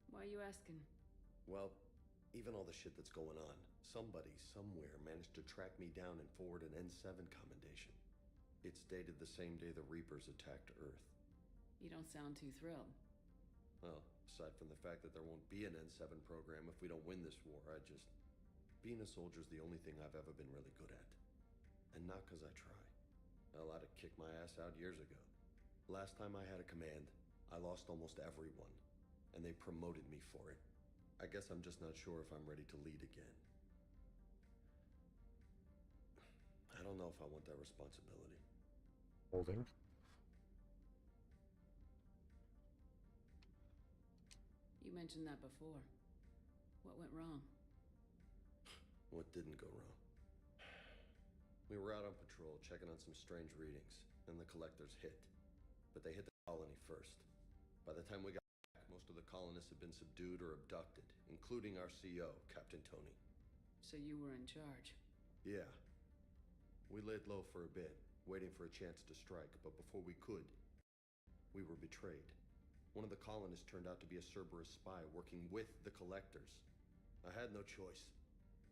Why are you asking? Well, even all the shit that's going on, somebody somewhere managed to track me down and forward an N7 commendation. It's dated the same day the Reapers attacked Earth. You don't sound too thrilled. Well, aside from the fact that there won't be an N7 program if we don't win this war, being a soldier's the only thing I've ever been really good at. And not because I try. Hell, I'd have kicked my ass out years ago. Last time I had a command, I lost almost everyone, and they promoted me for it. I guess I'm just not sure if I'm ready to lead again. I don't know if I want that responsibility. Holding. You mentioned that before. What went wrong? What didn't go wrong? We were out on patrol, checking on some strange readings, and the collectors hit. But they hit the colony first. By the time we got back, most of the colonists had been subdued or abducted, including our CO, Captain Tony. So you were in charge? Yeah. We laid low for a bit, waiting for a chance to strike, but before we could, we were betrayed. One of the colonists turned out to be a Cerberus spy working with the collectors. I had no choice.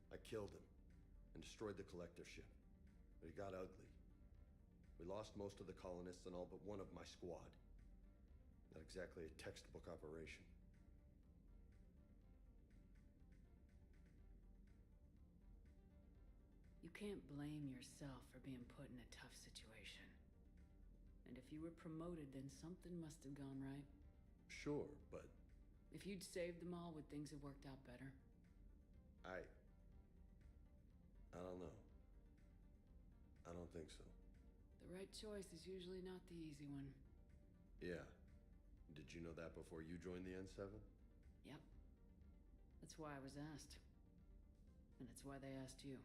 I killed him and destroyed the collector ship. But it got ugly. We lost most of the colonists and all but one of my squad. Not exactly a textbook operation. You can't blame yourself for being put in a tough situation. And if you were promoted, then something must have gone right. Sure, but... If you'd saved them all, would things have worked out better? I don't know. I don't think so. The right choice is usually not the easy one. Yeah. Did you know that before you joined the N7? Yep. That's why I was asked. And it's why they asked you.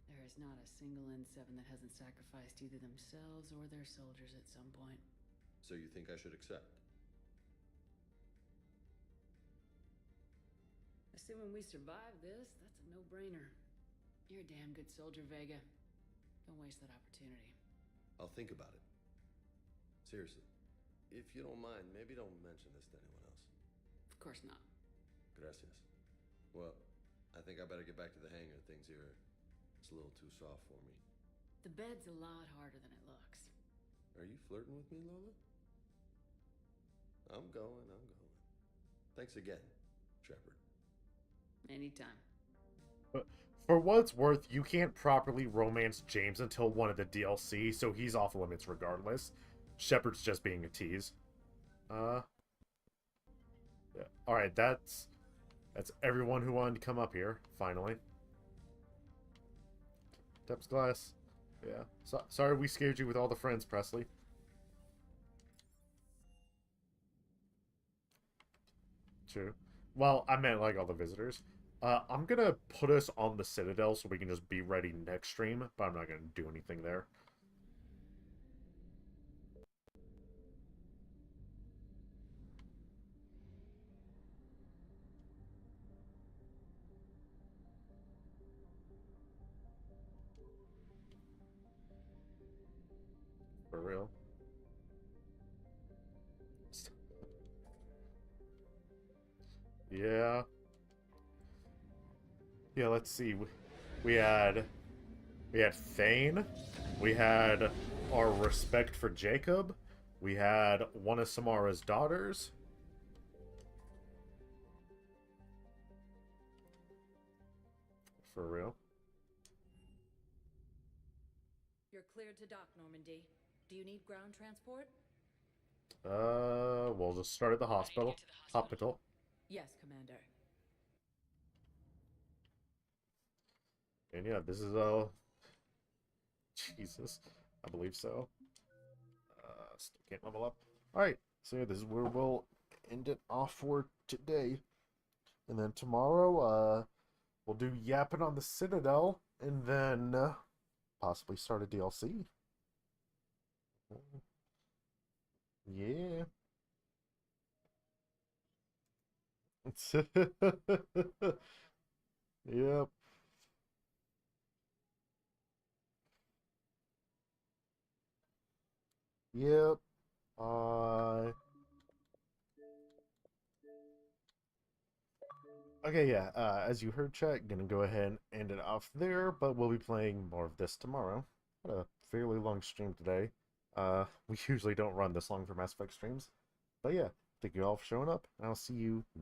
There is not a single N7 that hasn't sacrificed either themselves or their soldiers at some point. So you think I should accept? Assuming we survive this, that's a no-brainer. You're a damn good soldier, Vega. Don't waste that opportunity. I'll think about it. Seriously. If you don't mind, maybe don't mention this to anyone else. Of course not. Gracias. Well, I think I better get back to the hangar. Things here, it's a little too soft for me. The bed's a lot harder than it looks. Are you flirting with me, Lola? I'm going. Thanks again, Shepard. Anytime. But for what it's worth, you can't properly romance James until one of the DLC, so he's off limits regardless. Shepard's just being a tease. Yeah. Alright, that's everyone who wanted to come up here, finally. Depths glass. Yeah. Sorry we scared you with all the friends, Presley. True. Well, I meant like all the visitors. I'm gonna put us on the Citadel so we can just be ready next stream, but I'm not gonna do anything there. For real. Yeah. Yeah, let's see. We had Thane. We had our respect for Jacob. We had one of Samara's daughters. for real. You're cleared to dock, Normandy. Do you need ground transport? We'll just start at the hospital. Hospital. Yes, Commander. And yeah, this is Jesus, I believe so. Still can't level up. Alright, so yeah, this is where we'll end it off for today. And then tomorrow, we'll do Yapping on the Citadel, and then possibly start a DLC. Yeah. Yep. Yep. Okay, yeah, as you heard, chat, gonna go ahead and end it off there, but we'll be playing more of this tomorrow. Had a fairly long stream today. We usually don't run this long for Mass Effect streams. But yeah, thank you all for showing up, and I'll see you next